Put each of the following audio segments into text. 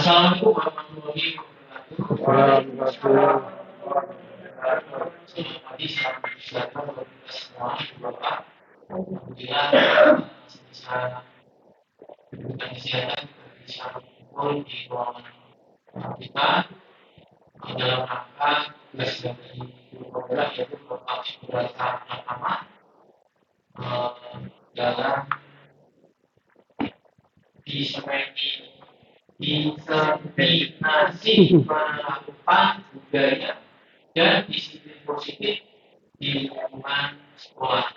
Assalamualaikum warahmatullahi wabarakatuh. Selamat pagi, salam sejahtera bagi kita semua, Bapak. Alhamdulillah, masih bisa memberikan kesehatan, kita bisa berkumpul di ruangan kita dalam rangka tugas dari guru penggerak yaitu Bapak Subrata Pratama dalam diseminasi penerapan budaya dan disiplin positif di lingkungan sekolah.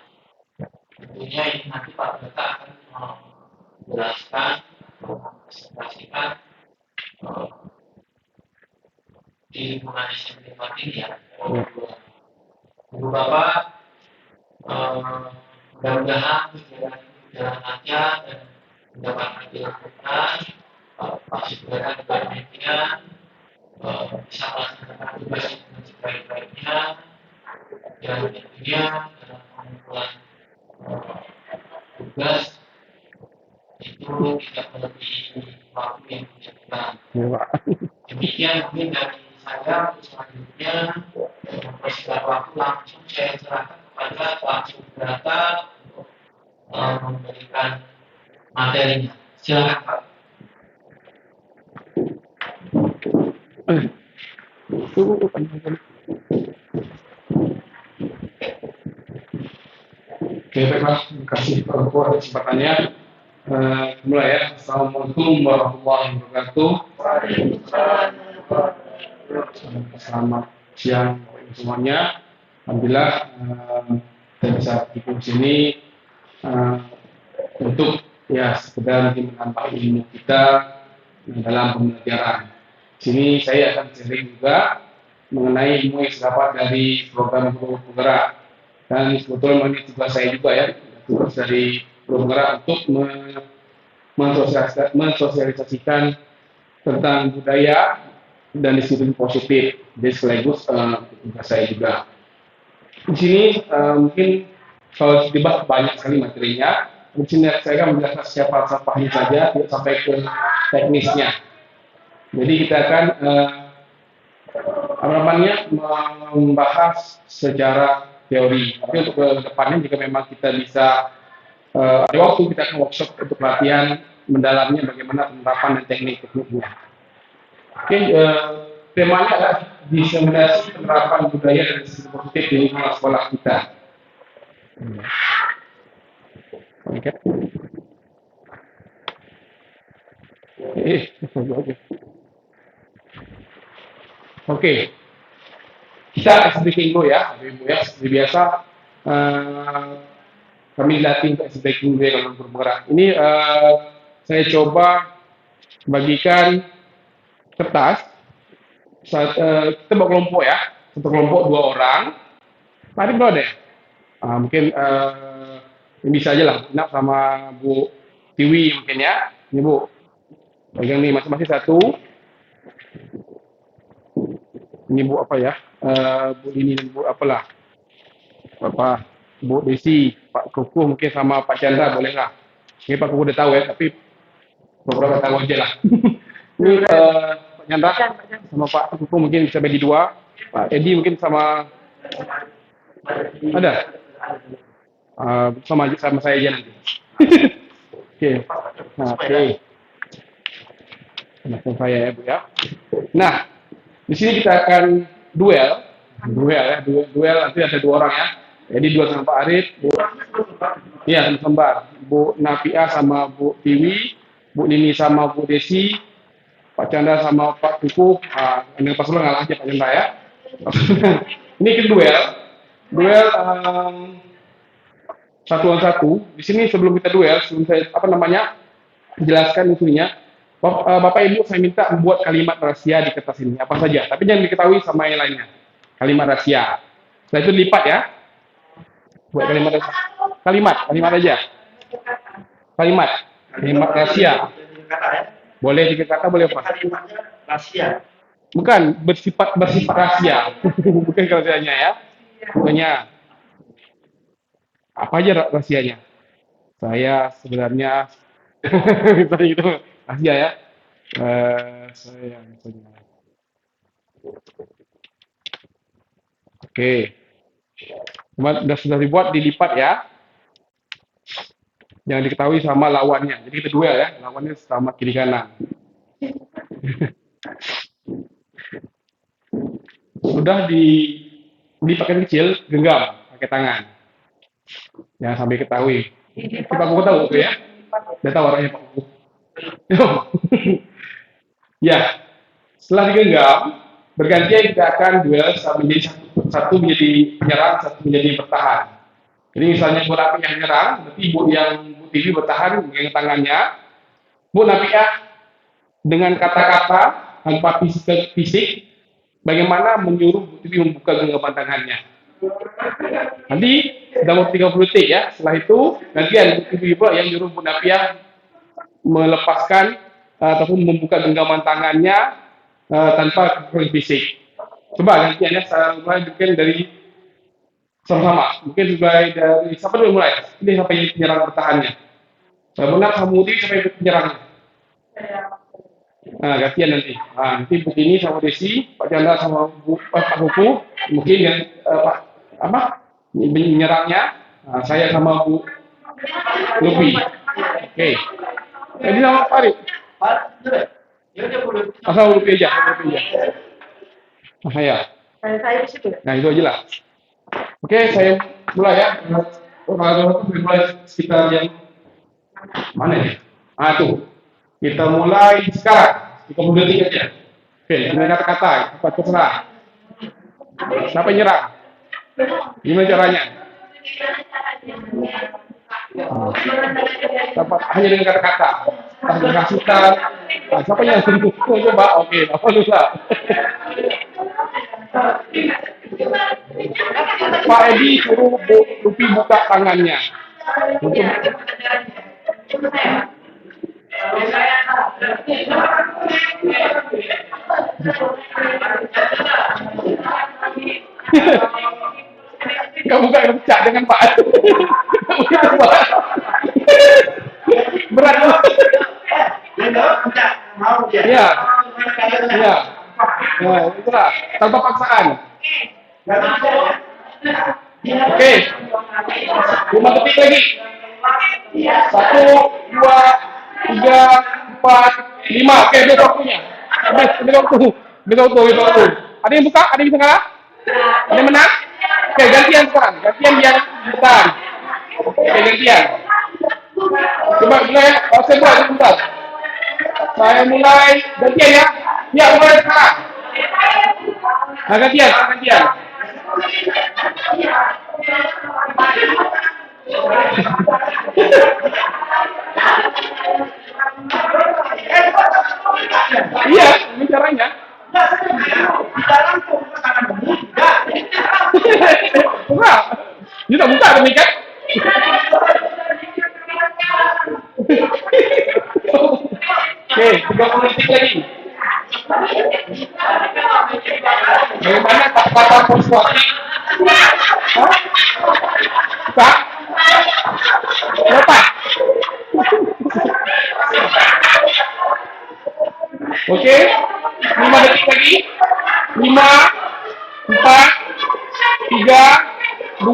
Tentunya ini nanti Pak Bata akan menjelaskan atau mempresentasikan di lingkungan SMP ini ya. Ibu Bapak, mudah-mudahan kegiatan ini berjalan lancar dan mendapatkan dilakukan. Pak Subrata juga demikian bisa melaksanakan tugas dengan sebaik-baiknya dan tentunya dalam pengumpulan tugas itu tidak melebihi waktu yang ditetapkan. Demikian mungkin dari saya. Selanjutnya mempersingkat waktu langsung saya serahkan kepada Pak Subrata untuk memberikan materinya. Silakan Pak. Oke, baiklah. Terima kasih Pak Guru atas kesempatannya. Mulai ya. Assalamualaikum warahmatullahi wabarakatuh. Selamat siang semuanya. Alhamdulillah kita bisa berkumpul di sini untuk ya sekedar menambah ilmu kita dalam pembelajaran. Di sini saya akan sharing juga mengenai ilmu yang saya dapat dari program guru penggerak. Dan sebetulnya ini tugas saya juga ya, tugas dari guru penggerak untuk mensosialisasikan tentang budaya dan disiplin positif. Jadi sekaligus tugas saya juga. Di sini mungkin kalau dibahas banyak sekali materinya. Di sini saya akan menjelaskan siapa sampahnya saja, tidak sampai ke teknisnya. Jadi kita akan membahas secara teori. Tapi untuk ke depannya jika memang kita bisa ada waktu, kita akan workshop untuk latihan mendalamnya bagaimana penerapan dan teknik-tekniknya. Oke, temanya adalah diseminasi penerapan budaya dan disiplin positif di lingkungan sekolah kita. Oke. Kita icebreaking dulu ya, Ibu ya. Seperti biasa kami dilatih untuk icebreaking dulu ya kalau bergerak. Ini saya coba bagikan kertas. Kita bawa kelompok ya, satu kelompok 2 orang. Mari bro deh. Mungkin ini bisa aja lah, Nak sama Bu Tiwi mungkin ya. Ini Bu, pegang nih masing-masing satu. Ini Bu apa ya? Bu ini dan Bu apalah. Bapak, Bu Desi, Pak Kuku mungkin sama Pak Chandra boleh lah. Ini Pak Kuku udah tahu ya, tapi beberapa tahu aja lah. Ini Pak Chandra sama Pak Kuku mungkin bisa bagi 2. Pak Edi mungkin sama ada. Sama saya aja nanti. Oke. Nah, oke. Nah, saya ya Bu ya. Nah, di sini kita akan duel ya, duel nanti ada 2 orang ya. Jadi 2 sama Pak Arif, Bu, iya sama Kembar, Bu Nafia sama Bu Tiwi, Bu Nini sama Bu Desi, Pak Chandra sama Pak Kuku. Ini pas lo ngalah aja Pak Chandra ya. Ini ke duel satu lawan satu. Di sini sebelum kita duel, sebelum saya jelaskan isunya. Bapak Ibu saya minta membuat kalimat rahasia di kertas ini apa saja, tapi jangan diketahui sama yang lainnya. Kalimat rahasia. Setelah itu lipat ya. Buat kalimat rahasia. Kalimat aja. Kalimat rahasia. Boleh 3 kata, boleh apa? Kalimatnya rahasia. Bukan bersifat rahasia. Bukan rahasianya ya. Pokoknya apa aja rahasianya? Saya sebenarnya misalnya gitu rahasia ya. Sayang. Oke. Cuma sudah dibuat dilipat ya. Jangan diketahui sama lawannya. Jadi kita duel ya. Lawannya sama kiri kanan. Sudah dipakai kecil, genggam pakai tangan. Jangan sampai ketahui. Pak Kuku tahu tuh ya? Dia tahu orangnya Pak Kuku. Ya, setelah digenggam, bergantian kita akan duel menjadi satu menjadi penyerang, satu menjadi bertahan. Jadi misalnya Bu Napi yang menyerang, berarti Bu TV bertahan dengan tangannya. Bu Napi dengan kata-kata tanpa fisik, bagaimana menyuruh Bu TV membuka genggaman tangannya. Nanti dalam 30 detik ya. Setelah itu gantian Bu TV yang nyuruh Bu Napi melepaskan ataupun membuka genggaman tangannya tanpa kekuatan fisik. Coba gantiannya saya mulai mungkin dari sama-sama. Mungkin mulai dari siapa dulu mulai? Ini siapa yang penyerang bertahannya? Saya benar Samudi siapa yang penyerangnya? Nah, gantian nanti. Nah, nanti Bu ini sama Desi, Pak Chandra sama Pak Kuku, mungkin yang menyerangnya. Nah, saya sama Bu Lupi. Oke. Jadi nama Farid. Asal Lupi aja. Nah, ya. Saya di situ. Nah, itu aja lah. Oke, saya mulai ya. Mulai sekitar yang mana ya? Ah, tuh. Kita mulai sekarang. 30 detik aja. Oke, dengan kata-kata. Apa terserah. Siapa yang nyerang? Gimana caranya? Hanya dengan kata-kata. Kasihkan. Nah, siapa yang coba? Oke, apa dulu? Pak Edi suruh Lupi buka tangannya. Untuk Kamu buka pecah dengan Pak. Berat. Iya. Iya. Nah, itulah tanpa paksaan. Oke. 5 detik lagi. 1, 2, 3, 4, 5. Oke, besok waktunya. Besok. Ada yang buka? Ada yang bisa kalah? Ada yang menang? Oke, gantian sekarang. Gantian yang bertahan. Oke, gantian. Coba mulai. Saya mulai. Saya mulai. Gantian ya. Ya, mulai sekarang. Nah, gantian. Iya, ini caranya. Enggak. Kita buka demikian. Oke, 30 detik lagi. Bagaimana kata-kata persuasi? Buka. Lepas. Oke, 5 detik lagi. 5, 4, 3, 2,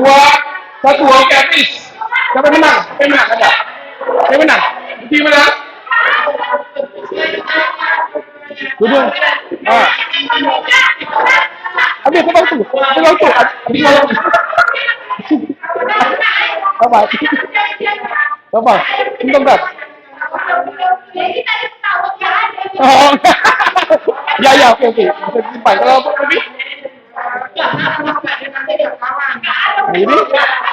1. Oke, habis. Siapa menang? Ada. Siapa menang? Itu menang. Duduk. Habis apa itu? Apa? Untung berat. Oh. Ya, oke. Bisa disimpan. Kalau apa lebih? Nah, ini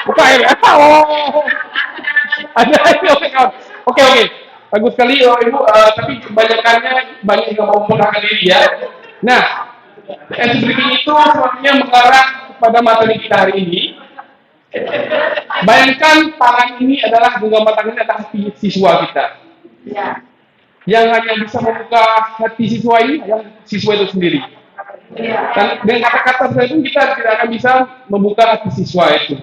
buka ya. Oh. Ada. Oke. Bagus sekali Ibu, tapi kebanyakannya banyak yang mau menggunakan diri ya. Nah, breaking itu semuanya mengarah kepada materi kita hari ini. Bayangkan tangan ini adalah genggaman tangan atas hati siswa kita. Ya. Yang hanya bisa membuka hati siswa ini adalah siswa itu sendiri. Dan dengan kata-kata seperti itu kita tidak akan bisa membuka hati siswa itu.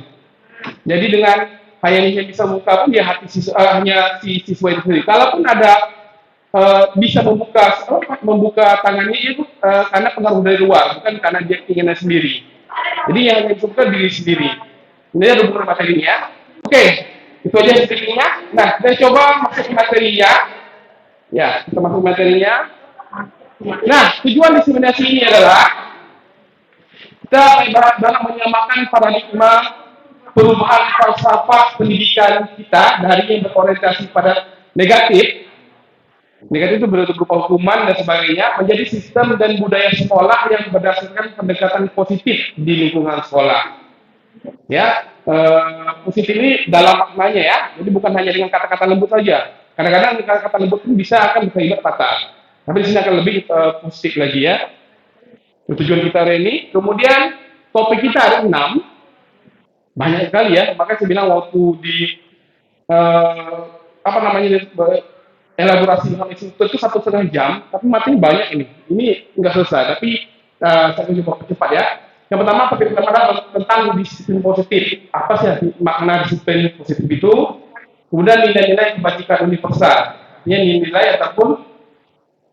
Jadi dengan hanya bisa membuka pun ya hati siswa, hanya si siswa itu sendiri. Kalaupun ada bisa membuka tangannya itu karena pengaruh dari luar, bukan karena dia inginnya sendiri. Jadi yang disebutkan diri sendiri. Ini ada beberapa materinya. Oke, itu aja sedikitnya. Nah, kita coba masuk ke materinya. Ya, kita masuk materinya. Nah, tujuan diseminasi ini adalah kita dalam menyamakan paradigma perubahan falsafah pendidikan kita dari yang berorientasi pada negatif itu berupa hukuman dan sebagainya menjadi sistem dan budaya sekolah yang berdasarkan pendekatan positif di lingkungan sekolah. Ya, positif ini dalam maknanya ya, jadi bukan hanya dengan kata-kata lembut saja. Kadang-kadang kata-kata lembut itu akan berakibat fatal. Tapi di sini akan lebih positif lagi ya. Tujuan kita hari ini. Kemudian topik kita ada 6, banyak sekali ya. Maka saya bilang waktu di elaborasi dengan itu 1,5 jam, tapi materi banyak ini. Ini nggak selesai, tapi saya akan coba cepat ya. Yang pertama, topik pertama adalah tentang disiplin positif. Apa sih makna disiplin positif itu? Kemudian nilai-nilai kebajikan universal. Artinya nilai ataupun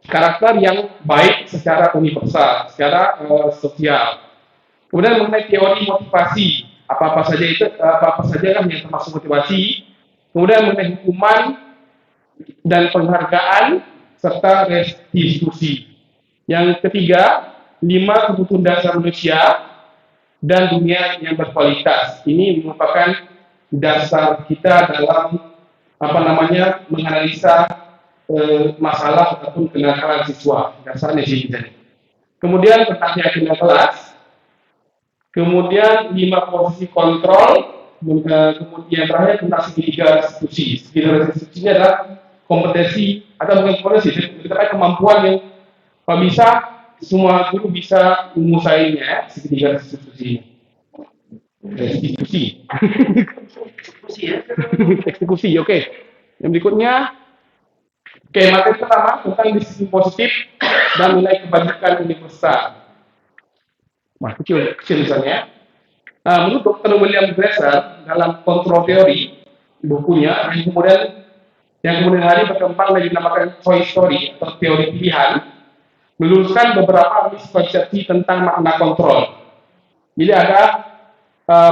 karakter yang baik secara universal, secara sosial. Kemudian mengenai teori motivasi, apa-apa saja kan yang termasuk motivasi. Kemudian mengenai hukuman dan penghargaan serta restitusi. Yang ketiga, 5 kebutuhan dasar manusia dan dunia yang berkualitas. Ini merupakan dasar kita dalam menganalisa masalah ataupun kenakalan siswa. Dasarnya sih kita. Kemudian tentang keyakinan kelas. Kemudian 5 posisi kontrol. Kemudian terakhir tentang segitiga restitusi. Segitiga restitusinya adalah kompetensi atau bukan kompetensi, kita kemampuan yang kalau bisa semua guru bisa menguasainya segitiga restitusi. Eksekusi, oke. Yang berikutnya, materi pertama tentang disiplin positif dan nilai kebajikan universal. Wah, kecil misalnya. Menurut Dr. William Glasser dalam kontrol teori bukunya, yang kemudian hari berkembang dan dinamakan choice story atau teori pilihan, meluruskan beberapa miskonsepsi tentang makna kontrol. Jadi ada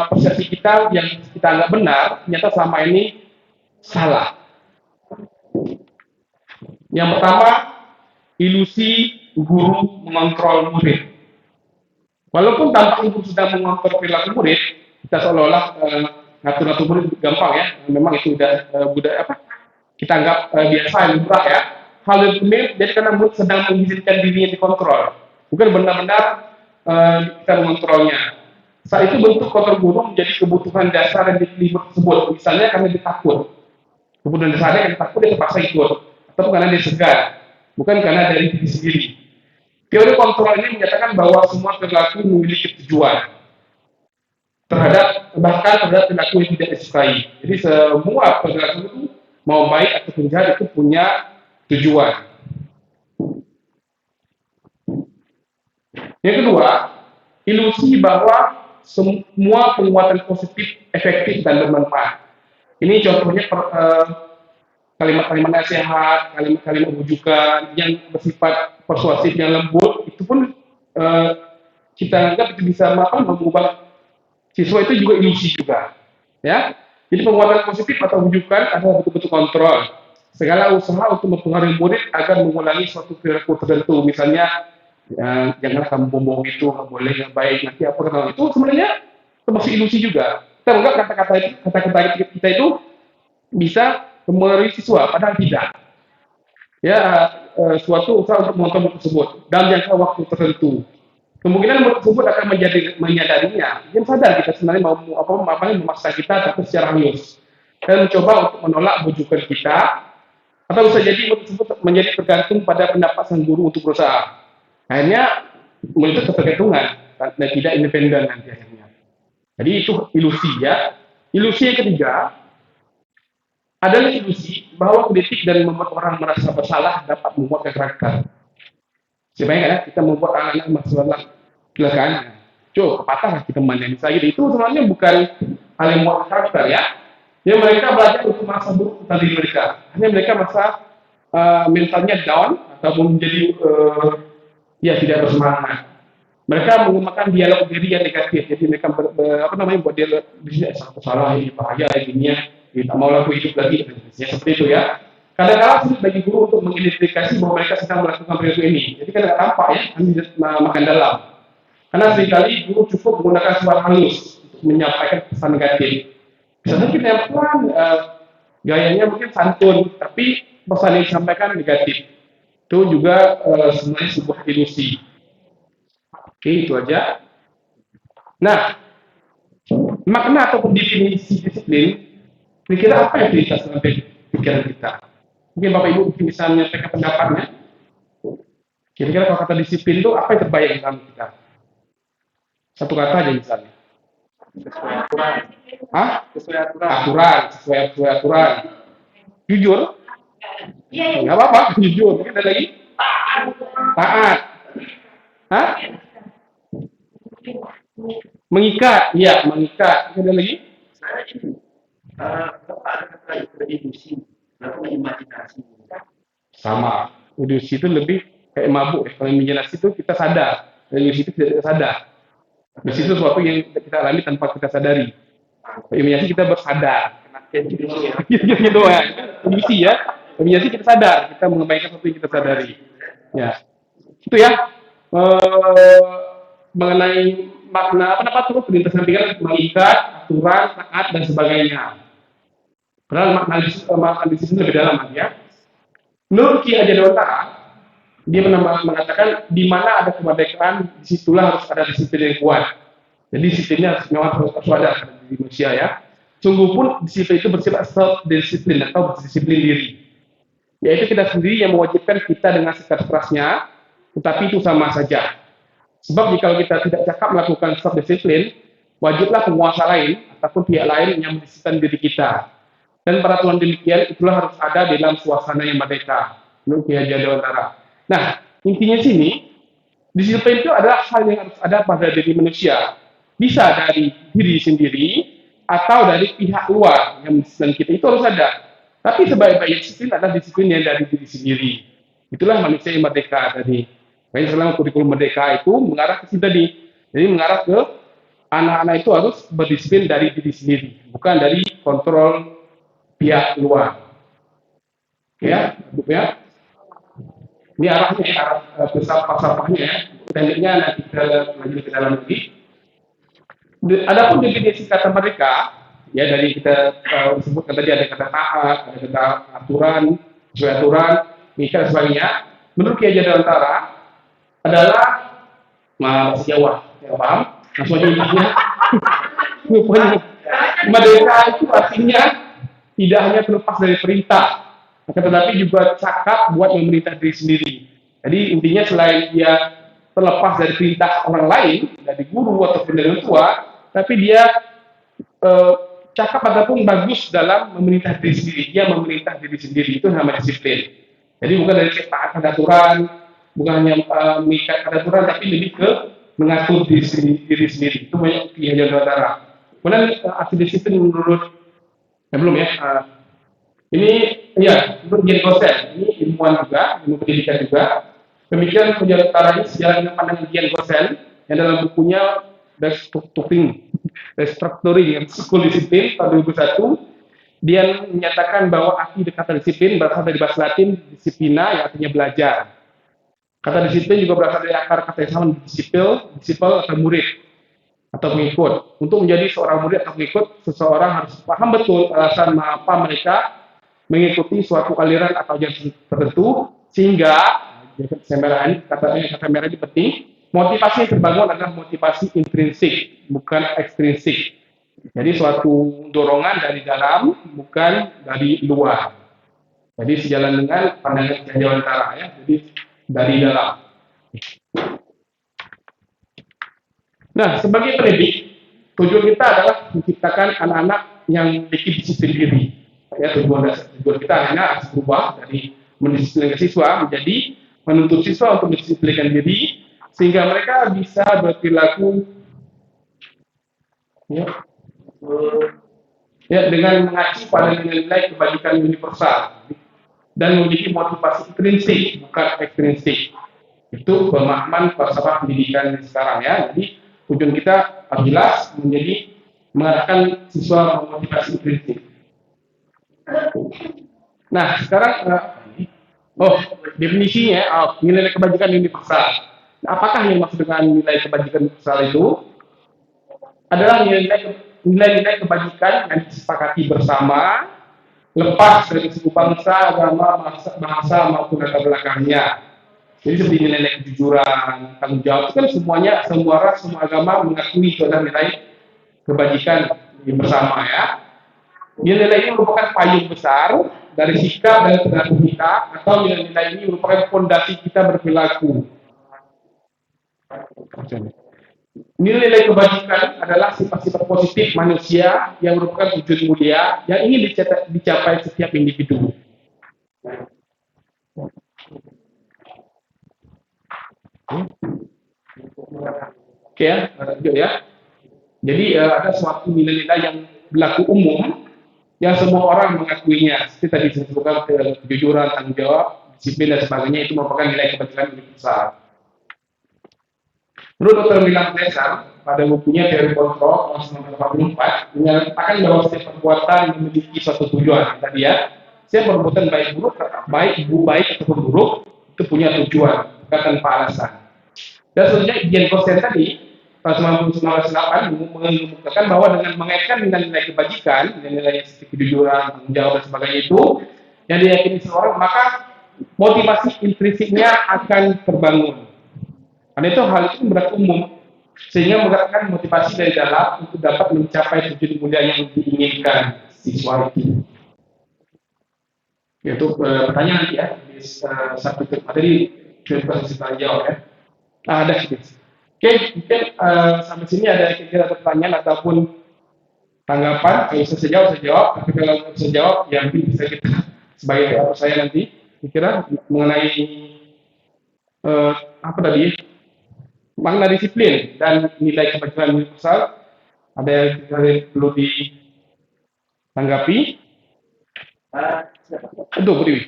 persepsi kita yang kita anggap benar, ternyata selama ini salah. Yang pertama, ilusi guru mengontrol murid. Walaupun tampaknya guru sedang mengontrol perilaku murid, kita seolah-olah ngatur-ngatur murid gampang ya. Memang itu udah budaya kita anggap biasa yang lumrah ya. Hal yang mirip, jadi karena murid sedang mengizinkan dirinya dikontrol, bukan benar-benar kita mengontrolnya. Saat itu bentuk kontrol guru menjadi kebutuhan dasar yang dipilih tersebut. Misalnya karena dia takut, kebutuhan dasarnya karena takut dia terpaksa ikut, atau karena dia segan, bukan karena dari diri sendiri. Teori kontrol ini menyatakan bahwa semua perilaku memiliki tujuan bahkan terhadap perilaku yang tidak disukai. Jadi semua perilaku itu mau baik atau jahat itu punya tujuan. Yang kedua, ilusi bahwa semua penguatan positif efektif dan bermanfaat. Ini contohnya kalimat-kalimat nasihat, kalimat-kalimat bujukan yang bersifat persuasif yang lembut, itu pun kita anggap itu bisa mengubah siswa, itu juga ilusi juga, ya. Jadi penguatan positif atau bujukan adalah betul-betul kontrol. Segala usaha untuk mempengaruhi murid agar mengulangi suatu perilaku tertentu, misalnya janganlah kamu bohong itu, nggak boleh, nggak baik, nanti apa kalau itu sebenarnya termasuk ilusi juga. Kita anggap kata-kata kita itu bisa mempengaruhi siswa, padahal tidak. Ya, suatu usaha untuk mengontrol murid tersebut dalam jangka waktu tertentu. Kemungkinan murid tersebut akan menyadarinya. Dia sadar kita sebenarnya mau memaksa kita, tapi secara halus. Dan mencoba untuk menolak bujukan kita, atau bisa jadi murid tersebut menjadi tergantung pada pendapat sang guru untuk berusaha. Akhirnya murid itu ketergantungan dan tidak independen nanti akhirnya. Jadi itu ilusi ya. Ilusi yang ketiga adalah ilusi bahwa kritik dan membuat orang merasa bersalah dapat membuat karakter. Sebenarnya kan kita membuat anak-anak masalah kecelakaan, kepatah kita mandang saja. Itu sebenarnya bukan hal yang membuat karakter ya. Ya mereka belajar untuk merasa buruk tentang diri mereka. Hanya mereka merasa mentalnya down ataupun menjadi ya tidak bersemangat. Mereka menggunakan dialog diri yang negatif. Jadi mereka buat dialog bisnis salah ini bahaya ini ya, tak mau laku hidup lagi. Ya, seperti itu ya. Kadang-kadang sulit bagi guru untuk mengidentifikasi bahwa mereka sedang melakukan perilaku ini. Jadi kadang tampak ya, kami makan dalam. Karena seringkali guru cukup menggunakan suara halus untuk menyampaikan pesan negatif. Misalnya kita yang pelan, gayanya mungkin santun, tapi pesan yang disampaikan negatif. Itu juga sebenarnya sebuah ilusi. Oke, itu aja. Nah, makna atau definisi disiplin, kira-kira apa yang terlintas dalam pikiran kita? Mungkin Bapak Ibu bisa menyampaikan pendapatnya. Kira-kira kalau kata disiplin itu apa yang terbayang dalam kita? Satu kata aja misalnya. Sesuai aturan. Hah? Sesuai aturan. Sesuai aturan. Jujur? Iya. Nggak apa-apa, jujur. Mungkin ada lagi? Taat. Hah? Mengikat, iya mengikat. Ada lagi? Ada kata berilusi, lalu imajinasi. Sama. Ilusi itu lebih kayak mabuk. Kalau imajinasi itu kita sadar. Ilusi itu tidak sadar. Ilusi itu sesuatu yang kita alami tanpa kita sadari. Imajinasi kita bersadar. Gitu doang. Ilusi ya. Imajinasi kita sadar. Kita mengembangkan sesuatu yang kita sadari. Ya. Itu ya. Mengenai makna apa tuh perlintasan pikiran mengikat, aturan, taat dan sebagainya. Padahal makna di sini lebih dalam lagi ya. Menurut Ki Hajar Dewantara, dia pernah mengatakan di mana ada kemerdekaan, disitulah harus ada disiplin yang kuat. Jadi disiplinnya harus ada di manusia ya. Sungguh pun disiplin itu bersifat self-disiplin atau disiplin diri. Yaitu kita sendiri yang mewajibkan kita dengan sikap kerasnya, tetapi itu sama saja. Sebab jika kita tidak cakap melakukan self-disiplin, wajiblah penguasa lain ataupun pihak lain yang mendisiplinkan diri kita. Dan peraturan demikian itulah harus ada dalam suasana yang merdeka. Menurut Ki Hajar Dewantara. Nah, intinya sini, disiplin itu adalah hal yang harus ada pada diri manusia. Bisa dari diri sendiri atau dari pihak luar yang mendisiplinkan kita. Itu harus ada. Tapi sebaik-baik disiplin adalah disiplin yang dari diri sendiri. Itulah manusia yang merdeka tadi. Makanya selama kurikulum merdeka itu mengarah ke sini tadi. Jadi mengarah ke anak-anak itu harus berdisiplin dari diri sendiri. Bukan dari kontrol pihak luar. Ya, ya. Ini arahnya, arah falsafahnya ya. Tekniknya nanti kita lanjut ke dalam lagi. Adapun definisi kata mereka, ya dari kita sebutkan tadi ada kata taat, ada kata aturan, sesuai aturan, misalnya sebagainya. Menurut Ki Hajar Dewantara adalah bahasa Jawa, ya paham? Langsung aja intinya. Merdeka itu artinya tidak hanya terlepas dari perintah, tetapi juga cakap buat memerintah diri sendiri. Jadi intinya selain dia terlepas dari perintah orang lain, dari guru ataupun dari orang tua, tapi dia cakap ataupun bagus dalam memerintah diri sendiri. Dia memerintah diri sendiri, itu namanya disiplin. Jadi bukan dari taat aturan, bukan hanya mengikat aturan, tapi lebih ke mengatur diri sendiri. Itu banyak Ki Hajar Dewantara. Kemudian arti disiplin menurut belum ya. Ini ya menurut Gian Gosen, ini ilmuwan juga, ilmu pendidikan juga. Demikian penjelasannya sejalan dengan pandangan Gian Gosen yang dalam bukunya Restructuring School Discipline tahun 2001, dia menyatakan bahwa arti kata disiplin berasal dari bahasa Latin disciplina yang artinya belajar. Kata disiplin juga berasal dari akar kata yang sama disciple atau murid atau pengikut. Untuk menjadi seorang murid atau pengikut, seseorang harus paham betul alasan mengapa mereka mengikuti suatu aliran atau ajaran tertentu, sehingga kata merah ini penting. Motivasi yang terbangun adalah motivasi intrinsik, bukan ekstrinsik. Jadi suatu dorongan dari dalam, bukan dari luar. Jadi sejalan dengan pandangan Ki Hajar Dewantara ya. Jadi dari dalam. Nah, sebagai pendidik, tujuan kita adalah menciptakan anak-anak yang memiliki disiplin diri. Ya, tujuan kita hanya harus berubah dari mendisiplinkan siswa menjadi menuntut siswa untuk mendisiplinkan diri, sehingga mereka bisa berperilaku ya, dengan mengacu pada nilai-nilai kebajikan universal. dan memiliki motivasi intrinsik bukan ekstrinsik. Itu pemahaman falsafah pendidikan sekarang ya. Jadi tujuan kita jelas menjadi mengarahkan siswa memotivasi intrinsik. Nah, sekarang definisinya nilai kebajikan universal. Apakah yang maksud dengan nilai kebajikan universal itu? Adalah nilai-nilai kebajikan yang disepakati bersama, lepas dari suku bangsa, agama, bahasa maupun latar belakangnya. Jadi seperti nilai kejujuran, tanggung jawab itu kan semuanya, semua ras, semua agama mengakui itu adalah nilai kebajikan yang bersama ya. Nilai-nilai ini merupakan payung besar dari sikap dan perilaku kita, atau nilai-nilai ini merupakan fondasi kita berperilaku. Nilai-nilai kebajikan adalah sifat-sifat positif manusia yang merupakan tujuan mulia yang ingin dicapai setiap individu. Oke ya, lanjut ya. Jadi ada suatu nilai-nilai yang berlaku umum yang semua orang mengakuinya. Seperti tadi disebutkan kejujuran, tanggung jawab, disiplin dan sebagainya, itu merupakan nilai kebajikan universal. Menurut Dr. William Glasser pada bukunya Teori Kontrol tahun 1984 menyatakan bahwa setiap perbuatan memiliki suatu tujuan. Tadi ya, setiap perbuatan baik ataupun buruk itu punya tujuan, bukan tanpa alasan. Dan selanjutnya Ian Kosten tadi tahun 1998 mengemukakan bahwa dengan mengaitkan nilai-nilai kebajikan, nilai-nilai seperti kejujuran, tanggung jawab dan sebagainya itu yang diyakini seseorang, maka motivasi intrinsiknya akan terbangun. Karena itu hal itu berlaku umum, sehingga menggerakkan motivasi dari dalam untuk dapat mencapai tujuan mulia yang diinginkan siswa itu. Yaitu pertanyaan nanti ya di satu materi posisi tanya jawab ya. Nah, ada sedikit. Oke, mungkin sampai sini ada kira-kira pertanyaan ataupun tanggapan. Kalau saya jawab. Tapi kalau saya jawab, ya mungkin bisa kita sebagai apa saya nanti kira mengenai apa tadi makna disiplin dan nilai kebajikan universal. Ada yang perlu ditanggapi? Itu Bu Dewi.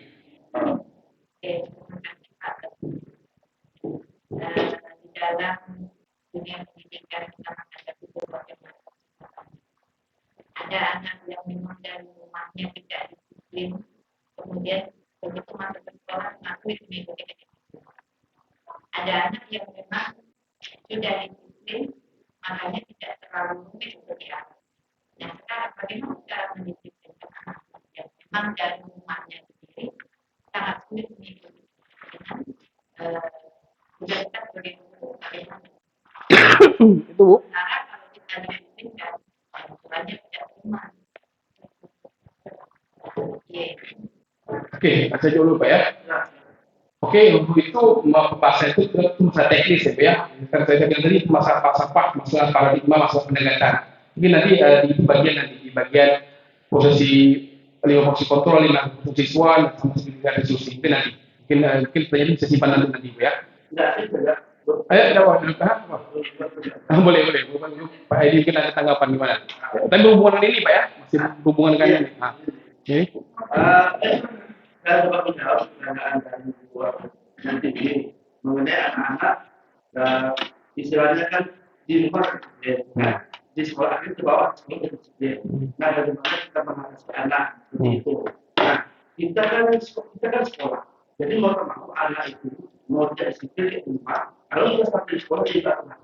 Di dalam dunia pendidikan kita menghadapi berbagai macam masalah. Ada anak yang memang dari rumahnya tidak disiplin, kemudian begitu masuk ke sekolah mengakui mengikuti. Ada anak yang memang sudah disiplin, makanya tidak terlalu rumit untuk diatur. Nah, sekarang bagaimana cara mendisiplinkan anak yang memang dari rumahnya sendiri sangat sulit mengikuti dengan sudah kita sebagai guru bagaimana? Itu Bu. Sekarang kalau kita disiplinkan, banyak tidak rumah. Oke, saya jawab dulu Pak ya. Oke, untuk itu bahasa itu masalah teknis ya, Kan saya bilang tadi masalah falsafah, masalah paradigma, masalah pendekatan. Mungkin nanti di bagian posisi 5 fungsi kontrol, 5 fungsi siswa, sama seperti diskusi. Mungkin nanti, mungkin pertanyaan bisa simpan nanti Bu ya. Ayo, boleh. Pak Edi mungkin ada tanggapan gimana? Tapi hubungan ini Pak ya, masih hubungan dengan ini. Oke. Saya coba menjawab pertanyaan dari nanti ini mengenai anak-anak istilahnya kan di luar di sekolah itu bawah sekolah disiplin. Nah, bagaimana kita mengatasi anak itu? Nah, kita kan sekolah. Jadi mau anak itu mau tidak disiplin di rumah. Kalau kita sampai di sekolah kita akan.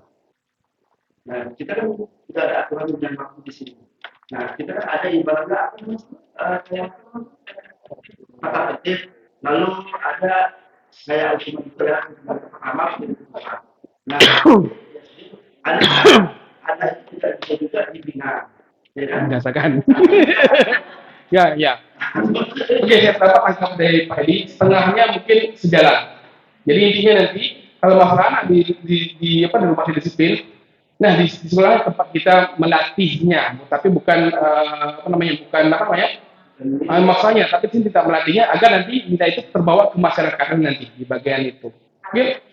Nah, kita kan tidak ada aturan yang waktu di sini. Nah, kita kan ada ibaratnya kayak mata kecil, lalu ada kayak ultimatum yang pertama nah ada tidak bisa juga dibina berdasarkan ya oke, saya dapat angka dari Pak Edi, setengahnya mungkin sejalan. Jadi intinya nanti kalau masalah anak di rumah disiplin, nah di sekolah tempat kita melatihnya, tapi bukan maksanya, tapi kita melatihnya agar nanti nilai itu terbawa ke masyarakat nanti di bagian itu. Oke.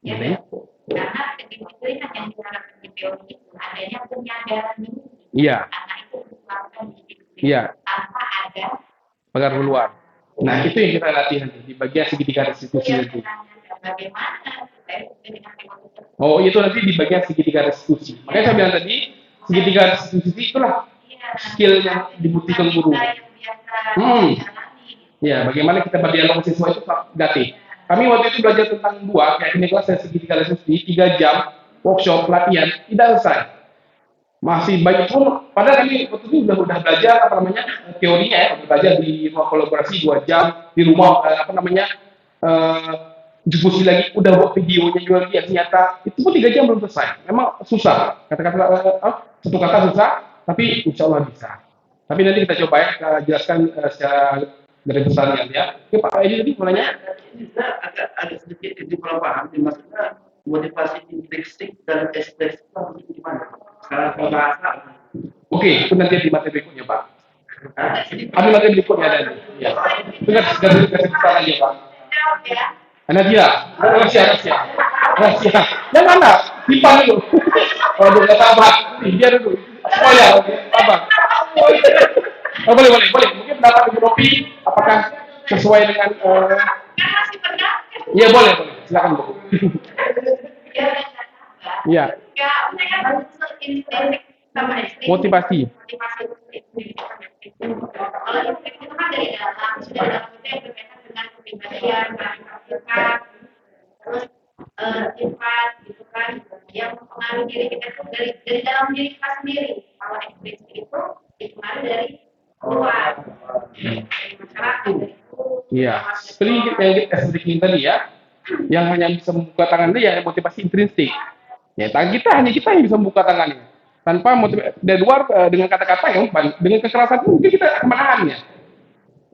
Ya, karena kedisiplinan yang diharapkan di teori itu adanya penyadaran diri. Iya. Anak itu Iya, tanpa ada pengaruh luar. Nah, itu yang kita latih nanti di bagian segitiga restitusi yang nanti. menanyakan bagaimana supaya dengan ekonomi Oh, itu nanti di bagian segitiga restitusi. Makanya saya bilang tadi, segitiga restitusi itulah skill yang dibuktikan guru. yang biasa Hmm. jalani. Ya, bagaimana kita berdialog siswa itu gratis. Kami waktu itu belajar tentang dua, kayak ini kelas segitiga restitusi, 3 jam workshop pelatihan tidak selesai. Masih banyak pun, padahal kami waktu itu udah belajar apa namanya teorinya ya, udah belajar di ruang kolaborasi 2 jam di rumah apa namanya diskusi lagi, udah buat videonya juga dia ternyata itu pun 3 jam belum selesai. Memang susah, kata-kata satu kata susah, tapi insya Allah bisa. Tapi nanti kita coba ya, kita jelaskan secara dari besarnya ya. Oke Pak Edi tadi mau nanya? Ini juga agak sedikit kurang paham, maksudnya motivasi intrinsik dan ekspresif itu gimana? Sekarang kalau bahasa, Oke, itu nanti di materi berikutnya Pak. Ambil materi berikutnya dan ya. Itu kasih besar aja Pak. Jawab ya. Nadia, rahasia. Yang mana? Simpan dulu. Oh, udah sabar. Dia dulu. Oh ya, sabar. Oh, boleh. Mungkin pendapat Ibu Rofi, apakah sesuai dengan? Kan masih berganti. Iya boleh. Silakan Bu. Ya, udah sabar. Iya. Ya, mereka berunsur intrinsik sama ekstrinsi. Motivasi. Motivasi intrinsik sama ekstrinsi. Kalau intrinsik itu kan dari dalam, sudah dalam itu yang berkaitan dengan kepribadian, sifat, terus sifat gitu kan, yang mempengaruhi diri kita itu dari dalam diri kita sendiri. Kalau ekstrinsi itu dipengaruhi dari luar, dari masyarakat, dari Iya. Seperti yang kita sedikit tadi ya, yang hanya bisa membuka tangan dia ya motivasi intrinsik. Ya, hanya kita yang bisa membuka tangannya. Tanpa motivasi dari luar dengan kata-kata yang dengan kekerasan itu mungkin kita menahannya.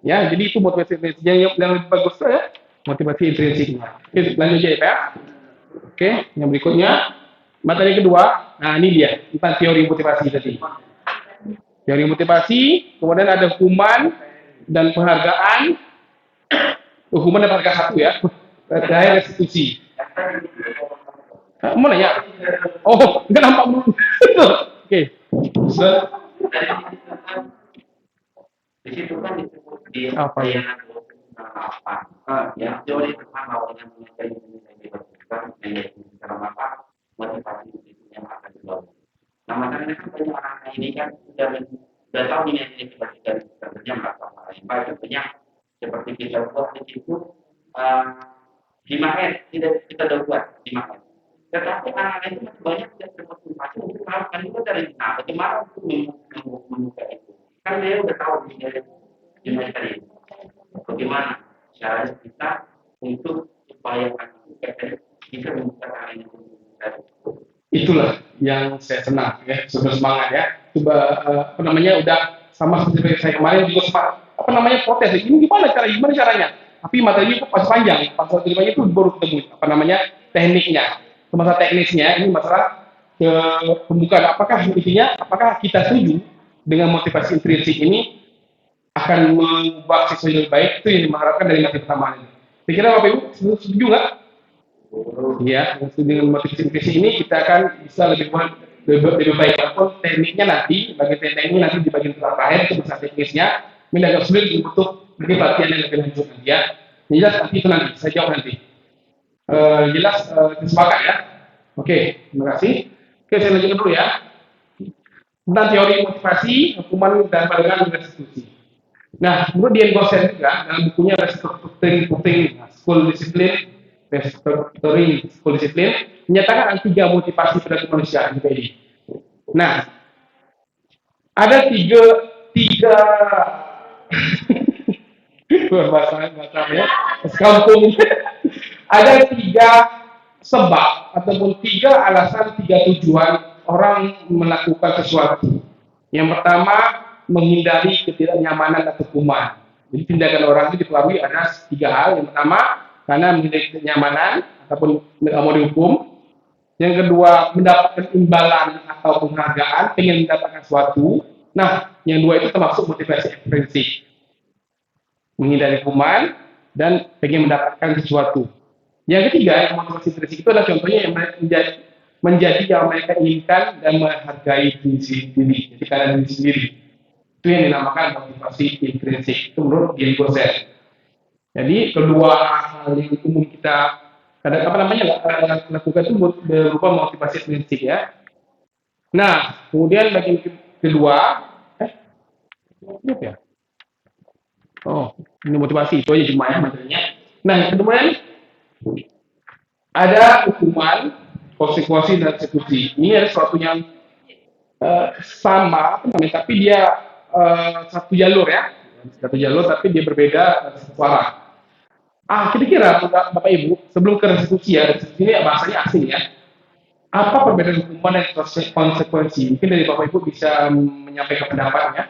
Ya, jadi itu motivasi intrinsik yang lebih bagus tuh ya, motivasi intrinsiknya. Oke, lanjut aja ya, Pak. Oke, yang berikutnya materi kedua. Nah, ini dia tentang teori motivasi tadi. Teori motivasi, kemudian ada hukuman dan penghargaan. Hukuman dan penghargaan satu ya. Terakhir restitusi. Mau nanya? Oh, enggak nampak dulu. Oke. Di situ kan disebut di Apa ya? apa ya teori pertama awalnya mengajari dibagikan menjadi secara apa motivasi itu yang akan dibawa. Nah makanya kan banyak orang ini kan sudah tahu ini dibagikan kerja apa lain baik contohnya seperti kita buat di situ 5R tidak kita udah buat 5R. Tetapi anak-anak itu masih banyak yang termotivasi untuk melakukan itu dari bagaimana untuk membuka itu. Kan dia udah tahu gimana tadi. Bagaimana caranya kita untuk supaya kita bisa membuka tangan ini. Itulah yang saya senang ya, sudah semangat ya. Coba apa namanya udah sama seperti saya kemarin juga sempat apa namanya protes ini gimana caranya. Tapi materinya itu pas panjang, pas waktu itu baru ketemu apa namanya tekniknya. Masalah teknisnya ini masalah pembukaan apakah intinya apakah kita setuju dengan motivasi intrinsik ini akan mengubah siswa lebih baik, itu yang diharapkan dari materi pertama ini. Saya kira Bapak Ibu setuju nggak? Ya, dengan motivasi intrinsik ini kita akan bisa lebih baik. Walaupun tekniknya nanti, bagian tekniknya nanti di bagian terakhir itu masalah teknisnya, ini agak sulit untuk mungkin latihan yang lebih lanjut nanti ya. Jelas nanti itu nanti, saya jawab nanti. Jelas sepakat ya. Oke, terima kasih. Oke, saya lanjutkan dulu ya. Tentang teori motivasi, hukuman dan pandangan restitusi. Nah, menurut Dian Gosen juga dalam bukunya Restructuring School Discipline, Restructuring School Discipline menyatakan ada 3 motivasi pada kemanusiaan di PDI. Nah, ada tiga bahasanya sekampung. Ada 3 sebab ataupun 3 alasan, 3 tujuan orang melakukan sesuatu. Yang pertama, menghindari ketidaknyamanan atau hukuman. Jadi tindakan orang itu dipengaruhi ada 3 hal. Yang pertama, karena menghindari ketidaknyamanan ataupun mau dihukum. Yang kedua, mendapatkan imbalan atau penghargaan, pengen mendapatkan sesuatu. Nah, yang 2 itu termasuk motivasi intrinsik. Menghindari hukuman dan pengen mendapatkan sesuatu. Yang ketiga, motivasi intrinsik itu adalah contohnya yang menjadi yang mereka inginkan dan menghargai diri sendiri, jadi karena diri sendiri. Itu yang dinamakan motivasi intrinsik. Itu menurut Gary Gosset. Jadi kedua hal yang umum kita lakukan itu berupa motivasi intrinsik ya. Nah, kemudian bagian kedua, ya. Oh, ini motivasi itu aja cuma ya materinya. Nah, yang kedua ini ada hukuman, konsekuensi dan eksekusi. Ini ada sesuatu yang sama, tapi dia satu jalur ya, tapi dia berbeda satu arah. Kira-kira Bapak Ibu, sebelum ke restitusi ya, restitusi ini bahasanya asing ya. Apa perbedaan hukuman dan konsekuensi? Mungkin dari Bapak Ibu bisa menyampaikan pendapatnya.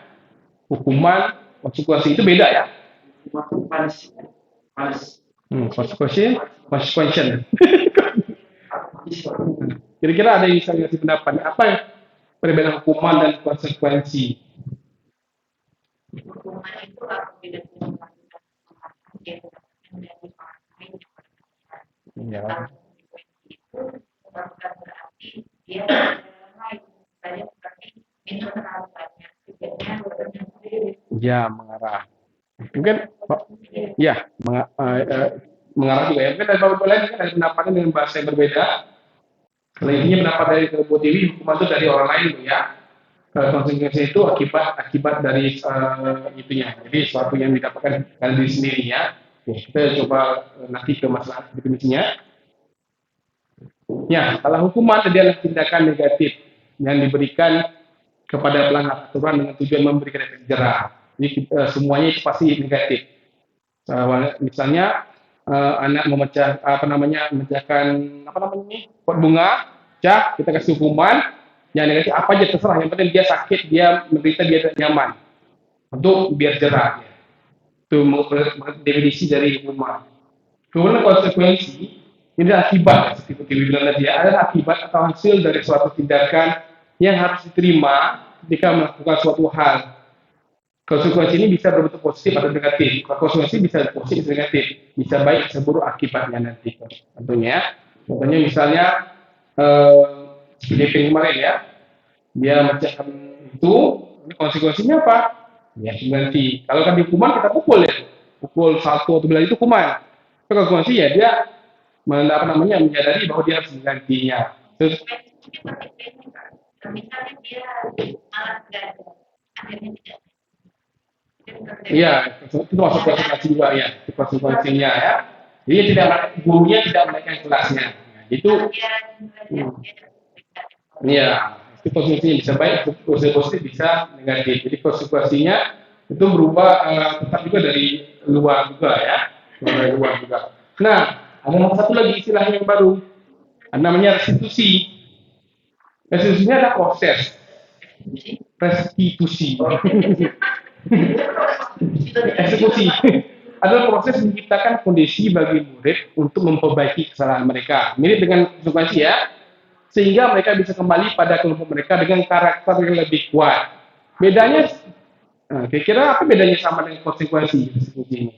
Hukuman, konsekuensi itu beda ya. Konsekuensi. Kira-kira ada yang bisa ngasih pendapat. Apa yang perbedaan hukuman dan konsekuensi? Hukuman itu apabila kita melakukan Ya. itu bukan berarti dia lain saya berarti minta terlalu banyak tidaknya sendiri. Ya, mengarah. Mungkin ya mengarah juga ya. Mungkin dari Bapak lain kan ada pendapatnya dengan bahasa yang berbeda. Kalau ini pendapat dari Bu Dewi, hukuman itu dari orang lain ya. Konsekuensi itu akibat dari itunya. Jadi sesuatu yang didapatkan dari diri sendiri ya. Kita coba nanti ke masalah definisinya. Ya, kalau hukuman adalah tindakan negatif yang diberikan kepada pelanggar aturan dengan tujuan memberikan efek jerah. Jadi semuanya itu pasti negatif. Misalnya anak memecahkan pot bunga, kita kasih hukuman, yang negatif apa aja terserah. Yang penting dia sakit, dia menderita, dia tidak nyaman untuk biar jerah. Itu definisi dari hukuman. Kemudian konsekuensi ini adalah akibat, seperti bilang tadi, adalah akibat atau hasil dari suatu tindakan yang harus diterima ketika melakukan suatu hal. Konsekuensi ini bisa berbentuk positif atau negatif. Konsekuensi bisa positif atau negatif, bisa baik, bisa buruk akibatnya nanti. Contohnya misalnya DP kemarin ya, dia macam itu, konsekuensinya apa? Ya ganti. Kalau kan di hukuman kita pukul ya, pukul satu atau bilang itu hukuman. Tapi konsekuensi ya dia menyadari bahwa dia harus menggantinya. Terus misalnya dia malah tidak akhirnya tidak. Iya, itu masuk konsekuensi juga ya, itu konsekuensinya ya. Jadi gurunya tidak menaikkan kelasnya. Itu iya, itu konsekuensinya bisa baik, positif bisa negatif. Jadi konsekuensinya itu berubah tetap juga dari luar juga ya, dari luar juga. Nah, ada satu lagi istilah yang baru, namanya restitusi. Restitusinya ada proses restitusi. Eksekusi adalah proses menciptakan kondisi bagi murid untuk memperbaiki kesalahan mereka. Mirip dengan konsekuensi ya, sehingga mereka bisa kembali pada kelompok mereka dengan karakter yang lebih kuat. Bedanya, kira-kira apa bedanya sama dengan konsekuensi eksekusi ini?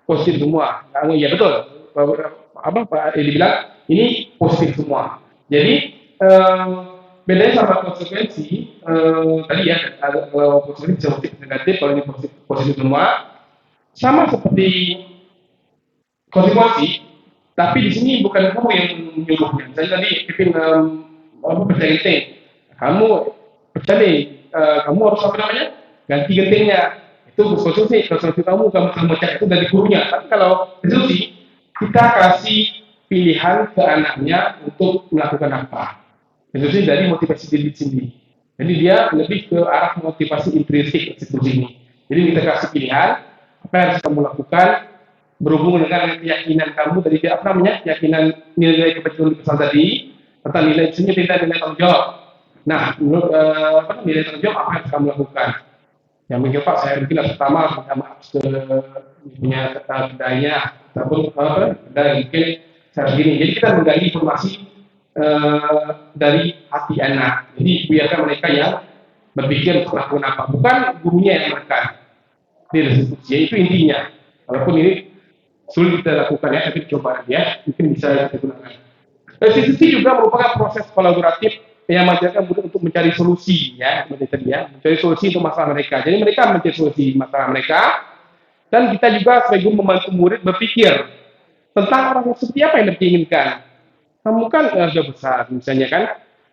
Positif semua. Ya betul. Pak Edi bilang ini positif semua. Jadi bedanya sama konsekuensi tadi ya, kalau konsekuensi bisa positif negatif, kalau ini positif semua, sama seperti konsekuensi, tapi di sini bukan kamu yang menyuruhnya. Misalnya tadi Pipin percaya genteng, kamu percaya kamu harus ganti gentengnya. Itu konsekuensi kamu memecah itu dari gurunya. Tapi kalau resolusi, kita kasih pilihan ke anaknya untuk melakukan apa. Resolusi dari motivasi diri sendiri. Jadi dia lebih ke arah motivasi intrinsik resolusi ini. Jadi kita kasih pilihan apa yang harus kamu lakukan berhubung dengan keyakinan kamu tadi keyakinan nilai kebetulan pesan tadi tentang nilai sini tidak nilai tanggung jawab. Nah, menurut nilai tanggung jawab apa yang harus kamu lakukan? Yang mungkin Pak, saya mungkin pertama minta maaf ke punya kedainya ataupun kedai mungkin saya begini. Jadi kita menggali informasi dari hati anak. Jadi biarkan mereka yang berpikir untuk melakukan apa, bukan gurunya yang menekan. Itu intinya. Walaupun ini sulit kita lakukan ya, tapi coba ya, mungkin bisa kita gunakan. Restitusi juga merupakan proses kolaboratif yang mengajarkan murid untuk mencari solusi ya, mencari solusi untuk masalah mereka. Jadi mereka mencari solusi masalah mereka, dan kita juga sebagai guru membantu murid berpikir tentang orang seperti apa yang mereka inginkan. Kamu kan sudah besar, misalnya kan,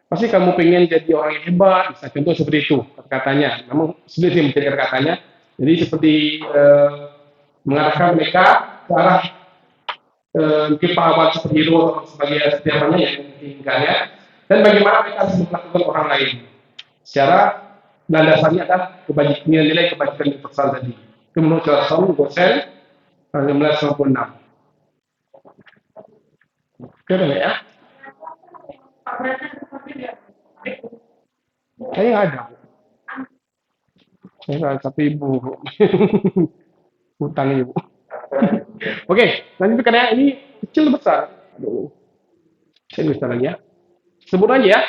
pasti kamu pengen jadi orang yang hebat, bisa contoh seperti itu katanya. Namun sulit sih mencari katanya. Jadi seperti mengarahkan mereka ke arah mungkin pahlawan superhero atau sebagai setiapanya yang diinginkan ya. Dan bagaimana mereka harus melakukan orang lain. Secara dasarnya adalah nilai kebajikan universal tadi. Itu menurut Charles Gossel 1996. Oke nggak ya? Saya nggak ada. Saya nggak ada, tapi ibu hutang ibu. Oke, lanjut karena ini kecil besar. Aduh, saya bisa lagi ya. Sebut aja ya.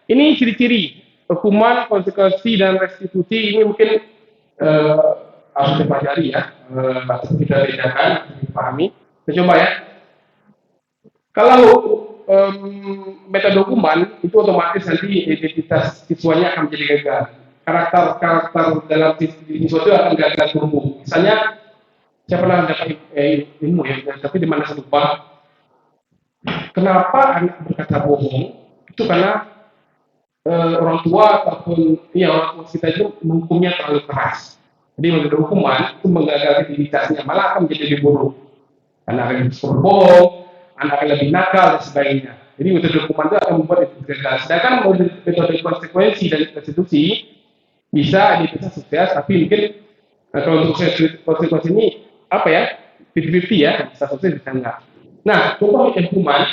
Ini ciri-ciri hukuman, konsekuensi dan restitusi ini mungkin harus dipelajari ya. Kita bedakan, dipahami. Kita coba ya. Kalau metode hukuman itu otomatis nanti identitas siswanya akan menjadi gagal. Karakter dalam siswa itu akan gagal tumbuh. Misalnya saya pernah dapat ilmu ya, tapi di mana saya lupa. Kenapa anak berkata bohong? Itu karena orang tua ataupun orang tua kita itu menghukumnya terlalu keras. Jadi metode hukuman itu menggagalkan identitasnya, malah akan menjadi lebih buruk. Anak akan berbohong, anak akan lebih nakal dan sebagainya. Jadi metode hukuman itu akan membuat itu gagal. Sedangkan metode konsekuensi dan restitusi bisa identitas sukses, tapi mungkin kalau untuk konsekuensi ini apa ya, 50-50 ya, bisa sukses bisa enggak. Nah, contoh hukuman,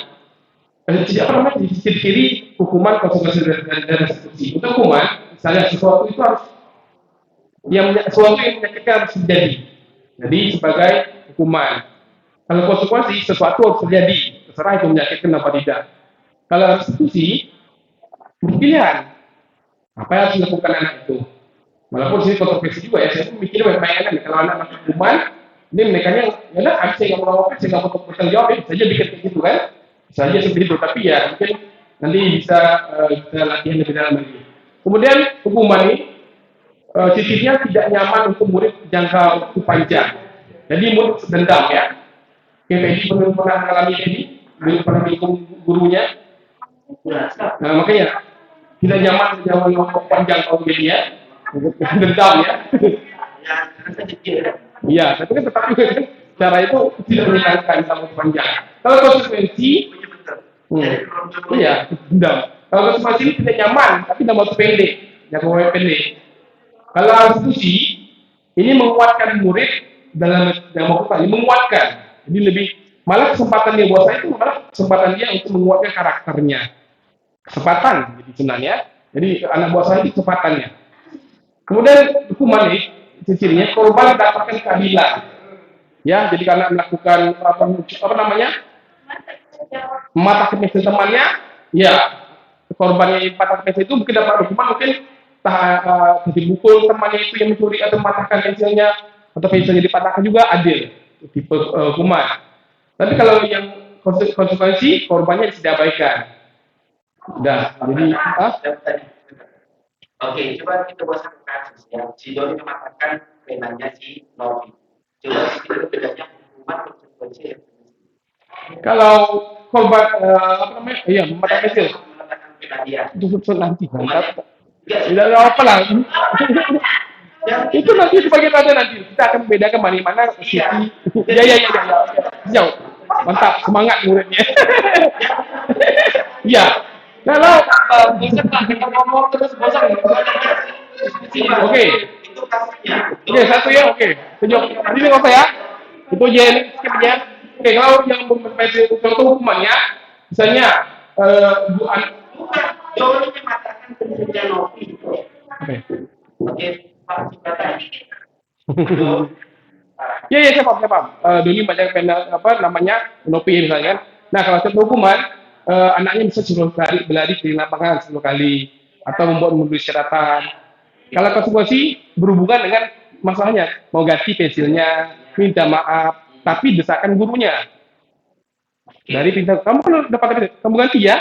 ciri-ciri hukuman, konsekuensi dan restitusi. Untuk hukuman, misalnya sesuatu itu harus sesuatu yang menyakitkan harus terjadi. Jadi sebagai hukuman. Kalau konsekuensi, sesuatu harus terjadi, terserah itu menyakitkan apa tidak. Kalau restitusi, pilihan apa yang harus dilakukan anak itu. Walaupun sini kontroversi juga ya, saya mikirnya bayangkan kalau anak hukuman, ini mereka-nya, ya saya nggak mau ngomong, saya nggak mau bertanggung jawab, saja bikin begitu kan, saja seperti itu. Tapi ya mungkin nanti bisa kita latihan lebih dalam lagi. Kemudian hukuman ini cirinya tidak nyaman untuk murid jangka waktu panjang. Jadi murid dendam ya. Kayak Pedi pernah mengalami ini, pernah dihukum gurunya. Nah makanya tidak nyaman jangka waktu panjang kalau dia dendam ya. Iya, tapi kan tetap juga kan cara itu tidak menyenangkan sama panjang. Kalau konsekuensi, iya dendam. Kalau konsekuensi ini tidak nyaman, tapi dalam waktu pendek, Kalau restitusi ini menguatkan murid dalam waktu menguatkan, jadi lebih malah kesempatan dia buat saya itu malah kesempatan dia untuk menguatkan karakternya. Kesempatan, jadi sebenarnya. Jadi anak buah saya itu kesempatannya. Kemudian hukuman ini cirinya korban mendapatkan keadilan. Ya, jadi karena melakukan apa namanya? Mematahkan pensil temannya, ya korban yang patah pensil itu mungkin dapat hukuman mungkin dipukul temannya itu yang mencuri atau mematahkan pensilnya atau pensilnya dipatahkan juga adil tipe hukuman. Tapi kalau yang konsekuensi korbannya diabaikan. Udah, jadi Oke, coba kita buat satu kasus ya. Si Doni mematahkan penanya si Novi. Coba kita bedanya hukuman konsekuensi. Kalau korban apa namanya? Iya, mematahkan pensil. Mematahkan penanya. Itu nanti. Tidak apa lah. Itu nanti sebagai tanda nanti kita akan membedakan mana sisi. Ya. Jauh. Mantap, semangat muridnya. Iya. Kalau kita ngomong terus bosan. Oke. Oke, satu ya, oke. Tunjuk. Nanti ini apa ya? Itu aja ini skip aja. Oke, kalau yang memperbaiki contoh hukumannya, misalnya Doni mematahkan pensilnya Novi. Oke, Pak kata. Ya, saya paham. Doni baca pena apa namanya Novi misalnya kan. Nah, kalau contoh hukuman, anaknya bisa 10 kali berlari di lapangan 10 kali atau membuat menulis catatan. Kalau konsekuensi berhubungan dengan masalahnya, mau ganti pensilnya, minta maaf, tapi desakan gurunya. Dari pintar, kamu kalau dapat pensil, kamu ganti ya.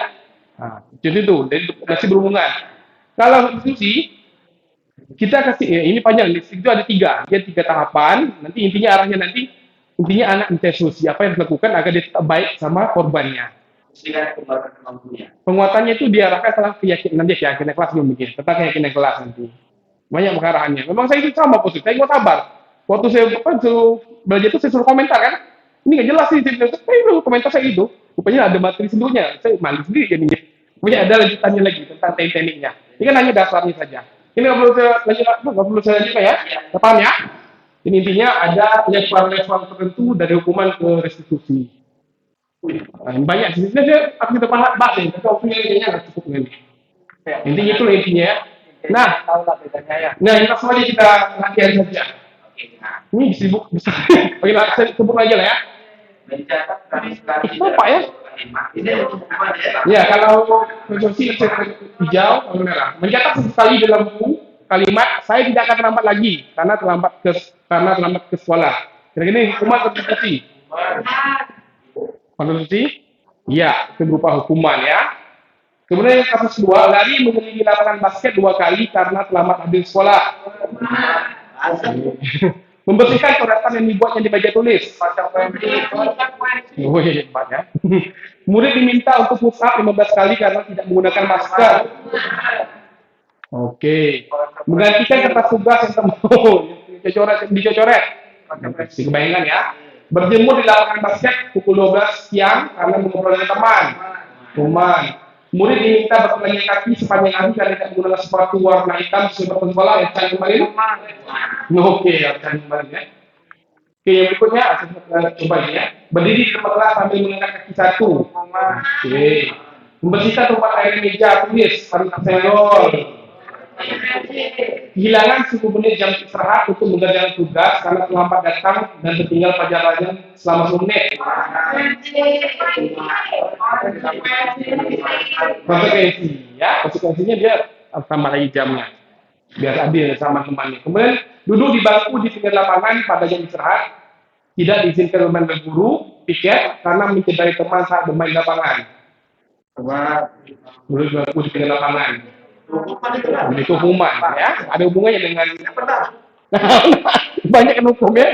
Nah, jadi itu masih berhubungan. Kalau institusi kita kasih ini panjang, itu ada tiga tahapan. Nanti intinya anak minta solusi apa yang dilakukan agar dia tetap baik sama korbannya. Sehingga kembali kemampuannya. Penguatannya itu diarahkan tentang keyakinan dia, keyakinan kelas belum bikin, tentang keyakinan kelas nanti. Banyak pengarahannya. Memang saya itu sama posisi, saya mau sabar. Waktu saya suruh belajar itu saya suruh komentar kan, ini nggak jelas sih, saya komentar saya itu. Rupanya ada materi sebelumnya, saya mandi sendiri jadinya. Rupanya ada lanjutannya lagi tentang tekniknya. Ini kan hanya dasarnya saja. Ini nggak perlu saya lanjut, nggak perlu saya lanjutkan ya. Paham ya? Ini intinya ada level-level tertentu dari hukuman ke restitusi. Banyak sih. Sebenarnya aku kita bahas ini, tapi waktunya kayaknya nggak cukup ini. Intinya itu intinya ya. Nah, tahu lah bedanya ya. nah ini langsung aja kita latihan saja. Ini sibuk bisa. Oke, saya sebut aja lah ya. Mencatat kali Itu apa ya? Ini hukuman ya. Ya, kalau konstruksi hijau, kalau merah. Mencatat sekali dalam buku kalimat saya tidak akan terlambat lagi karena terlambat ke sekolah. Kira-kira ini hukuman konstruksi. Konstruksi? Ya, itu berupa hukuman ya. Kemudian kasus 2, lari mengelilingi lapangan basket 2 kali karena terlambat hadir sekolah. Membersihkan coretan yang dibuatnya di meja tulis. Wih, hebat ya. Murid diminta untuk push up 15 kali karena tidak menggunakan masker. Oke. Menggantikan kertas tugas yang dicoret. Kebayangan ya. Berjemur di lapangan basket pukul 12 siang karena mengobrol dengan teman. Murid diminta bertelanjang kaki sepanjang hari karena tidak menggunakan sepatu warna hitam sesuai sekolah yang saya kemarin. Oke, akan kembali ya. Oke, yang berikutnya coba ini ya. Berdiri di tempat kelas sambil mengangkat kaki satu. Oke. Membersihkan tempat air meja tulis harus senggol. Kehilangan 10 menit jam istirahat untuk mengerjakan tugas karena terlambat datang dan tertinggal pelajaran selama 10 menit. Konsekuensi ya, konsekuensinya dia tambah lagi jamnya biar adil sama temannya. Kemudian duduk di bangku di pinggir lapangan pada jam istirahat, tidak diizinkan bermain berburu, piket karena mencederai teman saat bermain di lapangan. Duduk di bangku di pinggir lapangan. Itu hukuman ya, ada hubungannya dengan banyak yang hukum ya.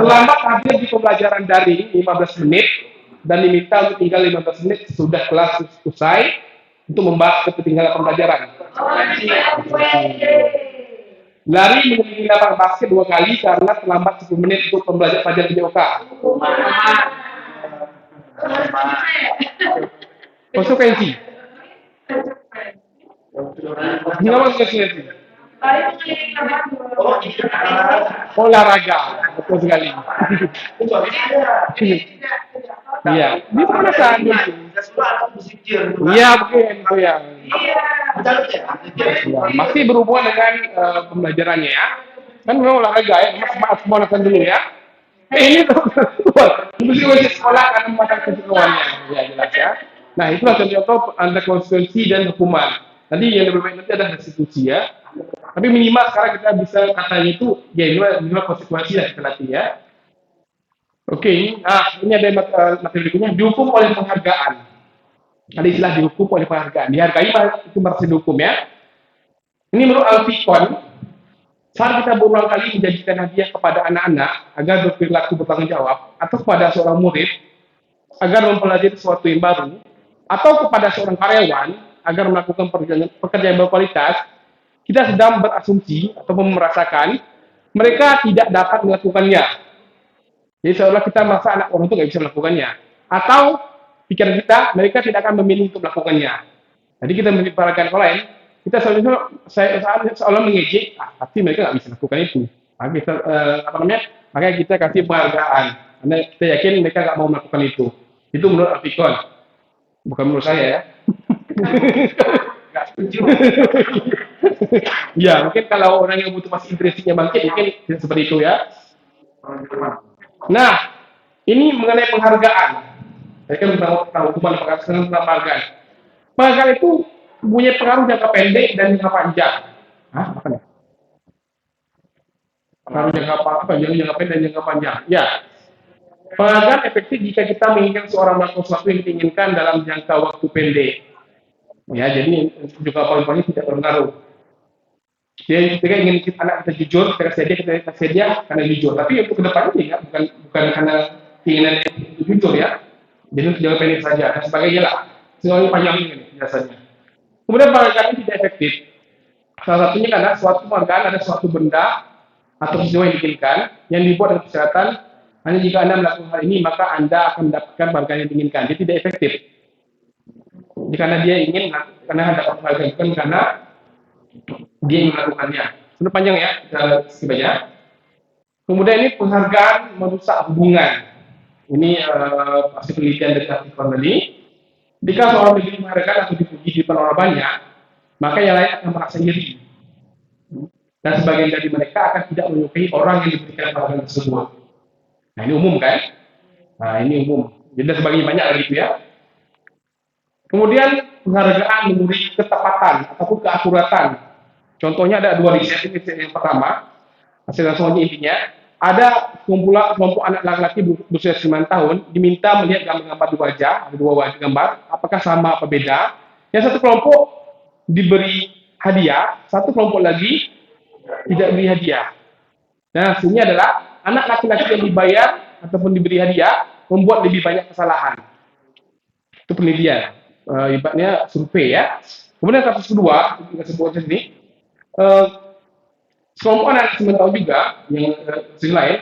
Terlambat hadir di pembelajaran daring 15 menit dan diminta untuk tinggal 15 menit sudah kelas usai untuk membahas ketinggalan pembelajaran. Lari mengelilingi lapangan basket 2 kali karena terlambat 10 menit untuk pelajaran PJOK. Konsekuensi. Kenapa konsekuensi? Olahraga, betul sekali. Iya, di perasaan itu. Iya, mungkin itu ya. Masih berhubungan dengan pembelajarannya ya. Kan memang olahraga ya, mas manakan dulu ya. Ini tuh, mesti sekolah karena mematangkan kejiwaannya, ya jelas ya. Nah itulah contoh antara konsekuensi dan hukuman. Tadi yang lebih baik nanti ada restitusi ya. Tapi minimal sekarang kita bisa katanya itu ya minimal konsekuensi lah kita latih ya. Oke, ini ada materi berikutnya, dihukum oleh penghargaan. Ada istilah dihukum oleh penghargaan. Dihargai itu merasa dihukum ya. Ini menurut Alfikon, saat kita berulang kali menjanjikan hadiah kepada anak-anak agar berperilaku bertanggung jawab, atau kepada seorang murid agar mempelajari sesuatu yang baru, atau kepada seorang karyawan agar melakukan pekerjaan berkualitas, kita sedang berasumsi atau merasakan mereka tidak dapat melakukannya. Jadi seolah kita merasa anak orang itu nggak bisa melakukannya, atau pikiran kita mereka tidak akan memilih untuk melakukannya. Jadi kita memperhatikan orang lain, kita seolah mengejek, pasti mereka nggak bisa melakukan itu. Makanya kita kasih penghargaan, karena kita yakin mereka nggak mau melakukan itu. Itu menurut Alfikon, bukan menurut saya ya. Nggak setuju. Ya, mungkin kalau orang yang butuh masih intrisinya bangkit, mungkin seperti itu ya. Nah, ini mengenai penghargaan. Saya kan tahu hukuman penghargaan. Penghargaan itu punya pengaruh jangka pendek dan jangka panjang. Apa nih? Pengaruh jangka pendek dan jangka panjang. Ya. Penghargaan efektif jika kita menginginkan seorang melakukan sesuatu yang diinginkan dalam jangka waktu pendek. Ya, jadi juga poin-poinnya tidak berpengaruh. Jadi kita ingin anak kita jujur, kita kasih dia karena jujur. Tapi untuk kedepannya tidak, bukan karena keinginan itu jujur ya. Jadi untuk jangka pendek saja dan sebagainya lah. Semuanya panjang ini biasanya. Kemudian penghargaan ini tidak efektif. Salah satunya karena suatu penghargaan ada suatu benda atau sesuatu yang diinginkan yang dibuat dengan persyaratan hanya jika Anda melakukan hal ini maka Anda akan mendapatkan penghargaan yang diinginkan. Dia tidak efektif. Karena dia ingin karena dapat penghargaan bukan karena dia ingin melakukannya. Sudah panjang ya, kita skip aja. Kemudian ini penghargaan merusak hubungan. Ini pasti penelitian dari artikel tadi. Jika seorang diberi penghargaan atau dipuji di depan orang banyak, maka yang lain akan merasa iri. Dan sebagian dari mereka akan tidak menyukai orang yang diberikan penghargaan tersebut. Nah ini umum kan? Nah ini umum. Jadi sebagainya banyak lagi itu ya. Kemudian penghargaan memberi ketepatan ataupun keakuratan. Contohnya ada dua riset ini. Yang pertama, hasil langsungnya intinya, ada kelompok anak laki-laki berusia 9 tahun diminta melihat gambar-gambar di wajah, ada dua wajah gambar, apakah sama apa beda. Yang satu kelompok diberi hadiah, satu kelompok lagi tidak diberi hadiah. Nah, hasilnya adalah anak laki-laki yang dibayar ataupun diberi hadiah membuat lebih banyak kesalahan. Itu penelitian. Ibaratnya survei ya. Kemudian kasus kedua, kita sebutkan sini, sekelompok anak 9 tahun juga yang lain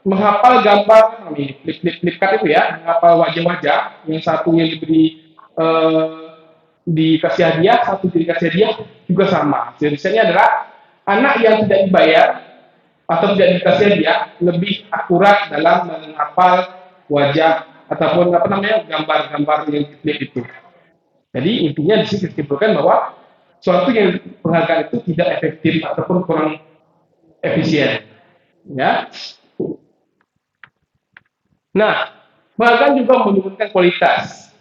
menghafal gambar flip card itu ya, menghafal wajah-wajah, yang satu yang diberi dikasih hadiah, satu dikasih hadiah juga sama. Jadi risetnya adalah anak yang tidak dibayar atau tidak dikasih hadiah lebih akurat dalam menghafal wajah ataupun gambar-gambar yang flip itu. Jadi intinya di sini disimpulkan bahwa suatu yang penghargaan itu tidak efektif ataupun kurang efisien. Ya. Nah, penghargaan juga menurunkan kualitas.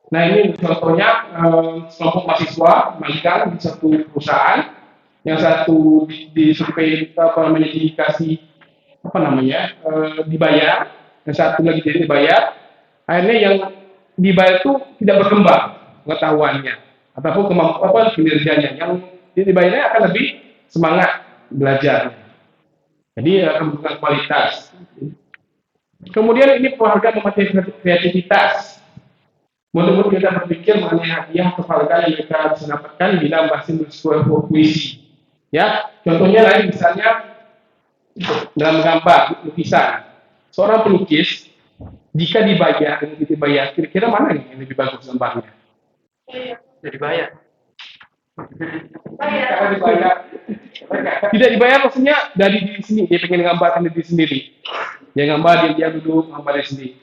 Nah ini contohnya kelompok mahasiswa magang di satu perusahaan, yang satu disurvei dikasih dibayar, yang satu lagi tidak dibayar. Akhirnya yang dibayar itu tidak berkembang pengetahuannya ataupun kemampuan kinerjanya. Yang dibayarnya akan lebih semangat belajar. Jadi akan menunjukkan kualitas. Kemudian ini penghargaan memateri kreativitas. Menurut kita berpikir mengenai hadiah atau penghargaan yang mereka bisa dapatkan bila masih sebuah puisi. Ya, contohnya lain misalnya dalam gambar lukisan. Seorang pelukis jika dibayar dan tidak dibayar, kira-kira mana yang lebih bagus gambarnya? Jadi bayar. Tidak dibayar maksudnya dari diri sendiri, dia pengen gambarkan diri sendiri. Dia gambar dia duduk gambar dia sendiri.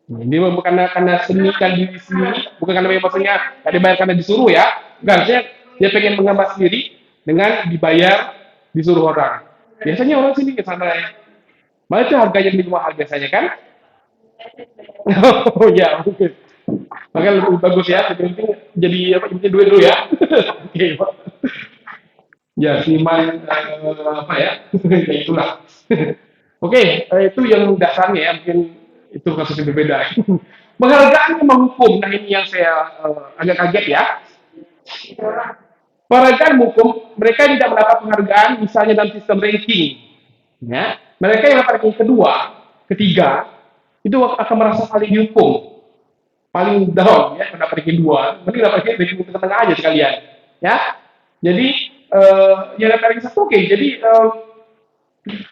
Ini bukan karena seni kan diri sendiri, bukan karena maksudnya tidak dibayar karena disuruh ya. Maksudnya dia pengen menggambar sendiri dengan dibayar disuruh orang. Biasanya orang sini ke sana. Malah itu harganya lebih mahal biasanya kan? Oh ya mungkin. Makanya lebih bagus ya. Jadi intinya duit dulu ya. Oke. Ya seniman ya itulah. Oke, itu yang dasarnya ya. Mungkin itu kasus yang berbeda. Penghargaan menghukum. Nah ini yang saya agak kaget ya. Penghargaan hukum, mereka tidak mendapat penghargaan misalnya dalam sistem ranking. Ya, mereka yang dapat ranking kedua, ketiga, itu akan merasa paling dihukum, paling down ya, mendapat ranking 2, mending dapat ranking tengah aja sekalian. Ya, jadi yang dapat ranking 1 oke. Jadi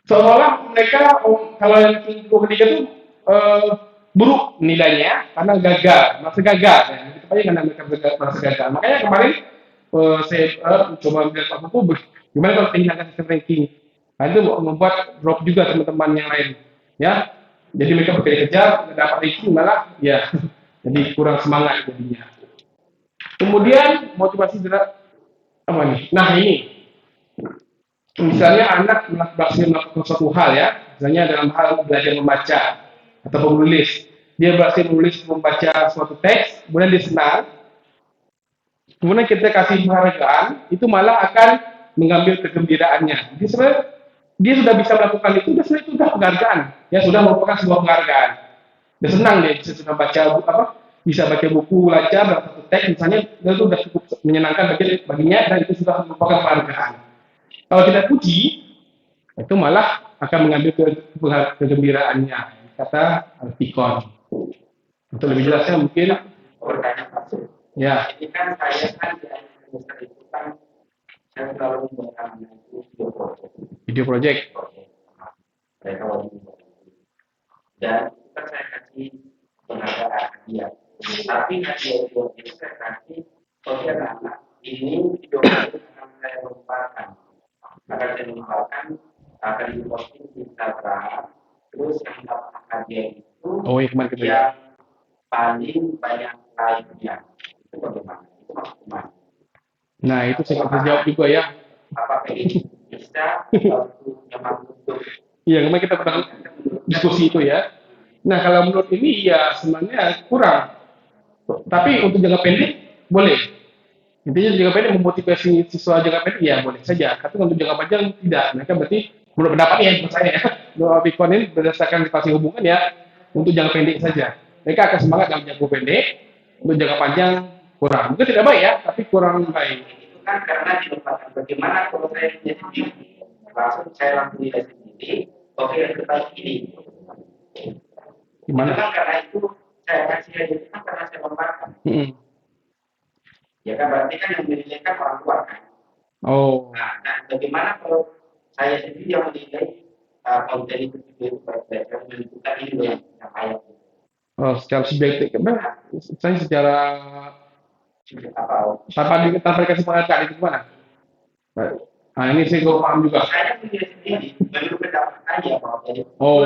seolah-olah mereka kalau ranking ketiga itu buruk nilainya karena gagal, merasa gagal. Ya. Itu aja karena mereka merasa gagal. Makanya kemarin saya coba melihat buku gimana kalau kehilangan sistem ranking. Nah, itu membuat drop juga teman-teman yang lain. Ya, jadi mereka berkejar dapat ranking malah ya jadi kurang semangat jadinya. Kemudian motivasi apa nih? Nah ini, misalnya anak berhasil melakukan suatu hal ya, misalnya dalam hal belajar membaca atau menulis, dia berhasil membaca suatu teks, kemudian dia senang, kemudian kita kasih penghargaan, itu malah akan mengambil kegembiraannya. Jadi sebenarnya dia sudah bisa melakukan itu, itu sudah penghargaan, ya sudah merupakan sebuah penghargaan. Dia senang dia bisa sudah baca bisa baca buku lancar dalam satu teks misalnya, itu sudah cukup menyenangkan baginya dan itu sudah merupakan penghargaan. Kalau tidak puji, itu malah akan mengambil kegembiraannya, kata Alpikon. Untuk lebih jelasnya mungkin bertanya masuk. ya. Ini kan saya kan di semester itu kan saya selalu membuat itu Video project. Mereka wajib membuat itu. Dan itu kan saya kasih penghargaan dia. Tapi hadiah itu saya kasih oke anak ini video itu akan saya lombakan. Akan saya lombakan, akan diposting di Instagram. Terus yang dapat hadiah itu Iya, paling banyak like-nya. Itu bagaimana? Itu maksudnya. Nah, itu saya jawab juga ya. Apakah ini bisa untuk memang untuk Iya, kemarin kita pernah diskusi itu ya. Nah, kalau menurut ini ya sebenarnya kurang. Tapi untuk jangka pendek boleh. Intinya jangka pendek memotivasi siswa jangka pendek ya boleh saja. Tapi untuk jangka panjang tidak. Mereka berarti menurut pendapat ya menurut saya ya. Doa Bitcoin ini berdasarkan relasi hubungan ya untuk jangka pendek saja. Mereka akan semangat dalam jangka pendek, untuk jangka panjang kurang. Mungkin tidak baik ya, tapi kurang baik. itu kan karena dilupakan bagaimana kalau saya punya sendiri langsung saya langsung nilai sendiri oke yang terbaik ini Gimana? itu kan karena itu saya kasih aja itu kan karena saya lombakan ya kan berarti kan yang menilai kan orang tua kan Oh, nah bagaimana kalau saya sendiri yang menilai konten itu baik-baik dan menentukan ini loh yang layak secara subjektif, saya secara tanpa dikasih penghargaan itu gimana? Nah, ini saya gue paham juga. saya menilai sendiri menurut pendapat saya bahwa Oh,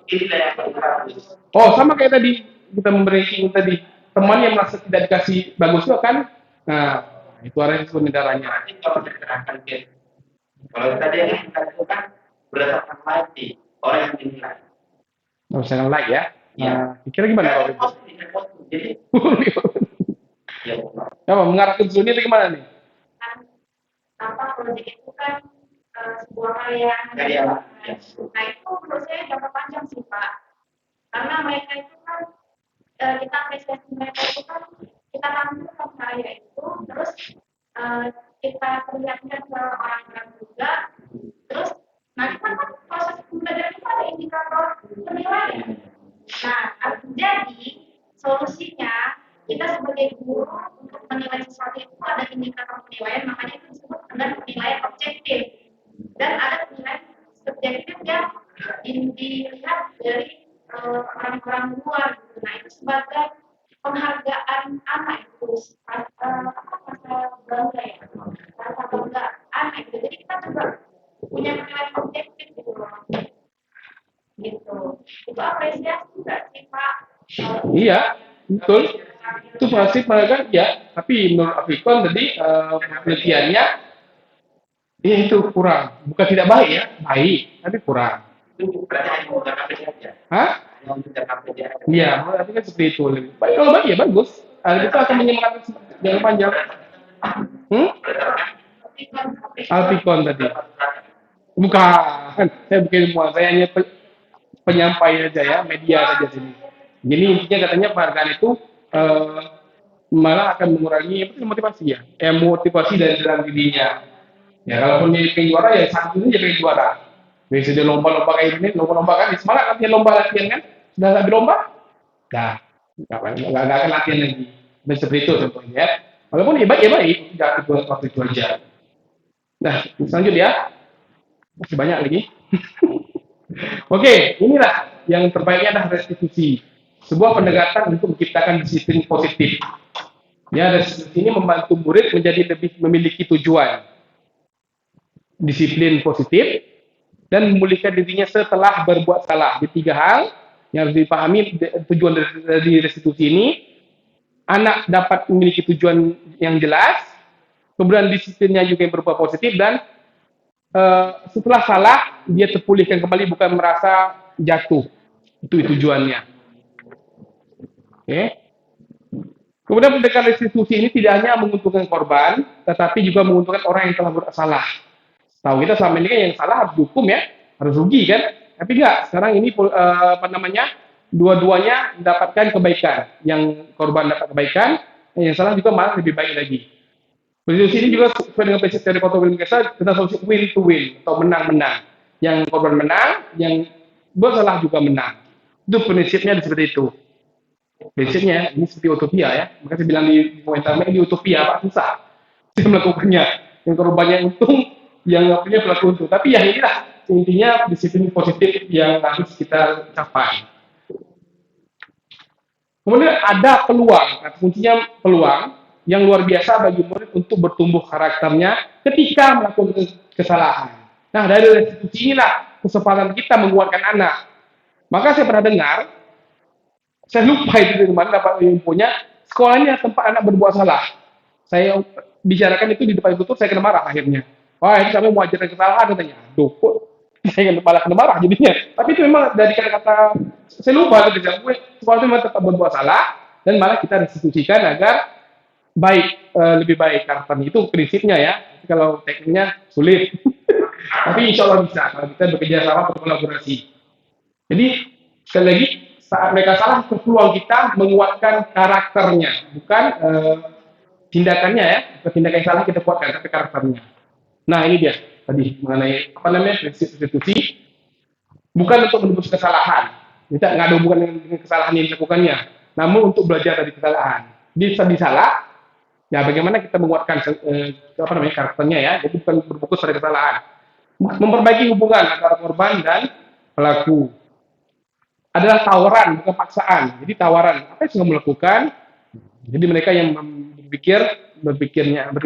inilah yang paling bagus sama kayak tadi kita memberi ranking tadi, teman yang merasa tidak dikasih bagus itu kan, nah itu arahnya sebenarnya. Nanti kalau diterangkan ke kalau tadi yang kita itu kan berdasarkan like orang yang dinilai. Nggak usah like ya. Iya. Nah, kira gimana kalau itu? Jadi ya Apa mengarah ke zona itu gimana nih? Proyek itu kan sebuah hal yang Karya. nah itu menurut saya jangka panjang sih Pak, karena mereka itu kan kita apresiasi mereka itu kan kita tampilkan karya itu terus kita perlihatkan ke orang-orang juga, terus nanti kan proses pembelajaran itu ada indikator penilaian. Nah, jadi solusinya kita sebagai guru untuk menilai sesuatu itu ada indikator penilaian, makanya itu disebut dengan penilaian objektif. Dan ada penilaian subjektif yang dilihat dari orang-orang luar. Gitu. Nah, itu sebagai penghargaan anak itu, rasa bangga ya, rasa bangga anak itu. Jadi kita juga punya penilaian objektif gitu loh. Gitu. Itu apresiasi juga sih Pak. Iya, betul. Itu pasti kan ya, tapi menurut Afrikon tadi penelitiannya ya itu kurang. Bukan tidak baik ya, baik, tapi kurang. itu berarti hanya menggunakan PDA aja. Hah? Hanya menggunakan PDA aja. Iya, berarti kan seperti itu. Baik, kalau baik ya bagus. Kita akan menyemangatkan jangka panjang. Alpikon tadi. Bukan, saya bukan ilmuwan, saya hanya penyampai aja ya, media saja sini. Jadi intinya katanya penghargaan itu malah akan mengurangi motivasi ya, motivasi dari dalam dirinya. Ya kalaupun dia pengen juara ya saat ini dia pengen juara. Biasa dia lomba-lomba kayak gini, lomba-lomba kan, semangat latihan lomba latihan kan, sudah habis lomba, dah nggak akan latihan lagi. Dan seperti itu contohnya. Ya. Walaupun ya baik, tidak itu waktu itu aja. Nah selanjutnya masih banyak lagi. Oke, inilah yang terbaiknya adalah restitusi. Sebuah pendekatan untuk menciptakan disiplin positif. Ya, restitusi ini membantu murid menjadi lebih memiliki tujuan. Disiplin positif dan memulihkan dirinya setelah berbuat salah. Di 3 hal yang harus dipahami tujuan dari restitusi ini. Anak dapat memiliki tujuan yang jelas, kemudian disiplinnya juga yang berupa positif dan setelah salah dia terpulihkan kembali bukan merasa jatuh. Itu tujuannya. Oke. Kemudian pendekatan restitusi ini tidak hanya menguntungkan korban, tetapi juga menguntungkan orang yang telah bersalah. Tahu kita selama ini kan yang salah harus dihukum ya, harus rugi kan. Tapi enggak, sekarang ini apa namanya, dua-duanya mendapatkan kebaikan. Yang korban dapat kebaikan, yang salah juga malah lebih baik lagi. Di sini juga sesuai dengan prinsip teori Otto William Kesel, kita solusi win to win atau menang-menang. Yang korban menang, yang bersalah juga menang. Itu prinsipnya seperti itu. Prinsipnya ini seperti utopia ya. Maka saya bilang di komentar ini utopia Pak, susah saya melakukannya. Yang korbannya untung, yang punya pelaku untung. Tapi ya inilah intinya disiplin positif yang harus kita capai. Kemudian ada peluang, kuncinya peluang yang luar biasa bagi murid untuk bertumbuh karakternya ketika melakukan kesalahan. Nah, dari restitusi inilah kesempatan kita menguatkan anak. Maka saya pernah dengar, saya lupa itu dari mana dapat infonya, sekolahnya tempat anak berbuat salah. Saya bicarakan itu di depan tutur, saya kena marah akhirnya. Wah, ini kami mau ajarkan kesalahan katanya. Aduh, kok saya malah kena marah jadinya. Tapi itu memang dari kata-kata, saya lupa itu sekolah itu memang tetap berbuat salah, dan malah kita restitusikan agar baik, lebih baik karakternya. Itu prinsipnya ya. Tapi kalau tekniknya sulit. Tapi insya Allah bisa kalau kita bekerja sama berkolaborasi. Jadi sekali lagi saat mereka salah, peluang kita menguatkan karakternya, bukan tindakannya ya. Bukan tindakan yang salah kita kuatkan, tapi karakternya. Nah ini dia tadi mengenai apa namanya prinsip restitusi, bukan untuk menebus kesalahan. Kita nggak ada hubungan dengan kesalahan yang dilakukannya, namun untuk belajar dari kesalahan. Bisa disalah, ya bagaimana kita menguatkan apa namanya karakternya ya. Jadi bukan berfokus pada kesalahan. Memperbaiki hubungan antara korban dan pelaku adalah tawaran, bukan paksaan. Jadi tawaran, apa yang sudah melakukan? Jadi mereka yang berpikir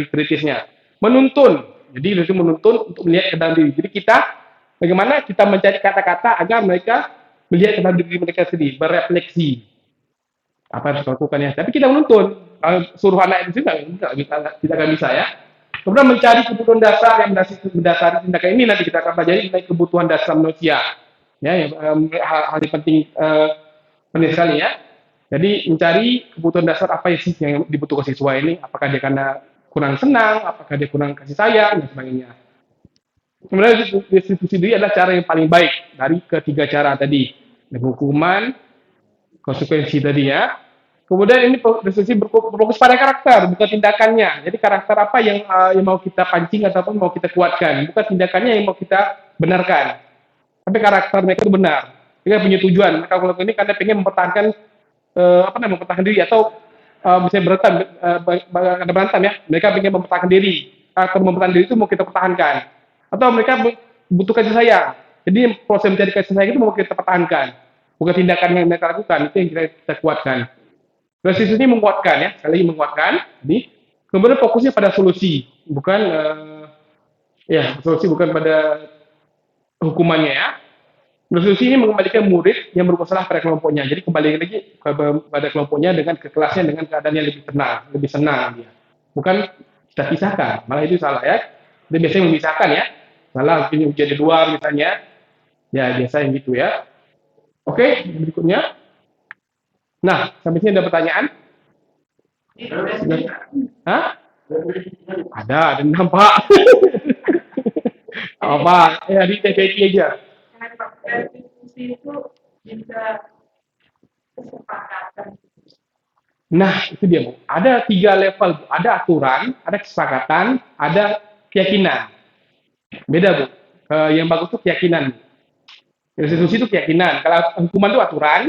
kritisnya, menuntun. Jadi itu menuntun untuk melihat ke dalam diri. Jadi kita, bagaimana kita mencari kata-kata agar mereka melihat ke dalam diri mereka sendiri, berefleksi. Apa yang harus dilakukannya. Tapi kita menuntun. Kalau suruh anak itu tidak akan bisa ya. Kemudian mencari kebutuhan dasar yang mendasari tindakan ini nanti kita akan pelajari mengenai kebutuhan dasar manusia. Ya, hal yang penting sekali ya. Jadi mencari kebutuhan dasar apa sih yang dibutuhkan siswa ini? Apakah dia karena kurang senang, apakah dia kurang kasih sayang dan sebagainya. Kemudian restitusi diri adalah cara yang paling baik dari ketiga cara tadi, hukuman, konsekuensi tadi ya. Kemudian ini restitusi berfokus pada karakter, bukan tindakannya. Jadi karakter apa yang mau kita pancing ataupun mau kita kuatkan, bukan tindakannya yang mau kita benarkan. Tapi karakter mereka itu benar. Mereka punya tujuan. Mereka melakukan ini karena pengen mempertahankan mempertahankan diri atau misalnya berantem ya. Mereka ingin mempertahankan diri. Karakter mempertahankan diri itu mau kita pertahankan. Atau mereka butuh kasih sayang. Jadi proses mencari kasih sayang itu mau kita pertahankan. Bukan tindakan yang mereka lakukan, itu yang kita kuatkan. Restitusi ini menguatkan ya, sekali lagi menguatkan. Jadi kemudian fokusnya pada solusi, bukan solusi bukan pada hukumannya ya. Restitusi ini mengembalikan murid yang berbuat salah pada kelompoknya. Jadi kembali lagi pada kelompoknya dengan ke kelasnya dengan keadaan yang lebih tenang, lebih senang dia. Bukan kita pisahkan, malah itu salah ya. Kita biasanya memisahkan ya. Salah mungkin ujian di luar misalnya. Ya biasa yang gitu ya. Oke, berikutnya. Nah, sampai sini ada pertanyaan? Hah? Ada nampak. Apa? Ya di TPT aja. Restitusi itu bisa kesepakatan. Nah, itu dia, Bu. Ada 3 level, Bu. Ada aturan, ada kesepakatan, ada keyakinan. Beda, Bu. Yang bagus itu keyakinan. Restitusi itu keyakinan. Kalau hukuman itu aturan,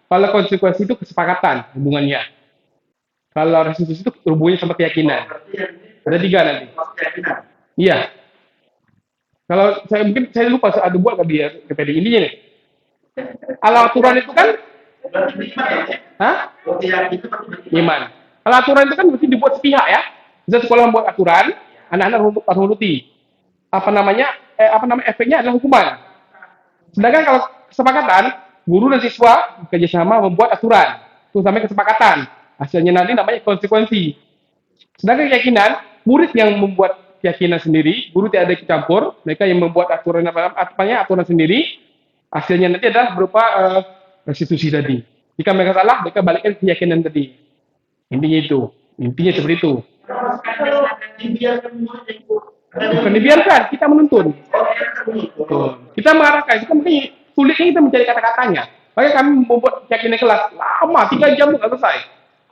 kalau konsekuensi itu kesepakatan hubungannya. Kalau restitusi itu hubungannya sama keyakinan. Ada 3 nanti. Iya. Kalau saya lupa ada buat tadi ya KPD intinya nih. Kalau aturan itu kan, iman. Kalau aturan itu kan mesti dibuat sepihak ya. Bisa sekolah membuat aturan, anak-anak harus menuruti. Efeknya adalah hukuman. Sedangkan kalau kesepakatan, guru dan siswa kerjasama membuat aturan, itu namanya kesepakatan. Hasilnya nanti namanya konsekuensi. Sedangkan keyakinan, murid yang membuat keyakinan sendiri, guru tidak ada ikut campur, mereka yang membuat aturan aturan sendiri, hasilnya nanti adalah berupa restitusi tadi. Jika mereka salah, mereka balikkan keyakinan tadi. Intinya seperti itu. Bukan dibiarkan, kita menuntun. Oh, iya, kan begitu. Betul. Kita mengarahkan, kita makanya sulitnya kita mencari kata-katanya. Makanya kami membuat keyakinan kelas lama, 3 jam nggak selesai.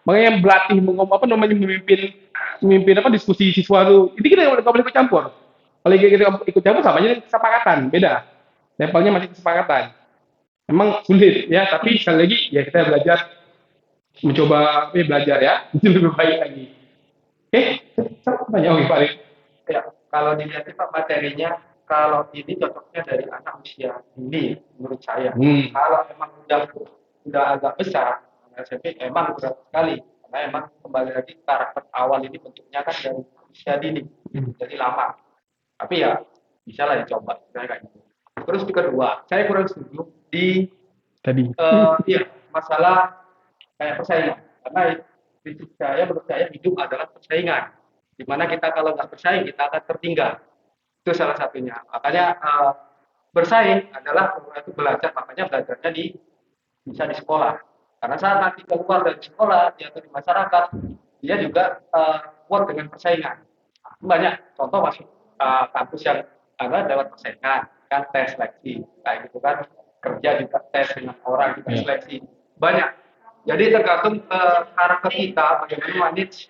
Makanya berlatih memimpin apa diskusi siswa itu. Ini kita nggak boleh ikut campur. Kalau kita ikut campur sama aja dengan kesepakatan, beda. Levelnya masih kesepakatan. Memang sulit ya, tapi sekali lagi ya kita belajar mencoba belajar ya, itu lebih baik lagi. Oke, tanya oke Pak Rik. Ya, kalau dilihat Pak materinya, kalau ini cocoknya dari anak usia dini menurut saya. Kalau emang udah agak besar, anak SMP emang berat sekali. Karena emang kembali lagi karakter awal ini bentuknya kan dari usia dini, jadi lama. Tapi ya bisa lah dicoba, saya kayak gitu. Terus kedua, saya kurang setuju di Tadi. iya masalah kayak persaingan. Karena prinsip saya menurut saya hidup adalah persaingan. Dimana kita kalau nggak bersaing kita akan tertinggal. Itu salah satunya. Makanya bersaing adalah itu belajar, makanya belajarnya bisa di sekolah. Karena saat nanti keluar dari sekolah dia atau di masyarakat dia juga kuat dengan persaingan. Banyak contoh masuk kampus yang ada lewat persaingan, kan tes seleksi kayak gitu kan, kerja juga tes dengan orang juga seleksi banyak. Jadi tergantung karakter kita bagaimana manage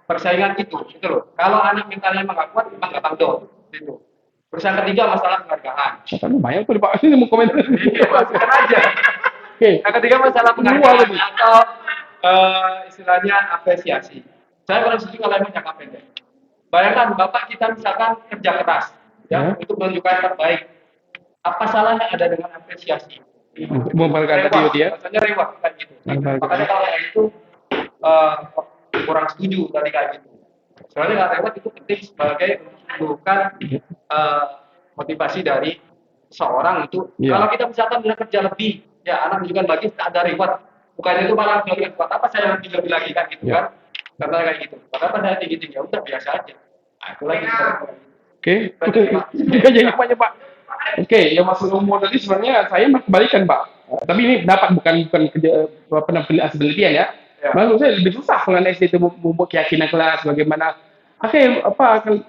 persaingan itu, gitu loh. Kalau anak mentalnya emang gak kuat, emang gampang down, gitu. Terus yang ketiga masalah penghargaan. Katanya banyak tuh Pak, ini mau komentar. Iya, masukkan aja. Oke. Yang ketiga masalah penghargaan atau istilahnya apresiasi. Saya kurang setuju kalau emang jangka pendek. Bayangkan bapak kita misalkan kerja keras, ya, untuk menunjukkan yang terbaik. Apa salahnya ada dengan apresiasi? Memperhatikan tadi ya. Rasanya reward kayak gitu. Makanya kalau yang itu kurang setuju tadi kayak gitu. Soalnya nggak reward itu penting sebagai menunjukkan motivasi dari seorang itu. Kalau kita misalkan dia kerja lebih, ya anak menunjukkan lagi ada reward. Bukannya itu malah bilang buat apa saya lebih lagi kan gitu kan? Karena kayak gitu. Padahal pada tinggi ya udah biasa aja. Nah, itu lagi. Oke. Juga jadi banyak Pak. Oke, yang masuk umur tadi sebenarnya saya kembalikan Pak. Tapi ini dapat bukan kerja penelitian ya. Menurut saya lebih susah kalau SD itu membuat keyakinan kelas bagaimana. Oke,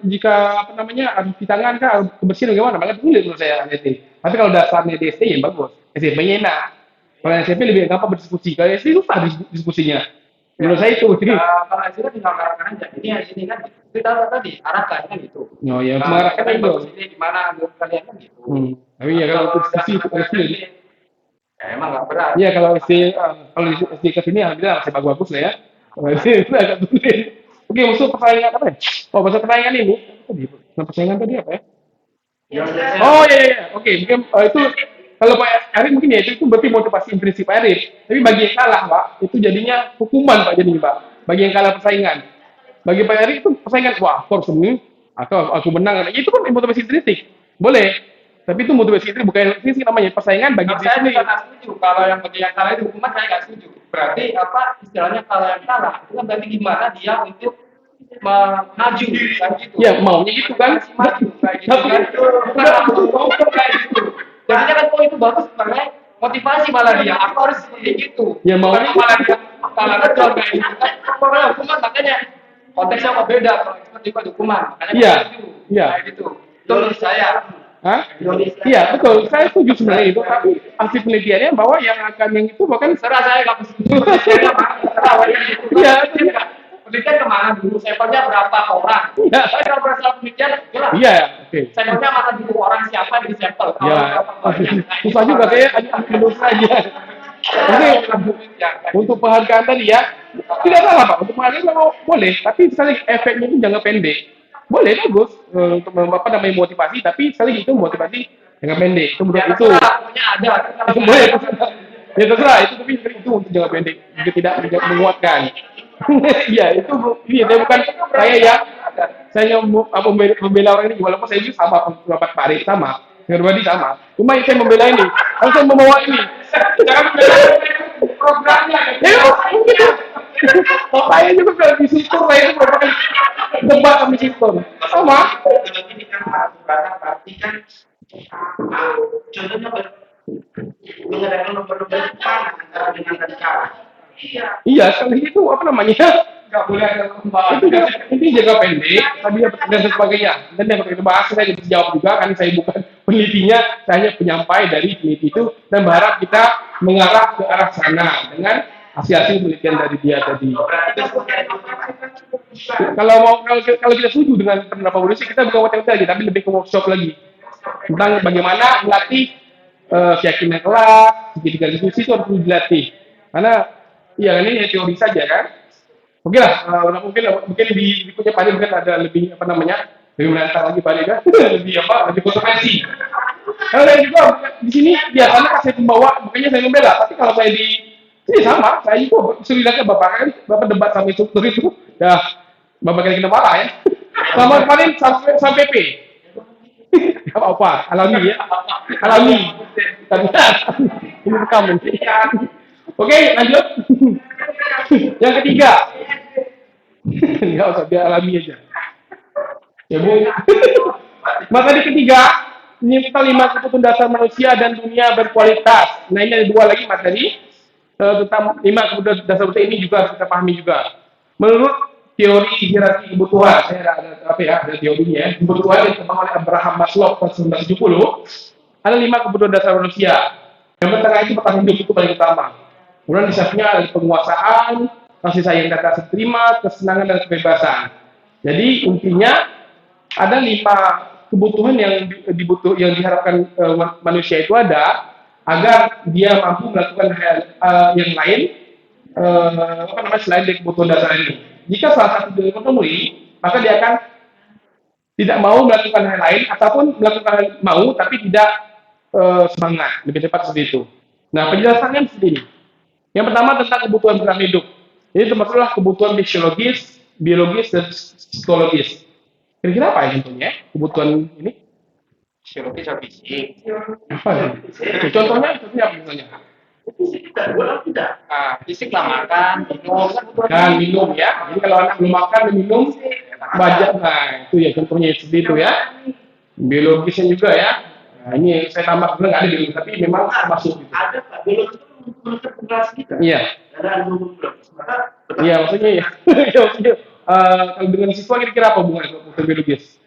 jika harus di tangan kah, harus kebersihan bagaimana? Malah sulit menurut saya SD. Tapi kalau dasarnya di SD ya bagus. SMP-nya enak. Kalau SMP lebih gampang berdiskusi. Kalau SD susah diskusinya. Menurut saya itu. Kalau SD kan tinggal arahkan aja. Ini kan kita tadi arahkan kan gitu. Oh ya, mengarahkan itu. Ini gimana menurut kalian kan gitu. Tapi ya kalau diskusi itu sulit. Emang nggak berat. Iya kalau SD ke sini alhamdulillah masih bagus lah ya. Kalau SD itu agak sulit. Oke, masuk persaingan apa ya? Oh, masuk persaingan ini. Persaingan tadi apa ya? Oh iya. Oke, mungkin itu kalau Pak Arief mungkin ya itu berarti motivasi intrinsik Pak Arief. Tapi bagi yang kalah Pak, itu jadinya hukuman Pak jadinya Pak. Bagi yang kalah persaingan. Bagi Pak Arief itu persaingan, wah aku harus menang atau aku menang. Itu kan motivasi intrinsik. Boleh. Tapi itu motivasi itu bukan ini namanya persaingan bagi diri sendiri. Saya nggak setuju. Kalau yang bagi yang kalah itu hukuman saya nggak setuju. Berarti apa istilahnya kalau yang kalah itu kan berarti gimana dia untuk maju kayak gitu. Ya maunya gitu kan. Maju kayak gitu kan. Bukan aku kayak gitu. Jadi kan kok itu bagus sebenarnya motivasi malah dia. Aku harus seperti gitu. Ya maunya malah dia kalah kecil kayak gitu. Kalau hukuman makanya konteksnya apa beda kalau seperti hukuman. Makanya kayak gitu. Itu menurut saya. Hah? Iya betul, saya setuju sebenarnya itu, tapi hasil penelitiannya bahwa yang itu bahkan serah saya nggak setuju. Iya, penelitian kemana dulu? Sampelnya berapa orang? Iya. Saya kalau berdasarkan penelitian, jelas. Iya, oke. Sampelnya mana dulu orang siapa yang di sampel? Iya. Susah juga saya menurut saja. Oke, untuk penghargaan tadi ya, tidak salah Pak. Untuk penghargaan kalau boleh, tapi misalnya efeknya itu jangka pendek. Boleh bagus untuk motivasi, tapi sekali itu motivasi jangka pendek. Itu menurut itu. Ada. Boleh. Ya terserah itu, tapi itu untuk jangka pendek, juga tidak menguatkan. Iya itu saya bukan saya membela orang ini walaupun saya juga sama pendapat Pak Arief sama, pribadi sama. Cuma saya membela ini, saya membawa ini. Jangan membela programnya. Ya gitu. Saya juga kalau di situ saya itu merupakan debat sama situ. Sama. Ini kan berarti kan contohnya mengadakan lomba-lomba panah antara dengan dan kalah. Iya, sekali itu apa namanya? nggak boleh ada lomba. Itu ini jangka pendek, tadi dan sebagainya. Dan yang itu bahas saya bisa jawab juga kan saya bukan penelitinya, saya hanya penyampai dari peneliti itu dan berharap kita mengarah ke arah sana dengan hasil-hasil penelitian dari dia tadi. Kalau kita setuju dengan pendapat polisi, kita bukan hotel aja, tapi lebih ke workshop lagi tentang bagaimana melatih keyakinan kelas, segitiga diskusi itu harus dilatih. Karena ya ini teori saja kan. Oke lah, mungkin di berikutnya Pak mungkin ada lebih lebih menantang lagi Pak kan, lebih kontroversi. Kalau saya juga di sini biasanya kasih pembawa, makanya saya membela. Tapi kalau saya di sini sama, saya juga sudah ke bapak kan, bapak debat sama instruktur itu, ya bapak kena marah ya. Sama kemarin sampai P. Apa? Alami ya, alami. Ini rekam. Oke, lanjut. Yang ketiga, nggak usah biar alami aja. Ya Bu. Materi ketiga, menyimpan 5 kebutuhan dasar manusia dan dunia berkualitas. Nah ini ada 2 lagi materi tentang 5 kebutuhan dasar manusia ini juga harus kita pahami juga. Menurut teori hierarki kebutuhan, saya ada teorinya ya. Kebutuhan yang dikembangkan oleh Abraham Maslow tahun 1970, ada 5 kebutuhan dasar manusia. Yang pertama itu bertahan hidup itu paling utama. Kemudian di sampingnya ada penguasaan, kasih sayang dan rasa terima, kesenangan dan kebebasan. Jadi intinya ada 5 kebutuhan yang diharapkan manusia itu ada agar dia mampu melakukan hal yang lain selain dari kebutuhan dasar ini. Jika salah satu dari terpenuhi, maka dia akan tidak mau melakukan hal lain ataupun melakukan hal mau tapi tidak semangat, lebih tepat seperti itu. Nah penjelasannya seperti ini. Yang pertama tentang kebutuhan bertahan hidup. Ini termasuklah kebutuhan fisiologis, biologis dan psikologis. Kira-kira apa ya contohnya? Kebutuhan ini? Fisiologis atau fisik? Apa ya? Contohnya apa misalnya? Fisik kita bola tidak. Fisik lah makan, minum. Kan minum ya. Jadi kalau anak belum makan dan minum, bajak. Nah itu ya contohnya seperti itu ya. Biologisnya juga ya. Nah ini saya tambah sebenarnya nggak ada biologi, tapi memang masuk gitu. Ada Pak, biologi itu menutup populasi kita. Iya. Ada biologi. Maka Iya maksudnya ya. Ya, maksudnya, kalau dengan siswa kira-kira apa hubungannya dengan biologis?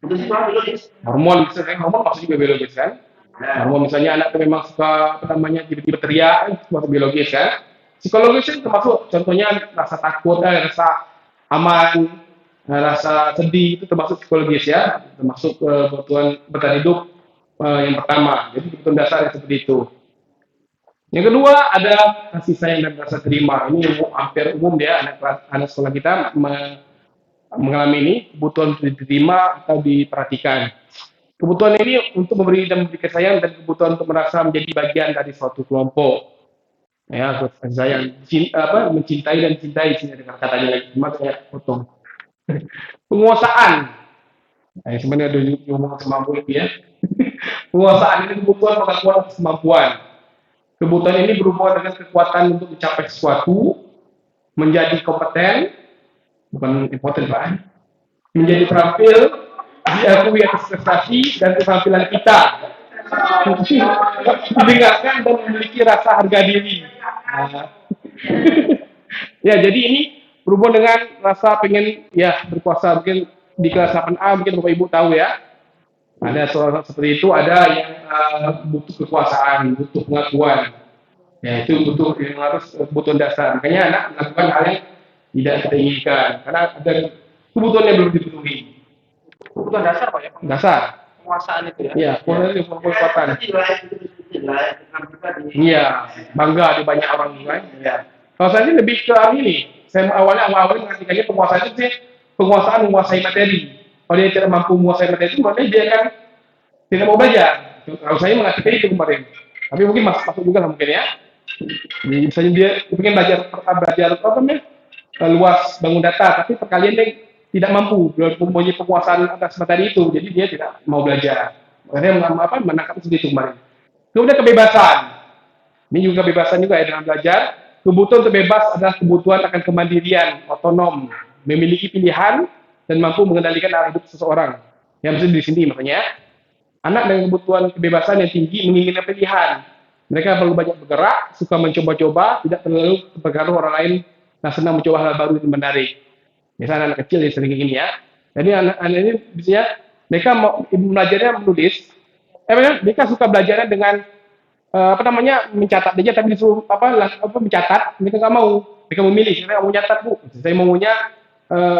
untuk siswa biologis. Hormon misalnya, hormon pasti juga biologis kan? Hormon misalnya anak itu memang suka tiba-tiba teriak, itu masuk biologis kan? Psikologis itu termasuk contohnya rasa takut, rasa aman, rasa sedih itu termasuk psikologis ya, termasuk kebutuhan bertahan hidup yang pertama. Jadi kebutuhan dasar yang seperti itu. Yang kedua ada kasih sayang dan rasa terima. Ini hampir umum ya anak sekolah kita mengalami ini, kebutuhan diterima atau diperhatikan. Kebutuhan ini untuk memberi dan memberi kasih sayang dan kebutuhan untuk merasa menjadi bagian dari suatu kelompok. Ya, kasih sayang, mencintai dan cintai sini dengan katanya lagi, cuma saya potong. Penguasaan. Nah, sebenarnya ada ngomong semampu itu ya. Penguasaan ini kebutuhan pengakuan atas kemampuan. Kebutuhan ini berhubungan dengan kekuatan untuk mencapai sesuatu, menjadi kompeten, bukan impoten Pak, menjadi terampil, diakui atas prestasi dan keterampilan kita, didengarkan dan memiliki rasa harga diri. Nah. Ya, jadi ini berhubungan dengan rasa pengen ya berkuasa. Mungkin di kelas 8A mungkin Bapak Ibu tahu ya. Ada soal seperti itu, ada yang butuh kekuasaan, butuh pengakuan. Ya, itu yang harus kebutuhan dasar. Makanya anak melakukan hal yang tidak kita inginkan karena ada kebutuhan yang belum dipenuhi. Kebutuhan dasar Pak ya? Dasar. Penguasaan itu ya? Iya, kekuatan. Iya, bangga di banyak orang juga. Ya. Kalau saya sih lebih ke ini. Saya awalnya mengartikannya penguasaan itu sih penguasaan menguasai materi. Kalau dia tidak mampu menguasai materi itu, berarti dia akan tidak mau belajar. Kalau saya mengartikan itu kemarin. Tapi mungkin masuk juga lah mungkin ya. Jadi misalnya dia ingin belajar luas bangun data, tapi perkalian dia tidak mampu, belum mempunyai penguasaan atas materi itu, jadi dia tidak mau belajar. Makanya menangkap seperti itu kemarin. Kemudian kebebasan. Ini juga kebebasan juga ya dalam belajar. Kebutuhan untuk bebas adalah kebutuhan akan kemandirian, otonom, memiliki pilihan dan mampu mengendalikan arah hidup seseorang. Yang maksud di sini makanya anak dengan kebutuhan kebebasan yang tinggi menginginkan pilihan. Mereka perlu banyak bergerak, suka mencoba-coba, tidak terlalu terpengaruh orang lain Nah, senang mencoba hal baru dan menarik. Misalnya anak kecil yang sering kayak gini ya. Jadi anak-anak ini biasanya mereka mau belajarnya menulis. Mereka suka belajarnya dengan apa namanya mencatat aja, tapi disuruh apa mencatat, mereka nggak mau. Mereka memilih, saya mau mencatat bu, saya maunya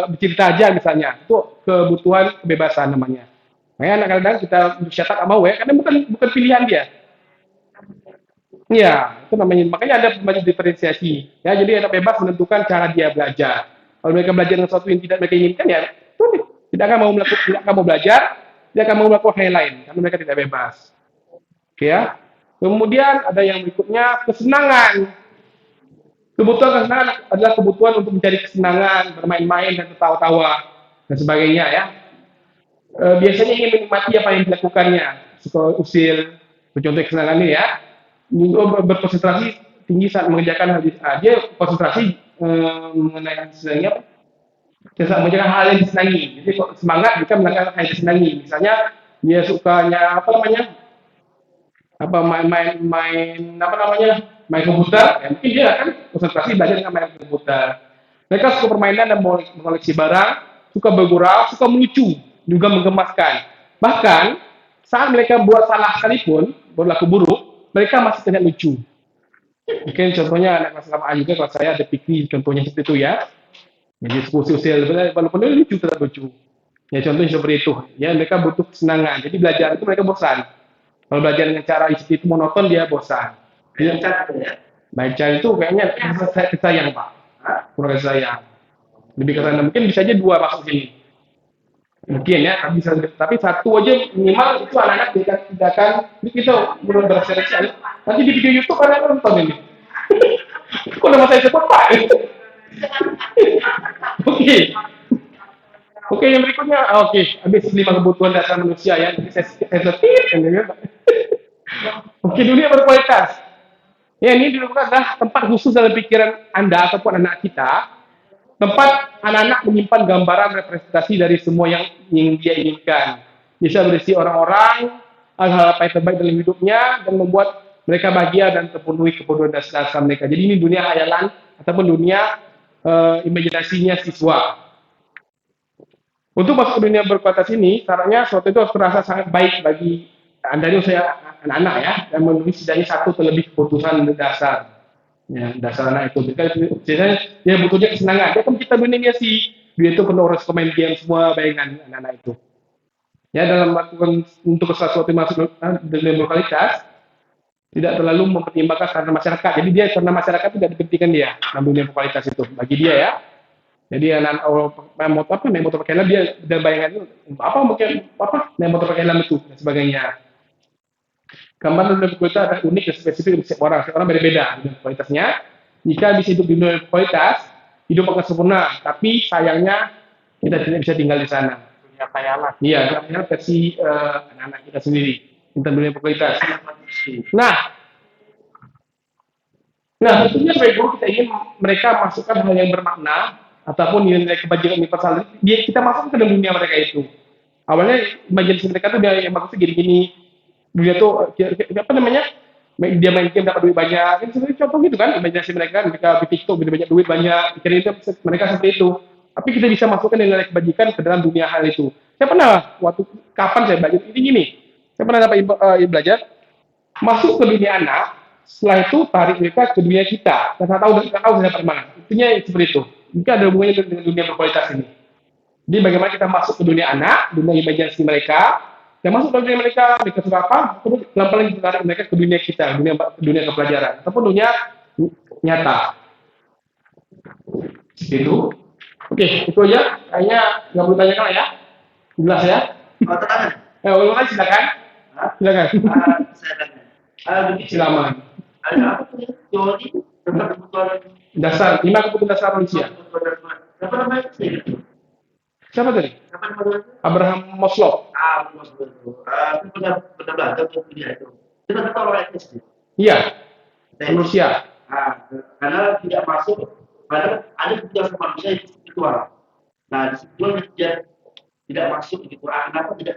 bercerita aja misalnya. Itu kebutuhan kebebasan namanya. Makanya kadang-kadang kita mencatat nggak mau ya, karena bukan pilihan dia. Iya, itu namanya. Makanya ada banyak diferensiasi. Ya, jadi anak bebas menentukan cara dia belajar. Kalau mereka belajar dengan sesuatu yang tidak mereka inginkan, ya sulit. Tidak akan mau melakukan, tidak akan mau belajar, tidak akan mau melakukan hal yang lain, karena mereka tidak bebas. Oke ya. Kemudian ada yang berikutnya kesenangan. Kebutuhan kesenangan adalah kebutuhan untuk mencari kesenangan, bermain-main dan tertawa-tawa dan sebagainya ya. Biasanya ingin menikmati apa yang dilakukannya, suka usil, contoh kesenangan ini ya. Juga berkonsentrasi tinggi saat mengerjakan hal dia konsentrasi mengenai senangnya saat mengerjakan hal yang disenangi. Jadi semangat jika melakukan hal yang disenangi. Misalnya dia sukanya apa namanya main apa namanya main komputer, ya mungkin dia akan konsentrasi belajar dengan main komputer. Mereka suka permainan dan mengoleksi barang, suka bergurau, suka melucu, juga menggemaskan. Bahkan saat mereka buat salah sekalipun, berlaku buruk, mereka masih terlihat lucu. Mungkin contohnya anak kelas 8A juga, kelas saya ada Pikri, contohnya seperti itu ya. Jadi usil walaupun dia lucu tetap lucu. Ya contohnya seperti itu. Ya mereka butuh kesenangan. Jadi belajar itu mereka bosan. Kalau belajar dengan cara seperti itu monoton dia bosan. Dia baca itu kayaknya saya kesayang pak, kurang kesayang. Lebih ke sana mungkin bisa aja dua masuk sini. Mungkin ya, tapi satu aja minimal itu anak-anak tidak akan kita belum berseleksi. Nanti di video YouTube anak nonton ini. Kok nama saya sebut pak? Oke. Oke, yang berikutnya, oke, habis 5 kebutuhan dasar manusia ya, saya Oke, dunia berkualitas. Ya, ini dilakukan adalah tempat khusus dalam pikiran Anda ataupun anak kita, tempat anak-anak menyimpan gambaran representasi dari semua yang dia inginkan. Bisa berisi orang-orang, hal-hal apa yang terbaik dalam hidupnya, dan membuat mereka bahagia dan terpenuhi kebutuhan dasar mereka. Jadi ini dunia hayalan ataupun dunia imajinasinya siswa. Untuk masuk ke dunia berkualitas ini, syaratnya sesuatu itu harus terasa sangat baik bagi Anda ini saya anak-anak ya, dan memenuhi setidaknya satu terlebih kebutuhan dasar. Ya, dasar anak itu. Biasanya dia butuhnya kesenangan. Dia kan kita dunia sih, dia itu penuh harus main game semua bayangan anak-anak itu. Ya, dalam melakukan untuk sesuatu yang masuk dunia berkualitas, tidak terlalu mempertimbangkan karena masyarakat. Jadi dia karena masyarakat tidak dipentingkan dia dalam dunia berkualitas itu. Bagi dia ya. Jadi anak naik motor pakai helm dia bayangan itu apa mungkin apa naik motor pakai helm itu dan sebagainya. Gambar dunia berkualitas ada unik dan spesifik untuk setiap orang beda-beda kualitasnya. Jika bisa hidup di dunia berkualitas, hidup akan sempurna. Tapi sayangnya kita tidak bisa tinggal di sana. Dunia khayalan. Iya, dunia versi anak-anak kita sendiri tentang dunia berkualitas. Nah, tentunya sebagai guru kita ingin mereka masukkan hal yang bermakna ataupun nilai kebajikan universal, kita masuk ke dalam dunia mereka itu. Awalnya imajinasi mereka tuh yang maksudnya gini-gini, dunia tuh apa namanya? Dia main game dapat duit banyak, kan sebenarnya contoh gitu kan, imajinasi mereka bikin TikTok banyak duit banyak, pikirin itu mereka seperti itu. Tapi kita bisa masukkan nilai kebajikan ke dalam dunia hal itu. Saya pernah kapan saya belajar ini gini, saya pernah dapat belajar masuk ke dunia anak, setelah itu tarik mereka ke dunia kita, dan tahu saya dapat mana. Intinya seperti itu. Mungkin ada hubungannya dengan dunia berkualitas ini. Jadi bagaimana kita masuk ke dunia anak, dunia imajinasi mereka, dan masuk ke dunia mereka suka apa, terus pelan-pelan kita tarik mereka ke dunia kita, dunia kepelajaran, ataupun dunia nyata. Itu. Oke, itu aja. Kayaknya nggak perlu tanya kan ya? Jelas ya? Oh, tanya. Ulang lagi silakan. Silakan. Silakan. Ada apa tuh? Teori tentang kebutuhan dasar 5 kebutuhan dasar manusia. Apa namanya sih? Siapa tadi? Apa namanya? Abraham Maslow. Maslow. Aku pernah belajar tentang dia itu. Kita kata orang itu. Iya. Manusia. Karena tidak masuk, karena ada kebutuhan manusia yang spiritual. Nah, di situ dia tidak masuk di Quran. Kenapa tidak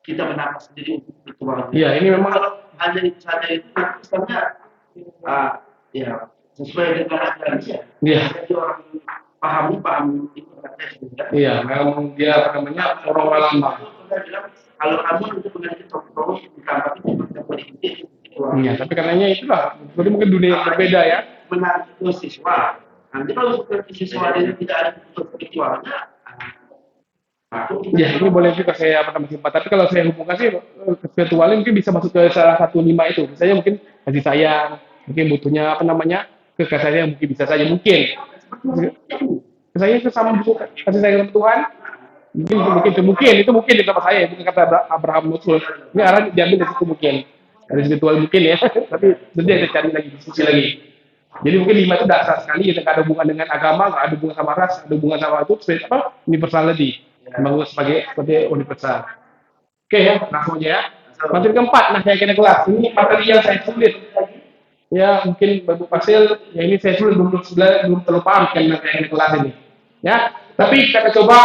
kita menambah sendiri untuk spiritual? Iya, ini memang kalau hanya itu saja itu sebenarnya ya sesuai dengan ajarannya. Iya. Jadi orang paham itu katanya juga. Iya, memang dia apa namanya orang lama. Kalau kamu itu mengerti topik di kantor itu bisa politik. Iya, tapi karenanya itulah, jadi mungkin dunia yang berbeda ya. Menarik itu siswa. Nanti kalau seperti siswa ini tidak ada spiritualnya, Ya, ini boleh juga saya apa namanya simpan. Tapi kalau saya hubungkan sih ke spiritualnya mungkin bisa masuk ke salah satu 5 itu. Misalnya mungkin kasih sayang, mungkin butuhnya apa namanya kasih sayang mungkin bisa saja mungkin. Kasih sayang itu sama butuh kasih sayang sama Tuhan. Mungkin itu mungkin di tempat saya bukan kata Abraham Musul. Ini arah diambil dari situ mungkin dari spiritual mungkin ya. Tapi nanti ada cari lagi diskusi lagi. Jadi mungkin 5 itu dasar sekali, tidak ada hubungan dengan agama, nggak ada hubungan sama ras, ada hubungan sama itu apa universality. Memang sebagai universal. Oke ya, langsung aja ya. Materi keempat, nah keyakinan kelas. Ini materi yang saya sulit. Ya mungkin Bapak Fasil, ya ini saya sulit belum terlalu paham keyakinan kelas ini. Ya, tapi kita coba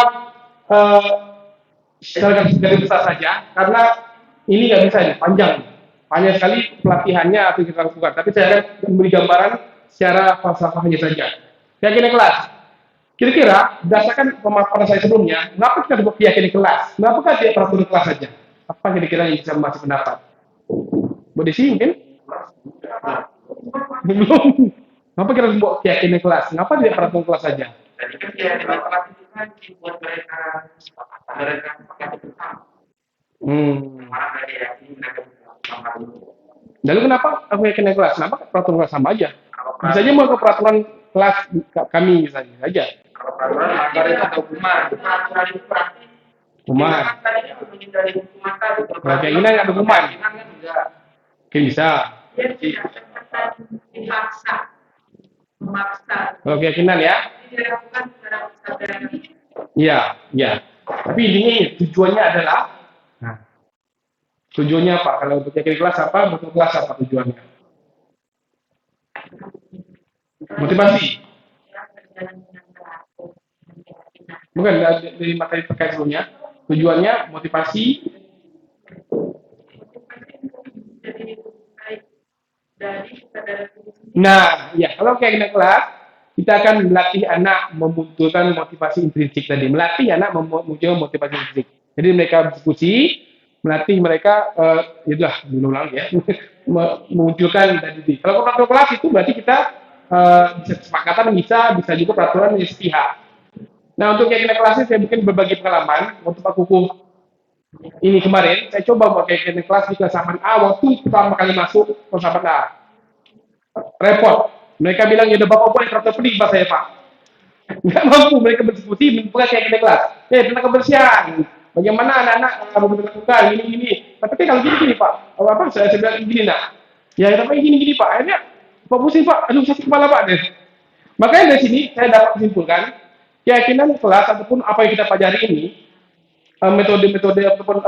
secara garis besar saja, karena ini nggak bisa nih, panjang sekali pelatihannya atau kita lakukan. Tapi saya akan memberi gambaran secara falsafahnya saja. Keyakinan kelas. Kira-kira berdasarkan pemaparan saya sebelumnya, kenapa kita buat keyakinan kelas? Kenapa tidak peraturan kelas saja? Apa kira-kira yang bisa masih pendapat? Bu Desi mungkin? Belum. Kenapa kita buat keyakinan kelas? Kenapa tidak peraturan kelas saja? Jadi kan keyakinan kelas itu kan dibuat mereka sepakat bersama. Malah mereka yakini mereka bersama. Lalu kenapa aku keyakinan kelas? Kenapa peraturan kelas sama aja? Bisa aja mau ke peraturan kelas kami misalnya saja. Kalau peraturan melanggar itu ada hukuman. Peraturan itu praktis. Hukuman. Tadinya menghindari hukuman tadi. Keyakinan nggak ada hukuman. Kan enggak. Oke bisa. Dia tidak dipaksa, memaksa. Kalau keyakinan ya. Dilakukan secara sadar. Iya, iya. Tapi intinya tujuannya adalah, nah, tujuannya apa? Kalau untuk keyakinan kelas apa? Untuk kelas apa tujuannya? Motivasi. Bukan dari materi terkait sebelumnya. Tujuannya motivasi. Nah, ya kalau keyakinan kelas, kita akan melatih anak memunculkan motivasi intrinsik tadi. Melatih anak memunculkan motivasi intrinsik. Jadi mereka diskusi, melatih mereka, itulah berulang ya, memunculkan tadi. Kalau peraturan kelas itu berarti kita bisa kesepakatan, bisa juga peraturan yang sepihak. Nah untuk keyakinan kelasnya saya mungkin berbagi pengalaman waktu Pak Kuku ini kemarin, saya coba pakai keyakinan kelas di filsafat A waktu pertama kali masuk filsafat A. Repot. Mereka bilang ya udah bapak boleh peraturan pening pak saya pak. Nggak mampu mereka berdiskusi membuka keyakinan kelas. Tentang kebersihan. Bagaimana anak-anak melakukan ini. Tapi kalau gini pak, apa saya bilang gini nak. Ya tapi gini pak. Akhirnya pak pusing pak, aduh sakit kepala pak deh. Makanya dari sini saya dapat kesimpulkan keyakinan kelas ataupun apa yang kita pelajari ini metode-metode ataupun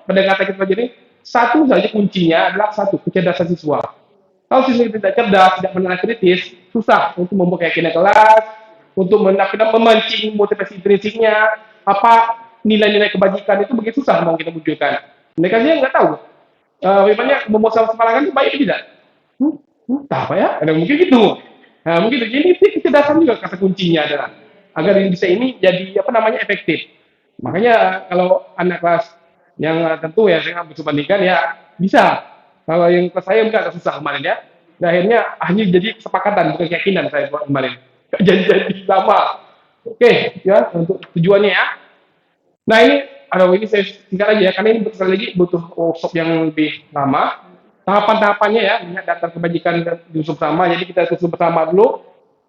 pendekatan kita pelajari satu saja kuncinya adalah satu kecerdasan siswa. Kalau siswa tidak cerdas, tidak mengenal kritis, susah untuk membuat keyakinan kelas, untuk memancing motivasi intrinsiknya, apa nilai-nilai kebajikan itu begitu susah mau kita munculkan. Mereka dia nggak tahu. Bagaimana membuat serangan itu baik atau tidak? Entah apa ya, ada mungkin gitu. Nah, mungkin jadi kecerdasan juga kata kuncinya adalah agar bisa ini jadi efektif. Makanya kalau anak kelas yang tentu ya saya nggak bisa bandingkan ya bisa. Kalau yang kelas saya agak susah kemarin ya. Dan akhirnya jadi kesepakatan bukan keyakinan saya buat kemarin. Jadi lama. Oke, ya untuk tujuannya ya. Nah ini saya singkat aja ya, karena ini sekali lagi butuh workshop yang lebih lama. Tahapan-tahapannya ya, lihat daftar kebajikan di bersama. Jadi kita susun bersama dulu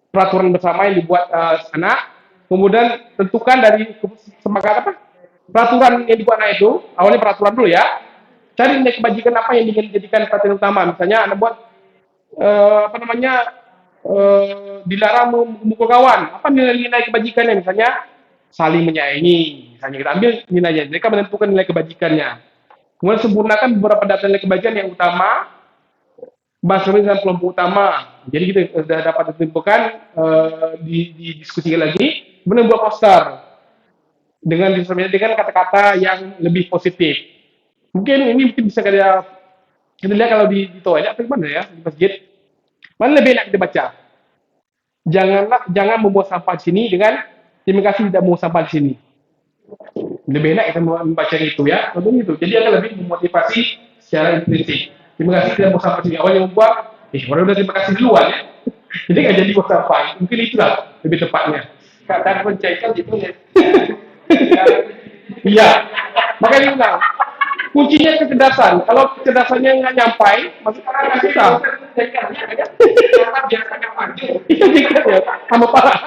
peraturan bersama yang dibuat anak. Kemudian tentukan dari kesepakatan peraturan yang dibuat anak itu. Awalnya peraturan dulu ya. Cari nilai kebajikan apa yang ingin dijadikan perhatian utama. Misalnya Anda buat dilarang memukul kawan. Apa nilai-nilai kebajikannya? Misalnya saling menyayangi. Misalnya kita ambil nilainya. Mereka menentukan nilai kebajikannya. Kemudian sempurnakan beberapa data nilai kebajikan yang utama. Bahas dengan kelompok utama. Jadi kita sudah dapat ditentukan didiskusikan lagi. Kemudian buat poster dengan kata-kata yang lebih positif. Mungkin ini bisa kita lihat kalau di toilet atau gimana ya di masjid. Mana lebih enak kita baca? Jangan membuang sampah di sini dengan terima kasih tidak membuang sampah di sini. Lebih enak kita membaca itu ya, contohnya itu. Jadi akan lebih memotivasi secara intrinsik. Terima kasih tidak membuang sampah di sini. Awalnya membuang, orang udah terima kasih duluan ya. Jadi nggak jadi buang sampah. Mungkin itulah lebih tepatnya. Kata kunci kan ditulis. Iya, makanya bilang kuncinya kecerdasan. Kalau kecerdasannya nggak nyampai, maksudnya nggak susah. Kata biasa yang maju. Iya juga ya, sama parah.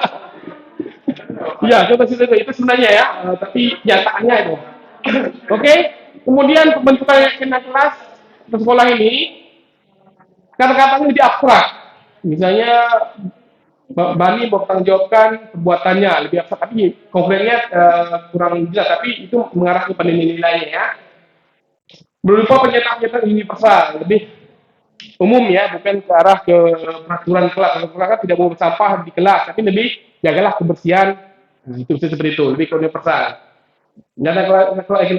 Iya, contoh itu sebenarnya ya, tapi nyataannya itu. Oke, kemudian pembentukan keyakinan kelas di sekolah ini, kata-katanya lebih abstrak. Misalnya, Bani bertanggung jawabkan perbuatannya lebih abstrak, tapi konkretnya kurang jelas, tapi itu mengarah kepada nilai-nilainya ya. Berupa pernyataan-pernyataan universal, lebih umum ya, bukan ke arah ke peraturan kelas. Peraturan tidak mau sampah di kelas, tapi lebih jagalah kebersihan. Nah, itu seperti itu, lebih ke universal. Dan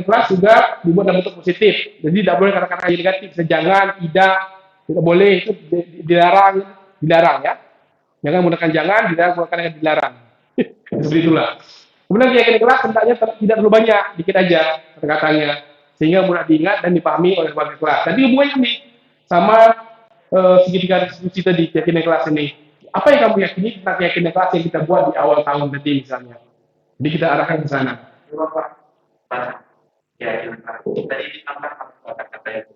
kelas juga dibuat dalam bentuk positif. Jadi tidak boleh kata-kata negatif, jangan, tidak boleh, itu dilarang ya. Jangan menggunakan jangan, dilarang. Seperti itulah. Kemudian keyakinan kelas hendaknya tidak terlalu banyak, dikit aja kata-katanya, sehingga mudah diingat dan dipahami oleh warga kelas. Jadi hubungannya nih sama segitiga diskusi tadi keyakinan kelas ini. Apa yang kamu yakini tentang keyakinan kelas yang kita buat di awal tahun nanti misalnya? Jadi kita arahkan ke sana. Ya, tadi ditambah kata-kata itu.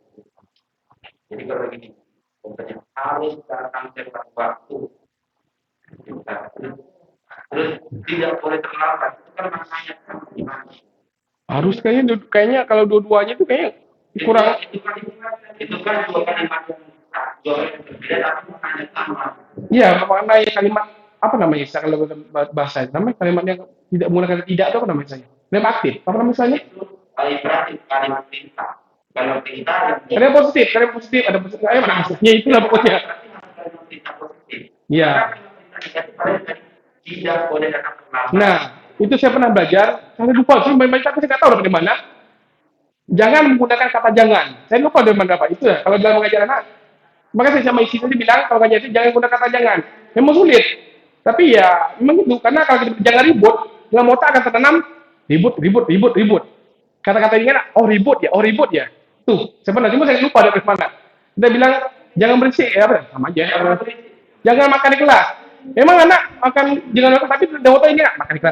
Jadi kalau begini, pokoknya harus datang tepat waktu. Terus tidak boleh terlambat. Itu kan makanya gimana? Harus kayaknya kalau dua-duanya itu kayaknya kurang. Itu kan dua kalimat yang berbeda tapi maknanya sama. Iya, maknanya kalimat apa namanya kalau bahasa namanya kalimat yang tidak menggunakan tidak itu apa namanya saya? Kalimat aktif, apa namanya misalnya? Kalimat perintah. Kalau perintah Kalimat positif, ada positif. Mana maksudnya itulah pokoknya. Iya. Tidak boleh datang terlambat. Nah, itu saya pernah belajar. Saya lupa, saya nggak tahu dari mana. Jangan menggunakan kata jangan. Saya lupa dari mana Pak. Itu ya. Kalau dalam mengajar anak, maka saya sama isi tadi bilang kalau ngajar itu jangan gunakan kata jangan. Memang sulit. Tapi ya memang itu karena kalau kita jangan ribut, dalam otak akan tertanam ribut. Kata-kata ini kan oh ribut ya. Tuh, saya pernah cuma saya lupa dari mana. Kita bilang jangan berisik ya apa? Sama aja. Jangan makan di kelas. Memang anak makan jangan makan tapi dalam otak ini makan di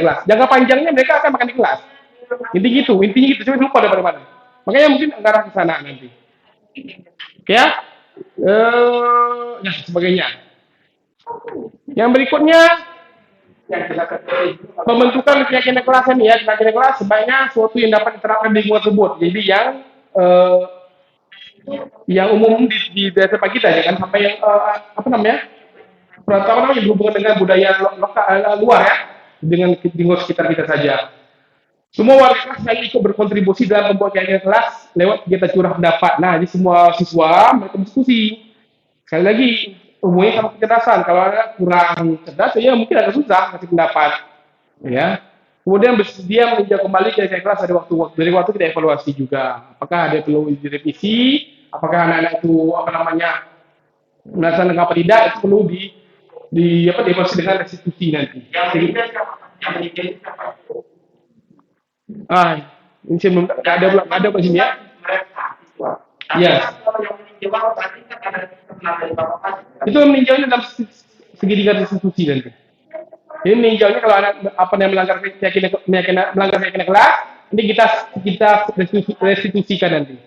kelas. Jangka panjangnya mereka akan makan di kelas. Intinya gitu. Saya lupa dari mana. Makanya mungkin ngarah ke sana nanti. Oke ya? Sebagainya. Yang berikutnya pembentukan keyakinan kelas ini ya, keyakinan kelas sebaiknya suatu yang dapat diterapkan di lingkungan tersebut. Jadi yang umum di desa kita ya kan sampai yang pertama berhubungan dengan budaya luar ya, dengan lingkungan sekitar kita saja. Semua warga kelas yang ikut berkontribusi dalam membuat keyakinan kelas lewat kegiatan curah pendapat. Nah, di semua siswa mereka diskusi. Sekali lagi, hubungannya sama kecerdasan. Kalau ada kurang cerdas, ya mungkin agak susah kasih pendapat. Ya. Kemudian bersedia meninjau kembali keyakinan kelas dari waktu kita evaluasi juga. Apakah ada perlu direvisi? Apakah anak-anak itu melaksanakan apa tidak? Itu perlu dievaluasi dengan restitusi nanti. Yang meninjau siapa? Ini saya belum ada di sini ya. Iya. Itu meninjaunya dalam segitiga restitusi nanti. Jadi meninjaunya kalau anak melanggar keyakinan kelas, nanti kita restitusikan nanti.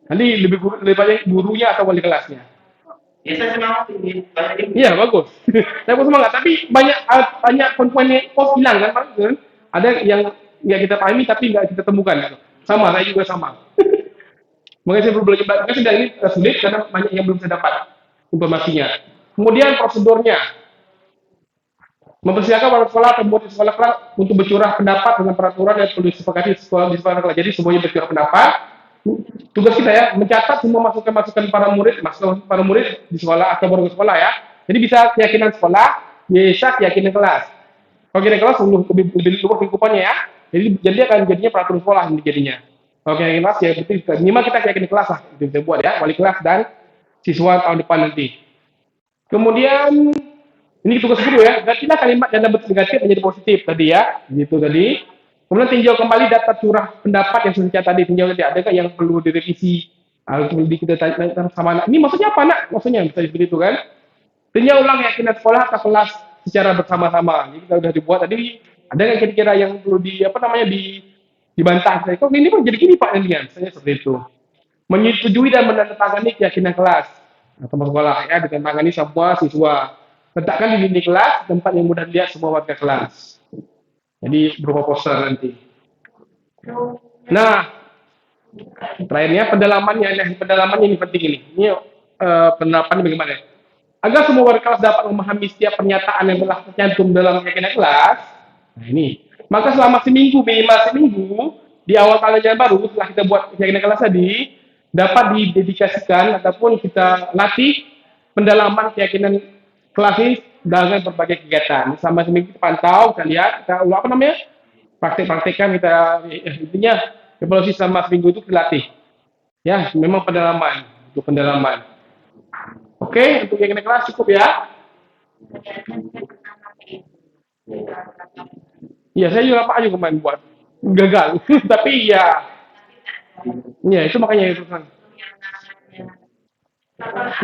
Nanti lebih banyak gurunya atau wali kelasnya. Ya saya semangat ini. Iya bagus. Saya pun semangat. Tapi banyak poin yang hilang kan, ada yang kita pahami tapi nggak kita temukan. Sama, saya juga sama. Makanya saya belum belajar. Makanya sedang ini sulit karena banyak yang belum saya dapat informasinya. Kemudian prosedurnya. Mempersiapkan para sekolah atau murid sekolah kelas untuk bercurah pendapat dengan peraturan yang perlu disepakati di sekolah kelas. Jadi semuanya bercurah pendapat. Tugas kita ya mencatat semua masukan para murid di sekolah atau baru sekolah ya. Jadi bisa keyakinan sekolah, bisa keyakinan kelas. Kalau keyakinan kelas lebih luas lingkupannya ya. Jadi akan jadinya peraturan sekolah jadinya. Kalau keyakinan kelas ya berarti minimal kita keyakinan kelas lah itu kita buat ya, wali kelas dan siswa tahun depan nanti. Kemudian ini tugas guru ya, gantilah kalimat yang dapat negatif menjadi positif tadi ya, gitu tadi. Kemudian tinjau kembali data curah pendapat yang sudah tadi, tinjau tadi adakah yang perlu direvisi, atau perlu kita tanya sama anak. Ini maksudnya apa nak? Maksudnya bisa seperti itu kan? Tinjau ulang keyakinan sekolah atau kelas secara bersama-sama. Jadi kita sudah dibuat tadi, ada nggak kira-kira yang perlu dibantah? Kok ini kok jadi gini Pak Nantian? Saya seperti itu. Menyetujui dan menandatangani keyakinan kelas atau sekolah ya, ditandatangani semua siswa. Letakkan di dinding kelas tempat yang mudah dilihat semua warga kelas. Jadi berupa poster nanti. Nah, terakhirnya pendalamannya ini penting ini. Ini penerapannya bagaimana? Agar semua warga kelas dapat memahami setiap pernyataan yang telah tercantum dalam keyakinan kelas. Nah ini, maka selama minimal seminggu di awal tahun ajaran baru setelah kita buat keyakinan kelas tadi dapat didedikasikan ataupun kita latih pendalaman keyakinan kelas ini dengan berbagai kegiatan. Selama seminggu kita pantau, kita lihat, kita praktek-praktekkan, kita intinya evaluasi selama seminggu itu dilatih. Ya, memang untuk pendalaman. Oke, untuk keyakinan kelas cukup ya. Iya, saya juga apa aja kemarin buat gagal, tapi ya itu makanya itu kan.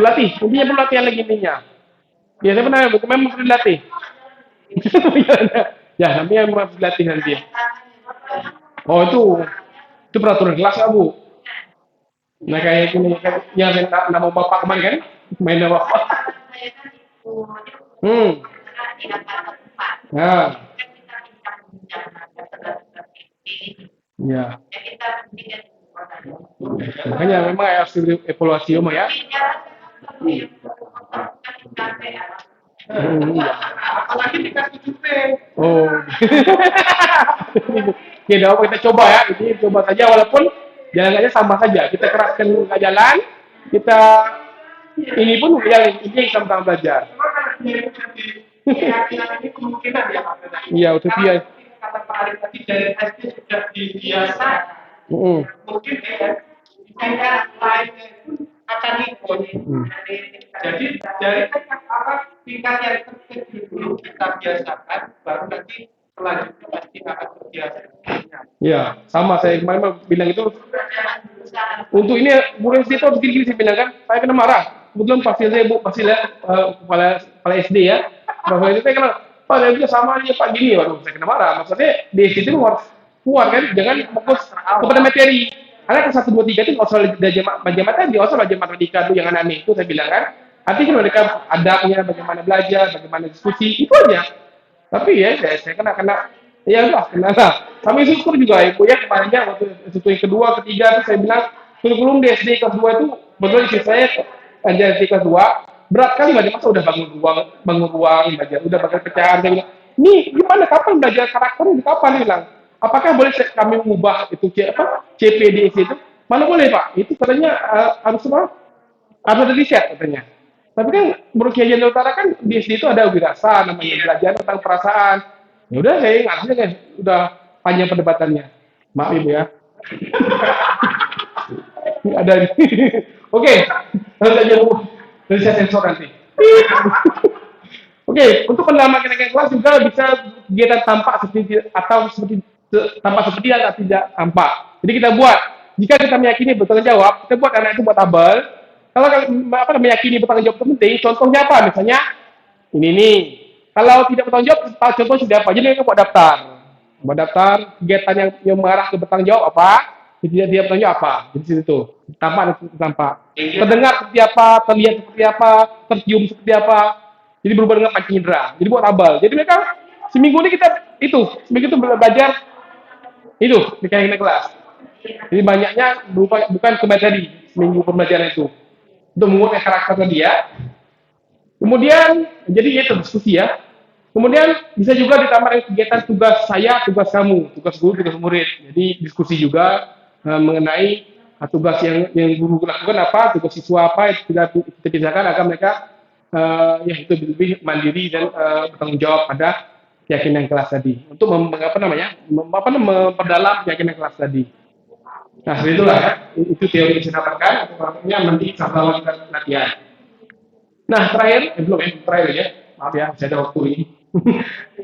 Latih, intinya perlu latihan lagi intinya. Ya, saya pernah, memang perlu dilatih. Ya, namanya memang perlu dilatih nanti. Oh, itu peraturan kelas ya, Bu. Nah, kayak ini, yang nama bapak kemarin kan, main nama bapak. Nah, ya. Makanya memang harus evaluasi ya. Apalagi dikasih cupe. Oh. Ya, kita coba ya. Jadi coba saja walaupun jalannya sama saja. Kita keraskan nggak jalan, kita ini pun ini sama-sama belajar. Keyakinan ini kemungkinan ya Pak. Iya, utopia. Kata Pak Arif tadi dari SD sudah dibiasakan. Mungkin kayak lainnya itu akan ikut. Jadi dari tingkat yang terkecil dulu kita biasakan, baru nanti selanjutnya pasti akan terbiasa. Ya, sama saya kemarin bilang itu. Untuk ini murid SD itu harus gini saya bilang kan, saya kena marah. Kebetulan pasti lihat kepala SD ya. Bahwa itu saya kena, Pak saya juga sama aja Pak gini, waduh saya kena marah. Maksudnya di SD itu harus kuat kan, jangan fokus kepada materi. Karena ke 1, 2, 3 itu nggak usah belajar matematika, nggak usah belajar matematika itu yang aneh itu saya bilang kan. Artinya mereka adabnya, bagaimana belajar, bagaimana diskusi, itu aja. Tapi ya saya kena ya udah kena lah. Kami syukur juga ya Bu ya kemarinnya waktu itu yang kedua, ketiga itu saya bilang kurikulum di SD kelas 2 itu betul istri saya ajar SD kelas 2 berat kali masa udah bangun ruang belajar, udah pakai pecahan. Saya bilang, ini gimana kapan belajar karakter ini kapan bilang? Apakah boleh kami mengubah itu CPDS itu? Mana boleh Pak? Itu katanya harus ada riset katanya. Tapi kan menurut Kiai Jainal Utara kan di SD itu ada wirasa namanya belajar tentang perasaan. Ya udah saya ngasih kan udah panjang perdebatannya. Maaf Ibu ya. Ada ini. Oke, nanti aja Bu. Nanti saya sensor nanti. Oke, untuk pendalaman kenaikan kelas juga bisa kegiatan tampak seperti tampak seperti atau tidak tampak. Jadi kita buat, jika kita meyakini bertanggung jawab, kita buat anak itu buat tabel. Kalau meyakini bertanggung jawab itu penting, contohnya apa? Misalnya ini nih. Kalau tidak bertanggung jawab, contoh sudah apa? Jadi kita buat daftar. Buat daftar kegiatan yang mengarah ke bertanggung jawab apa? Tidak dia bertanggung jawab apa? Jadi situ tampak. Terdengar seperti apa, terlihat seperti apa, tercium seperti apa. Jadi berubah dengan panca indera. Jadi buat tabel. Jadi mereka seminggu ini seminggu itu belajar itu di kelas. Jadi banyaknya bukan ke materi seminggu pembelajaran itu untuk menguatkan karakter dia. Kemudian jadi itu diskusi ya. Kemudian bisa juga ditambah kegiatan tugas saya, tugas kamu, tugas guru, tugas murid. Jadi diskusi juga mengenai tugas yang guru lakukan apa, tugas siswa apa itu kita pisahkan agar mereka itu lebih mandiri dan bertanggung jawab pada keyakinan kelas tadi untuk memperdalam keyakinan kelas tadi. Nah, itulah ya. Itu teori yang saya dapatkan. Nanti setelah kita latihan. Nah, terakhir, terakhir ya. Maaf ya, saya ada waktu ini.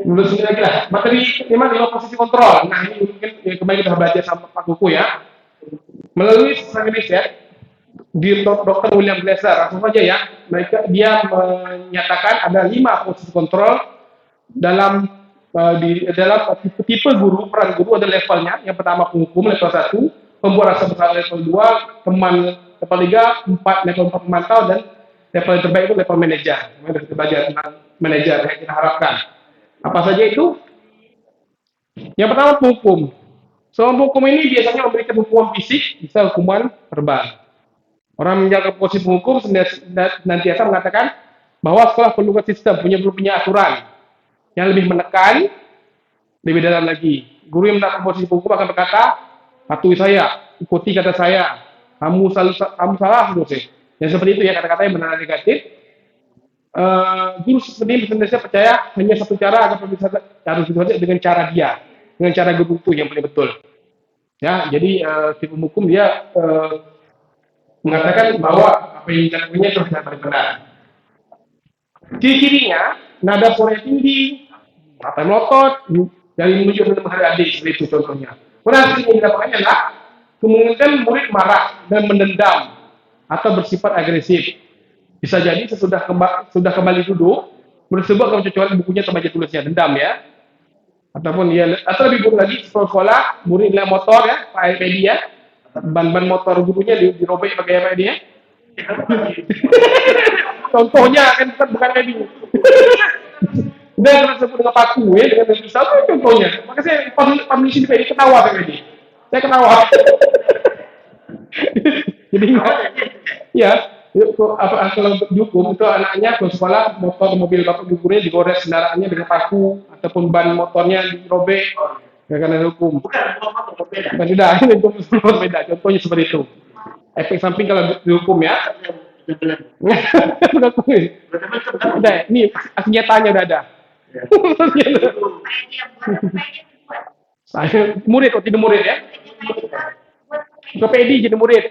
Belum sini lagi lah. Materi 5 posisi kontrol. Nah, ini mungkin kemarin kita baca sama Pak Kuku ya. Melalui studi riset di Dr. William Glasser, langsung saja ya. Dia menyatakan ada 5 posisi kontrol dalam dalam tipe guru, peran guru ada levelnya. Yang pertama penghukum level 1, pembuat rasa bersalah level 2, teman level 3, 4 level 4 pemantau, dan level yang terbaik itu level manajer. Kita belajar tentang manajer yang kita harapkan. Apa saja itu? Yang pertama penghukum. Seorang penghukum ini biasanya memberikan hukuman fisik, bisa hukuman verbal. Orang menjaga posisi penghukum senantiasa mengatakan bahwa sekolah perlu sistem, punya aturan yang lebih menekan, lebih dalam lagi. Guru yang mendapat posisi penghukum akan berkata, patuhi saya, ikuti kata saya, kamu salah terus. Yang seperti itu ya, kata-kata yang benar negatif. Guru seperti ini senantiasa percaya hanya satu cara agar harus diselesaikan dengan cara dia, dengan cara guru itu yang paling betul. Ya, jadi si penghukum dia mengatakan bahwa apa yang dilakukannya itu paling benar. Ciri-cirinya nada suara tinggi, mata melotot, dari menunjukkan menghadapi seperti itu contohnya. Kemudian yang dilakukannya adalah kemungkinan murid marah dan mendendam atau bersifat agresif. Bisa jadi sudah kembali duduk, murid tersebut akan mencocokan bukunya atau baca tulisnya, dendam ya. Atau lebih buruk lagi, sekolah murid naik motor ya, Pak iPad ya, ban motor gurunya dirobek pakai iPad ya. Contohnya kan bukan kayak gini. Udah tersebut dengan paku ya, dengan pisau itu contohnya. Maka saya pemilih di PD ketawa kayak gini. Saya ketawa. Jadi ya, kalau dihukum itu anaknya ke sekolah motor mobil bapak gurunya digores kendaraannya dengan paku ataupun ban motornya dirobek karena hukum. Bukan motor berbeda. Tidak, ini berbeda. Contohnya seperti itu. Efek samping kalau dihukum ya. Udah kuis. Udah, ini nyatanya udah ada. Saya murid atau tidak murid ya? Ortopedi jadi murid,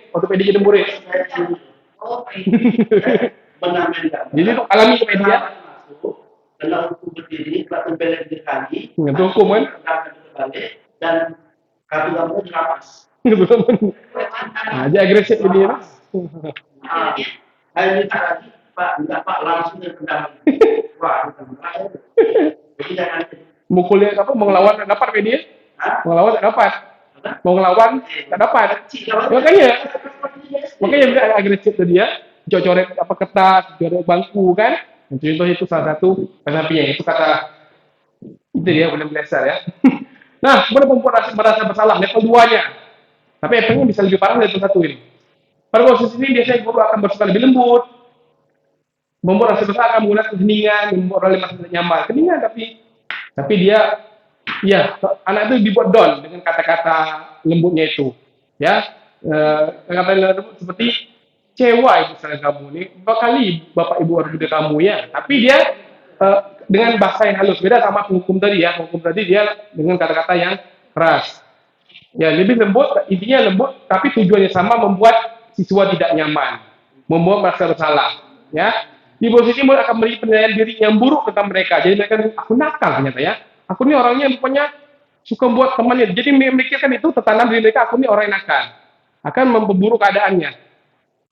Benar beda. Jadi itu alami ortopedi ya? Kalau hukum berdiri, batu belek dikali, Itu hukum kan? Dan kartu lampu dirapas. Nah, aja agresif ini ya. Saya minta lagi, Pak langsung ke kendang. Wah, jadi jangan. Mukulnya apa? Mau ngelawan nggak dapat dia? Mau ngelawan nggak dapat. Mau ngelawan nggak dapat. Makanya dia agresif tuh dia. Coret apa kertas, coret bangku kan? Contoh itu salah satu sampingnya itu kata itu dia William Glasser ya. Nah, kemudian pembuat merasa bersalah level 2-nya. Tapi efeknya bisa lebih parah dari level 1 ini. Pada posisi ini biasanya guru akan bersikap lebih lembut, membuat rasa bersalah akan menggunakan keheningan, membuat orang merasa nyaman. Keheningan tapi dia, ya anak itu dibuat down dengan kata-kata lembutnya itu, ya kata lembut seperti cewa misalnya kamu ini, berapa kali bapak ibu harus gede kamu ya, tapi dia dengan bahasa yang halus, beda sama penghukum tadi ya, penghukum tadi dia dengan kata-kata yang keras. Ya lebih lembut, intinya lembut, tapi tujuannya sama, membuat siswa tidak nyaman, membuat merasa bersalah. Ya, di posisi murid akan memberi penilaian diri yang buruk tentang mereka. Jadi mereka, aku nakal ternyata ya. Aku ini orangnya rupanya suka buat temannya. Jadi memikirkan itu tertanam di mereka. Aku ini orang yang nakal, akan memperburuk keadaannya.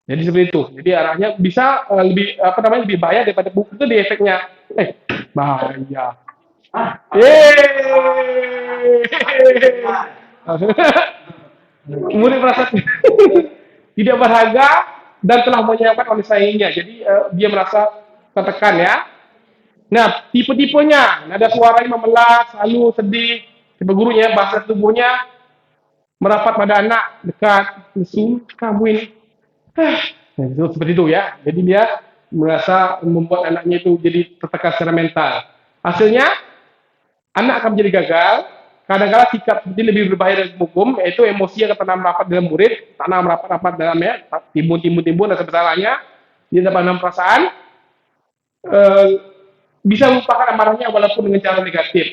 Jadi seperti itu. Jadi arahnya bisa lebih bahaya daripada buku itu di efeknya. Bahaya. Murid merasa tidak berharga dan telah menyiapkan oleh saingnya. Jadi dia merasa tertekan ya. Nah, tipe-tipenya, nada suaranya memelas, selalu sedih. Tipe gurunya, bahasa tubuhnya merapat pada anak, dekat, lesu, kamu ini. Nah, itu seperti itu ya. Jadi dia merasa membuat anaknya itu jadi tertekan secara mental. Hasilnya, anak akan menjadi gagal. Kadang-kadang sikap seperti lebih berbahaya dari hukum, yaitu emosi yang tertanam rapat dalam murid, tanam rapat-rapat dalamnya, timbun-timbun rasa bersalahnya, dia dapat menanam perasaan, bisa melupakan amarahnya walaupun dengan cara negatif.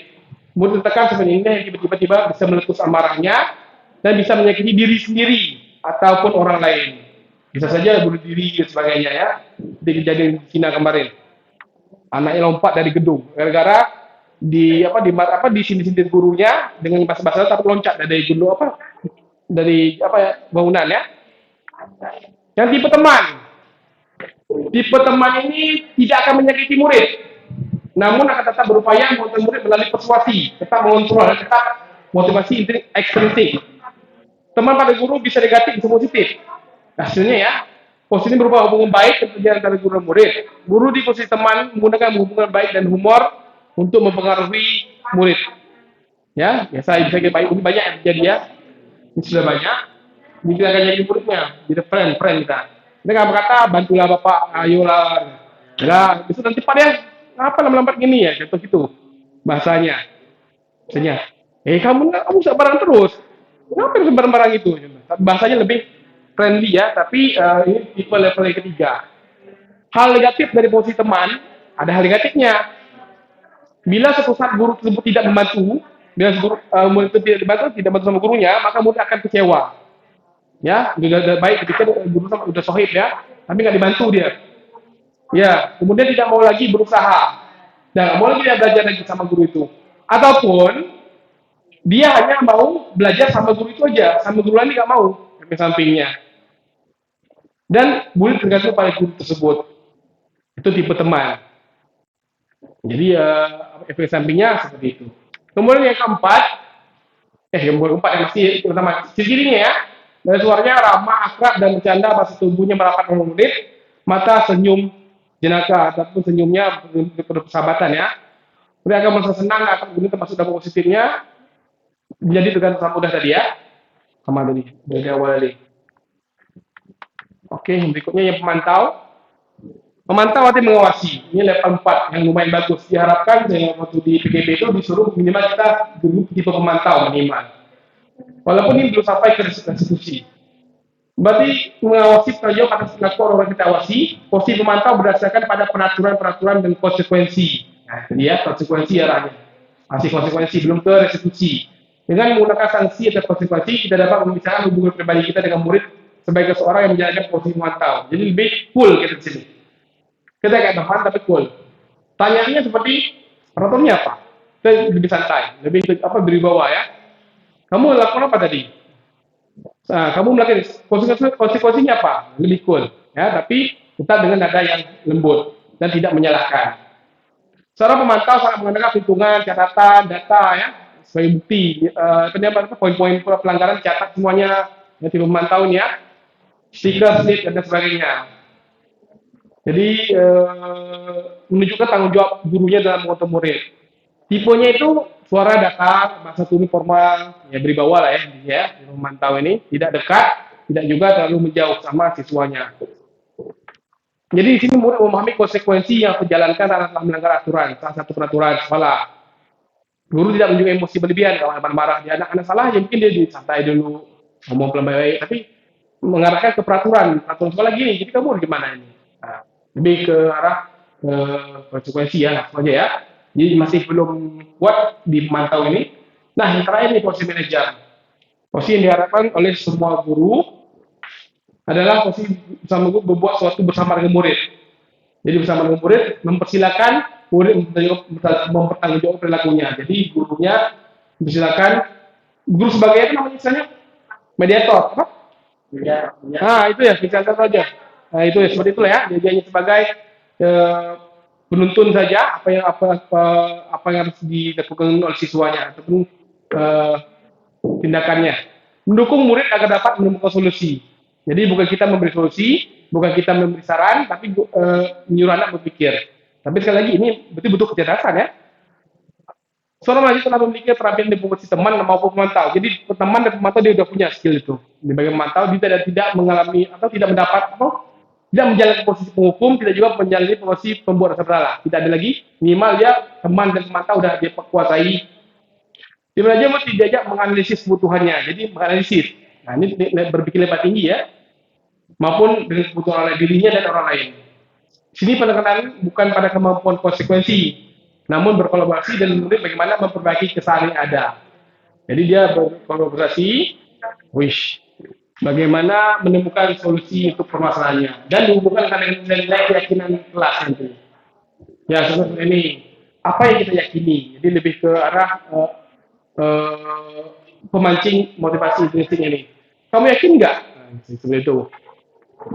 Murid tertekan seperti ini, yang tiba-tiba bisa meletus amarahnya dan bisa menyakiti diri sendiri ataupun orang lain. Bisa saja bunuh diri dan sebagainya ya. Seperti kejadian di Cina kemarin. Anaknya lompat dari gedung gara-gara di sini gurunya dengan bahasa-bahasa tapi loncat dari gedung bangunan ya. Yang tipe teman ini tidak akan menyakiti murid, namun akan tetap berupaya mengontrol murid melalui persuasi, tetap mengontrol, tetap motivasi ekstrinsik. Teman pada guru bisa negatif, bisa positif. Hasilnya ya, posisi ini berupa hubungan baik terjadi antara guru dan murid. Guru di posisi teman menggunakan hubungan baik dan humor untuk mempengaruhi murid. Ya, biasa bisa baik ini banyak yang terjadi ya. Ini sudah banyak. Ini kita akan jadi muridnya, jadi friend kita. Kita nggak berkata bantulah bapak, ayolah. Ya, bisa nanti pak ya, apa lambat gini ya, contoh gitu bahasanya. Misalnya, kamu barang terus. Kenapa harus barang-barang itu? Bahasanya lebih friendly ya, tapi ini tipe level yang ketiga. Hal negatif dari posisi teman, ada hal negatifnya. Bila suatu saat guru tersebut tidak membantu, bila murid itu tidak bantu sama gurunya, maka murid akan kecewa. Ya, sudah baik ketika guru sudah sohib ya, tapi nggak dibantu dia. Ya, kemudian tidak mau lagi berusaha, dan nggak mau lagi dia belajar lagi sama guru itu. Ataupun dia hanya mau belajar sama guru itu aja, sama guru lain nggak mau di sampingnya. Dan murid tergantung pada guru tersebut. Itu tipe teman. Jadi efek sampingnya seperti itu. Kemudian yang keempat yang masih pertama ciri-cirinya ya. Dari suaranya ramah, akrab dan bercanda, bahasa tubuhnya merapat dengan murid, mata senyum jenaka ataupun senyumnya persahabatan ya. Mereka akan merasa senang, akan ini termasuk dampak positifnya. Jadi dengan mudah tadi ya. Sama tadi dari awal tadi. Oke, berikutnya yang pemantau. Memantau arti mengawasi. Ini level 4 yang lumayan bagus. Diharapkan waktu di PKP itu disuruh minimal kita dulu tipe pemantau minimal. Walaupun ini belum sampai ke restitusi. Berarti mengawasi penanggung jawab atas perilaku orang kita awasi. Posisi pemantau berdasarkan pada peraturan dan konsekuensi. Nah, itu dia konsekuensi arahnya. Masih konsekuensi belum ke restitusi. Dengan menggunakan sanksi atau konsekuensi, kita dapat membicarakan hubungan pribadi kita dengan murid sebagai seorang yang menjalankan posisi pemantau. Jadi lebih cool kita di sini. Kita kayak teman tapi cool. Tanyaannya seperti peraturannya apa? Kita lebih santai, lebih beribawa ya. Kamu lakukan apa tadi? Nah, kamu melakukan konsekuensinya apa? Lebih cool ya, tapi tetap dengan nada yang lembut dan tidak menyalahkan. Seorang pemantau sangat menggunakan perhitungan, catatan, data ya sebagai bukti. Poin-poin pelanggaran catat semuanya yang tipe pemantau ini ya, stiker, slip dan sebagainya. Jadi menunjukkan tanggung jawab gurunya dalam mengontrol murid. Tipenya itu suara datar, bahasa tubuh formal, ya beribawa lah ya, memantau ini tidak dekat, tidak juga terlalu menjauh sama siswanya. Jadi di sini murid memahami konsekuensi yang dijalankan dalam melanggar aturan, salah satu peraturan sekolah. Guru tidak menunjukkan emosi berlebihan kalau anak marah, dia anak salah, ya mungkin dia disantai dulu, ngomong pelan baik, tapi mengarahkan ke peraturan sekolah gini. Jadi kamu gimana ini? Nah, lebih ke arah konsekuensi ya, langsung aja ya. Jadi masih belum kuat di pemantau ini. Nah, yang terakhir nih posisi manajer. Posisi yang diharapkan oleh semua guru adalah posisi bersama guru berbuat sesuatu bersama dengan murid. Jadi bersama dengan murid mempersilakan murid mempertanggungjawabkan perilakunya. Jadi gurunya mempersilakan guru sebagai itu namanya misalnya mediator, apa? Nah, itu ya, misalkan saja. Nah, itu ya seperti itulah ya. Dia hanya sebagai penuntun saja apa yang harus dilakukan oleh siswanya ataupun tindakannya. Mendukung murid agar dapat menemukan solusi. Jadi bukan kita memberi solusi, bukan kita memberi saran, tapi menyuruh anak berpikir. Tapi sekali lagi ini berarti butuh kecerdasan ya. Seorang mahasiswa telah memiliki keterampilan di posisi teman maupun pemantau. Jadi teman dan pemantau dia sudah punya skill itu. Di bagian pemantau dia tidak mengalami atau tidak mendapat tidak menjalankan posisi penghukum, tidak juga menjalani posisi pembuat rasa bersalah. Tidak ada lagi, minimal dia teman dan pemantau sudah dia kuasai. Dia belajar mesti diajak menganalisis kebutuhannya, jadi menganalisis. Nah ini berpikir lebar tinggi ya, maupun dengan kebutuhan oleh dirinya dan orang lain. Sini penekanan bukan pada kemampuan konsekuensi, namun berkolaborasi dan menurut bagaimana memperbaiki kesalahan yang ada. Jadi dia berkolaborasi, Bagaimana menemukan solusi untuk permasalahannya dan dihubungkan dengan nilai keyakinan kelas nanti. Ya, seperti ini. Apa yang kita yakini? Jadi lebih ke arah eh, pemancing motivasi intrinsik ini. Kamu yakin nggak? Nah, seperti itu.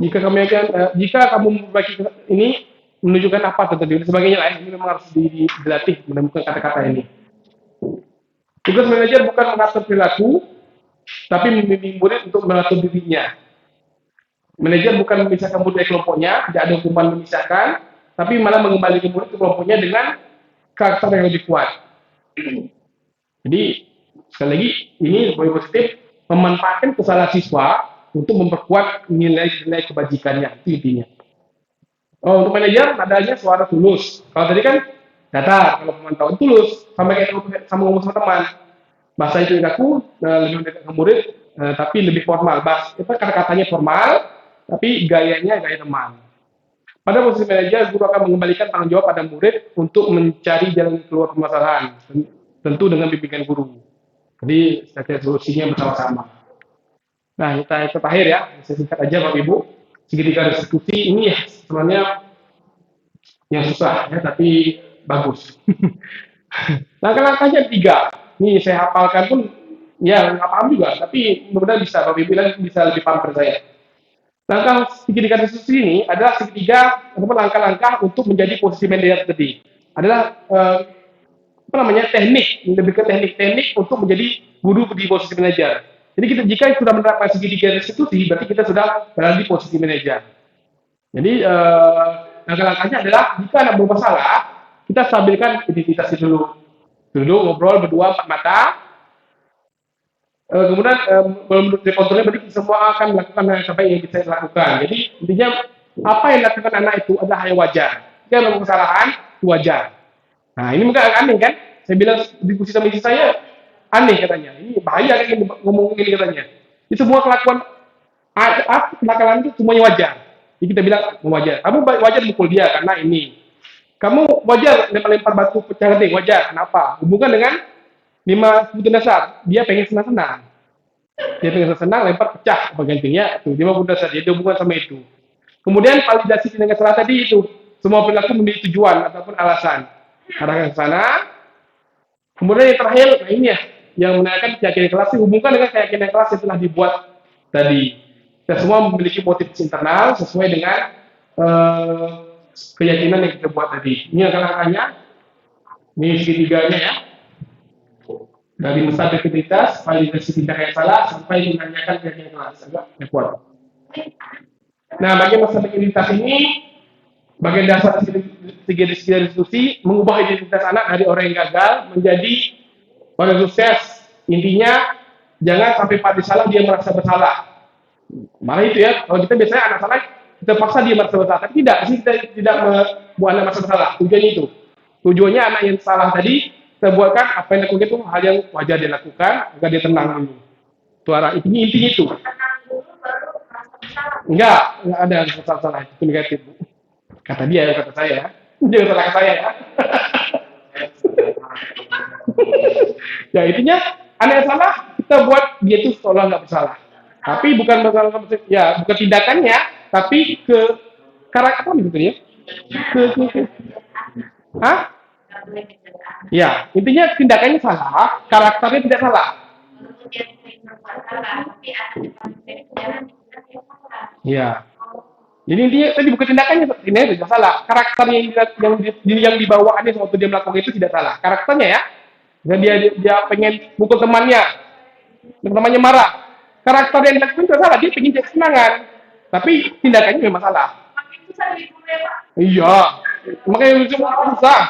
Jika kamu yakin, jika kamu memperbaiki ini menunjukkan apa terjadi dan sebagainya lah. Ini memang harus dilatih menemukan kata-kata ini. Tugas manajer bukan mengatur perilaku, tapi membimbing murid untuk mengatur dirinya. Manajer bukan memisahkan murid dari kelompoknya, tidak ada hukuman memisahkan, tapi malah mengembalikan murid ke kelompoknya dengan karakter yang lebih kuat. Jadi, sekali lagi, ini poin positif, memanfaatkan kesalahan siswa untuk memperkuat nilai-nilai kebajikannya, itu intinya. Oh, untuk manajer, nadanya suara tulus. Kalau tadi kan, datar, kalau pemantauan tulus, sama ngomong sama teman. Bahasa itu aku lebih dekat ke murid, tapi lebih formal. Kata-katanya formal, tapi gayanya gaya teman. Pada posisi manajer, guru akan mengembalikan tanggung jawab pada murid untuk mencari jalan keluar permasalahan, tentu dengan bimbingan guru. Jadi, setiap solusinya bersama-sama. Nah, kita terakhir ya, saya singkat aja Bapak Ibu. Segitiga restitusi ini ya sebenarnya yang susah ya, tapi bagus. Langkah-langkahnya 3. Ini saya hafalkan pun ya nggak paham juga, tapi mudah-mudahan bisa Bapak Ibu bisa lebih paham dari saya. Langkah segitiga restitusi ini adalah segitiga langkah-langkah untuk menjadi posisi manajer tadi. Adalah teknik, lebih ke teknik-teknik untuk menjadi guru di posisi manajer. Jadi jika sudah menerapkan segitiga restitusi, berarti kita sudah berada di posisi manajer. Jadi langkah-langkahnya adalah jika ada bermasalah, kita stabilkan identitas dulu. Duduk ngobrol berdua 4 mata. Kemudian kalau menurut kontrolnya berarti semua akan melakukan hal yang yang bisa lakukan. Jadi intinya apa yang dilakukan anak itu adalah hal yang wajar. Jika melakukan kesalahan, itu wajar. Nah ini mungkin agak aneh kan? Saya bilang diskusi sama istri saya, aneh katanya. Ini bahaya kan ngomong ini katanya. Ini semua kelakuan kenakalan itu semuanya wajar. Jadi kita bilang wajar. Kamu wajar mukul dia karena ini. Kamu wajar lempar batu pecah genting, wajar. Kenapa? Hubungan dengan 5 kebutuhan dasar. Dia pengen senang-senang. Dia pengen senang, lempar pecah gentingnya. Itu 5 kebutuhan dasar. Dia ada hubungan sama itu. Kemudian validasi dengan salah tadi itu. Semua perilaku memiliki tujuan ataupun alasan. Arahkan ke sana. Kemudian yang terakhir, nah ini ya, yang menanyakan keyakinan kelas, hubungkan dengan keyakinan kelas yang telah dibuat tadi. Kita semua memiliki motif internal sesuai dengan keyakinan yang kita buat tadi. Ini langkah-langkahnya. Ini segitiganya ya. Dari masa aktivitas, validasi tindakan yang salah, sampai menanyakan keyakinan kelas. Agak kuat. Nah, bagi masa aktivitas ini, bagian dasar tiga diskusi mengubah identitas anak dari orang yang gagal menjadi orang yang sukses. Intinya, jangan sampai pada salah dia merasa bersalah. Malah itu ya, kalau kita biasanya anak salah, kita paksa dia merasa bersalah. Tapi tidak, kita tidak membuat anak merasa bersalah. Tujuannya itu. Tujuannya anak yang salah tadi, kita buatkan apa yang dilakukan itu hal yang wajar dia lakukan, agar dia tenang dulu. Itu arah, intinya itu. Enggak ada salah-salah, itu negatif. Kata dia, kata saya. Jangan salah kata saya ya. Ya intinya, anak yang salah, kita buat dia itu seolah nggak bersalah. Tapi bukan masalah, ya bukan tindakannya, tapi ke karakter gitu ya. Hah? Ya, intinya tindakannya salah, karakternya tidak salah. Ya. Jadi intinya tadi bukan tindakannya tidak salah, karakternya yang dibawaannya waktu dia melakukan itu tidak salah. Karakternya ya. Dan dia pengen mukul temannya marah. Karakter yang dilakukan itu salah, dia pengen jadi kesenangan. Tapi tindakannya memang salah. Iya, makanya susah.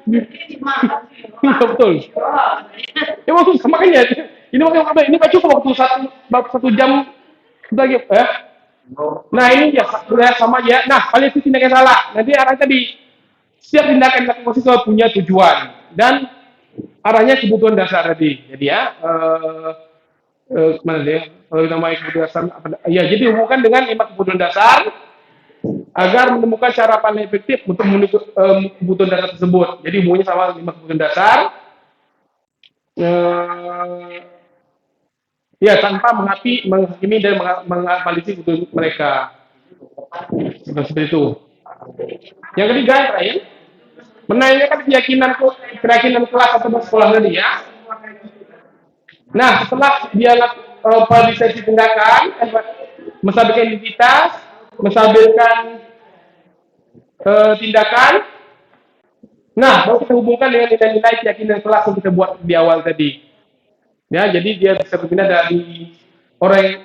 Iya betul. Ya susah makanya. Ini baca cukup waktu 1 jam lagi. Nah ini ya sama ya. Nah paling itu tindakan salah. Nanti arah tadi setiap tindakan dilakukan siswa punya tujuan dan arahnya kebutuhan dasar tadi. Jadi ya. Mana dia? Kalau namanya kebutuhan dasar, ya jadi hubungkan dengan 5 kebutuhan dasar agar menemukan cara paling efektif untuk memenuhi kebutuhan dasar tersebut. Jadi hubungannya sama 5 kebutuhan dasar. Ya, tanpa menghakimi dan menganalisis keputusan mereka. Seperti itu. Yang ketiga, yang terakhir, menanyakan keyakinan kelas atau sekolah tadi ya. Nah, setelah dia pada sesi tindakan, menstabilkan identitas, menstabilkan tindakan. Nah, baru kita hubungkan dengan nilai-nilai keyakinan kelas yang kita buat di awal tadi. Ya, jadi dia bisa berpindah dari orang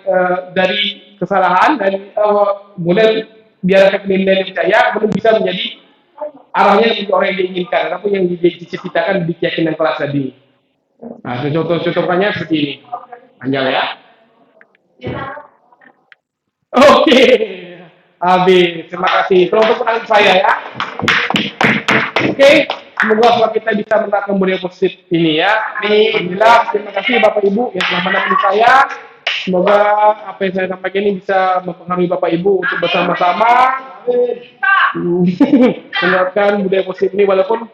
dari kesalahan dan kemudian biarkan nilai yang percaya, kemudian bisa menjadi arahnya untuk orang yang diinginkan, ataupun yang diciptakan di keyakinan kelas tadi. Nah, contoh-contohnya seperti ini. Panjang ya. Oke. Habis. Terima kasih. Tolong tangan saya ya. Oke. Semoga semua kita bisa menerapkan budaya positif ini ya. Alhamdulillah. Terima kasih Bapak Ibu yang telah menemani saya. Semoga apa yang saya sampaikan ini bisa mempengaruhi Bapak Ibu untuk bersama-sama menerapkan budaya positif ini, walaupun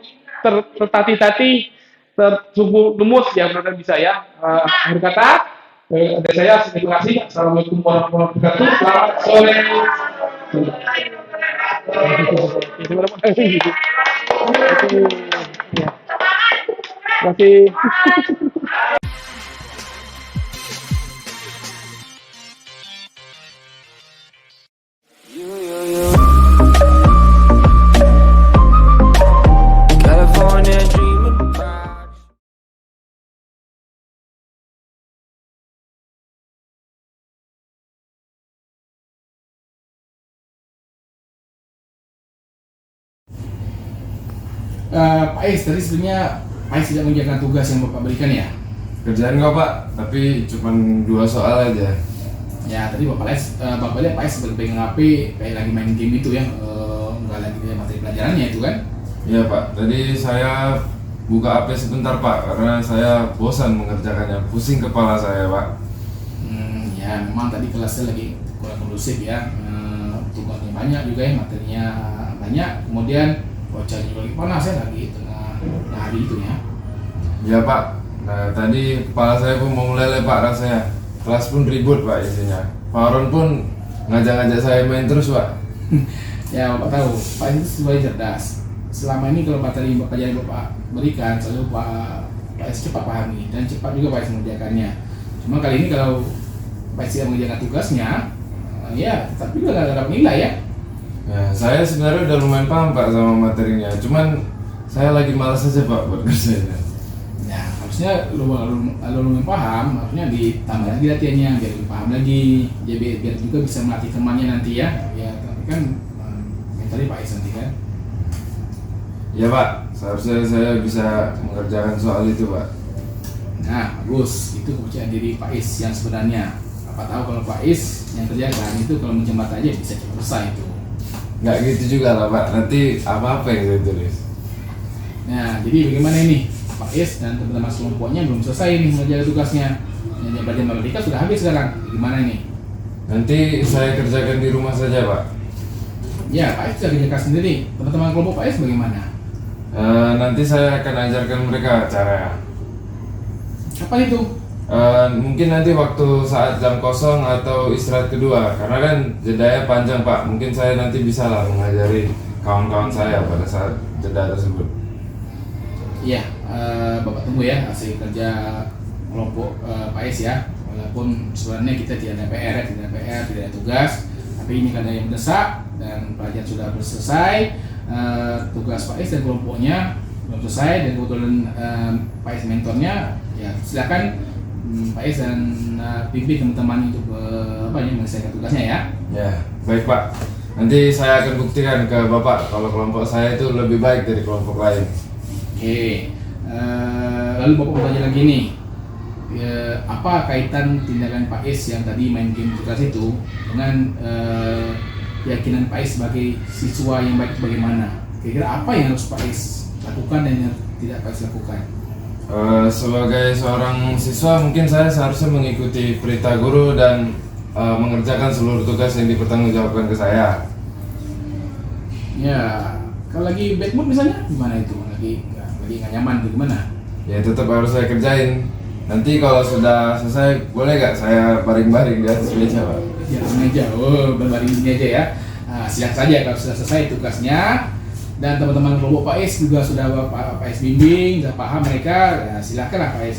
tertatih-tatih, tersungguh lumus ya, benar-benar bisa ya. Akhir kata dari saya, terima kasih. Assalamualaikum warahmatullahi wabarakatuh. Selamat sore. Terima kasih. California dreaming about. Pak Is, tadi sebenarnya Pak Is tidak mengerjakan tugas yang Bapak berikan ya? Kerjaan kok Pak, tapi cuma 2 soal aja. Ya, tadi Bapak lihat Pak Is sebagai pegang HP kayak lagi main game itu ya, nggak lagi materi pelajarannya itu kan? Iya Pak, tadi saya buka HP sebentar Pak, karena saya bosan mengerjakannya, pusing kepala saya Pak. Ya memang tadi kelasnya lagi kurang kondusif ya, tugasnya banyak juga ya, materinya banyak, kemudian cuaca juga lagi panas ya, lagi tengah hari itu ya. Iya Pak, nah tadi kepala saya pun mau meleleh Pak rasanya. Kelas pun ribut Pak isinya. Pak Aron pun ngajak-ngajak saya main terus Pak. Ya Bapak tahu, Pak itu sesuai cerdas. Selama ini kalau materi pelajaran Bapak berikan selalu Pak S cepat pahami dan cepat juga Pak S mengerjakannya. Cuma kali ini kalau Pak S tidak mengerjakan tugasnya, ya tapi juga nggak dapat nilai ya. Ya, saya sebenarnya udah lumayan paham Pak sama materinya, cuman saya lagi malas aja Pak buat kerjanya. Ya harusnya lumayan paham, harusnya ditambah lagi latihannya biar lebih paham lagi, ya biar juga bisa melatih temannya nanti ya. Ya tapi kan mentari Pak S nanti kan. Ya Pak, seharusnya saya bisa mengerjakan soal itu Pak. Nah bagus, itu kepercayaan diri Pak Is yang sebenarnya. Apa tahu kalau Pak Is yang kerjakan itu kalau menjembat aja bisa cepat selesai itu. Nggak gitu juga lah Pak, nanti apa-apa yang saya tulis. Nah jadi bagaimana ini, Pak Is dan teman-teman kelompoknya belum selesai nih mengerjakan tugasnya. Yang belajar matematika sudah habis sekarang, gimana ini? Nanti saya kerjakan di rumah saja Pak. Ya Pak Is sudah kerjakan sendiri, teman-teman kelompok Pak Is bagaimana? Nanti saya akan ajarkan mereka caranya. Kapan itu? Mungkin nanti waktu saat jam kosong atau istirahat kedua, karena kan jedanya panjang Pak. Mungkin saya nanti bisa lah mengajari kawan-kawan saya pada saat jeda tersebut. Iya, Bapak tunggu ya hasil kerja kelompok Pak Is ya. Walaupun sebenarnya kita tidak ada PR, tidak ada tugas, tapi ini karena yang mendesak dan pelajaran sudah selesai, tugas Pak Is dan kelompoknya belum selesai, dan kebetulan Pak Is mentornya, ya silakan Pak Is dan pimpin teman-teman untuk menyelesaikan tugasnya ya. Ya, baik Pak. Nanti saya akan buktikan ke Bapak kalau kelompok saya itu lebih baik dari kelompok lain. Oke, lalu Bapak mau tanya lagi nih, apa kaitan tindakan Pak Is yang tadi main game tugas itu dengan keyakinan Pak Is sebagai siswa yang baik bagaimana? Kira-kira apa yang harus Pak Is lakukan dan yang tidak Pak Is lakukan? Sebagai seorang siswa mungkin saya seharusnya mengikuti perintah guru dan mengerjakan seluruh tugas yang dipertanggungjawabkan ke saya. Ya, kalau lagi bad mood misalnya gimana itu? Lagi nggak nyaman itu gimana? Ya tetap harus saya kerjain. Nanti kalau sudah selesai, boleh gak saya baring-baring di atas meja, Pak? Di atas meja, berbaring ini aja ya. Nah, silakan saja kalau sudah selesai tugasnya. Dan teman-teman kelompok Pak Is juga sudah Pak Is bimbing, sudah paham mereka. Ya, silakan lah Pak Is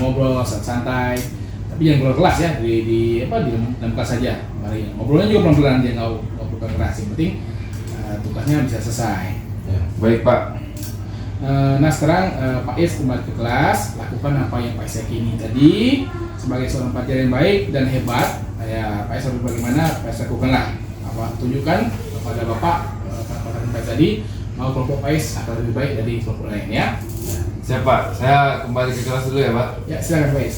ngobrol santai. Tapi jangan keluar kelas ya, di dalam kelas saja. Mari ngobrolnya juga pelan-pelan, dia nggak perlu keras. Yang penting tugasnya bisa selesai. Ya, baik Pak. Nah sekarang Pak Is kembali ke kelas, lakukan apa yang Pak Is yakini tadi sebagai seorang pelajar yang baik dan hebat. Ya Pak Is harus bagaimana Pak Is lakukanlah. Apa tunjukkan kepada Bapak kata-kata baik tadi, mau kelompok Pak Is akan lebih baik dari kelompok lain ya. Siap Pak, saya kembali ke kelas dulu ya Pak. Ya silakan Pak Is.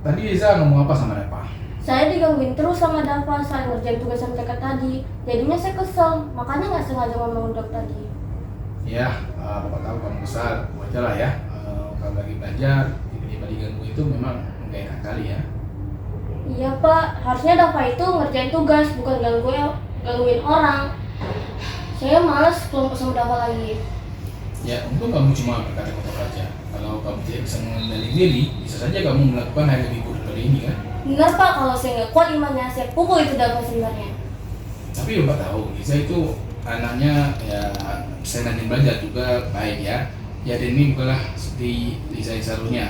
Tadi Iza ngomong apa sama Dapa? Saya digangguin terus sama Dava saat ngerjain tugasan mereka tadi. Jadinya saya kesel, makanya nggak sengaja ngomong dok tadi. Ya, Bapak tahu kamu besar, wajar lah ya. Kalau lagi belajar, tiba-tiba diganggu itu memang nggak enak kali ya. Iya Pak, harusnya Dava itu ngerjain tugas, bukan gangguin orang. Saya malas kelompok sama Dava lagi. Ya, untung kamu cuma berkata kotor aja. Kalau kamu tidak bisa mengendalikan diri, bisa saja kamu melakukan hal lebih buruk dari ini kan? Benar Pak, kalau saya nggak kuat imannya, saya pukul itu Dava sebenarnya. Tapi Bapak tahu, Liza itu anaknya ya senang belajar juga baik ya. Ya dan ini bukanlah seperti Liza yang seharusnya.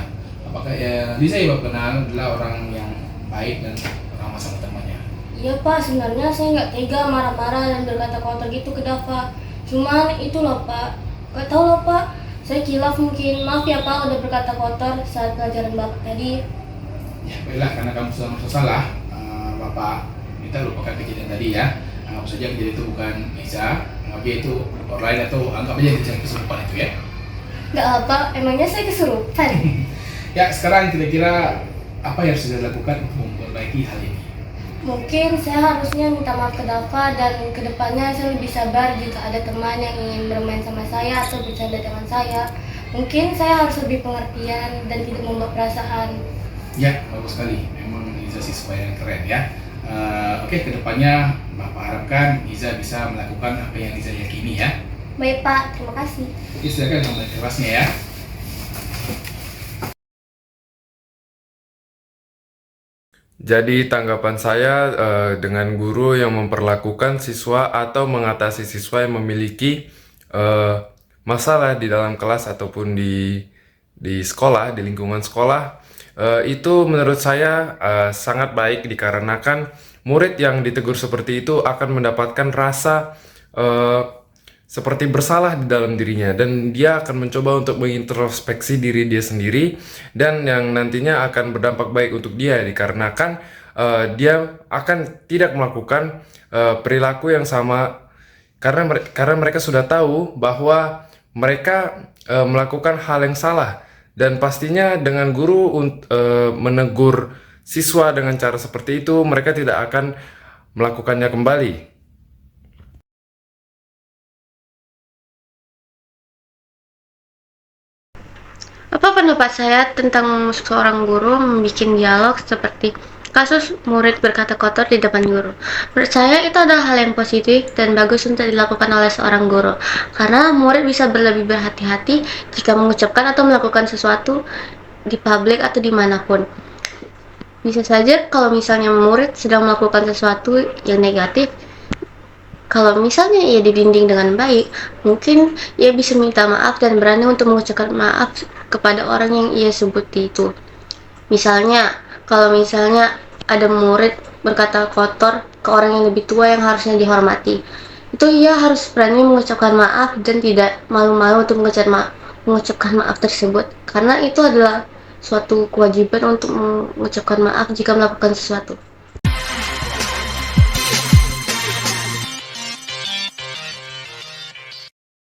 Apakah ya Liza yang Bapak kenal adalah orang yang baik dan ramah sama temannya? Iya Pak, sebenarnya saya nggak tega marah-marah dan berkata kotor gitu ke Dava. Cuman itu loh Pak, nggak tahu loh Pak. Saya kilaf mungkin, maaf ya Pak udah berkata kotor saat pelajaran Bapak tadi. Ya baiklah, karena kamu sudah merasa salah, Bapak minta lupakan kejadian tadi ya. Anggap saja kejadian itu bukan Liza, anggap dia itu orang lain atau anggap aja Liza yang kesurupan itu ya. Nggak apa, emangnya saya kesurupan. Ya sekarang kira-kira apa yang sudah dilakukan untuk memperbaiki hal ini? Mungkin saya harusnya minta maaf ke Dava dan kedepannya saya lebih sabar jika ada teman yang ingin bermain sama saya atau bercanda dengan saya. Mungkin saya harus lebih pengertian dan tidak membawa perasaan. Ya, bagus sekali. Memang Liza siswa yang keren ya. Oke, kedepannya Bapak harapkan Liza bisa melakukan apa yang Liza yakini ya. Baik Pak, terima kasih. Oke, silakan kembali ke kelasnya ya. Jadi tanggapan saya dengan guru yang memperlakukan siswa atau mengatasi siswa yang memiliki masalah di dalam kelas ataupun di sekolah, di lingkungan sekolah, itu menurut saya sangat baik dikarenakan murid yang ditegur seperti itu akan mendapatkan rasa seperti bersalah di dalam dirinya dan dia akan mencoba untuk mengintrospeksi diri dia sendiri dan yang nantinya akan berdampak baik untuk dia dikarenakan dia akan tidak melakukan perilaku yang sama karena mereka sudah tahu bahwa mereka melakukan hal yang salah dan pastinya dengan guru menegur siswa dengan cara seperti itu mereka tidak akan melakukannya kembali. Apa pendapat saya tentang seorang guru membuat dialog seperti kasus murid berkata kotor di depan guru? Menurut saya itu adalah hal yang positif dan bagus untuk dilakukan oleh seorang guru, karena murid bisa lebih berhati-hati jika mengucapkan atau melakukan sesuatu di publik atau dimanapun. Bisa saja kalau misalnya murid sedang melakukan sesuatu yang negatif, kalau misalnya ia dibimbing dengan baik, mungkin ia bisa minta maaf dan berani untuk mengucapkan maaf kepada orang yang ia sebut itu. Misalnya, kalau misalnya ada murid berkata kotor ke orang yang lebih tua yang harusnya dihormati, itu ia harus berani mengucapkan maaf dan tidak malu-malu untuk mengucapkan maaf tersebut, karena itu adalah suatu kewajiban untuk mengucapkan maaf jika melakukan sesuatu.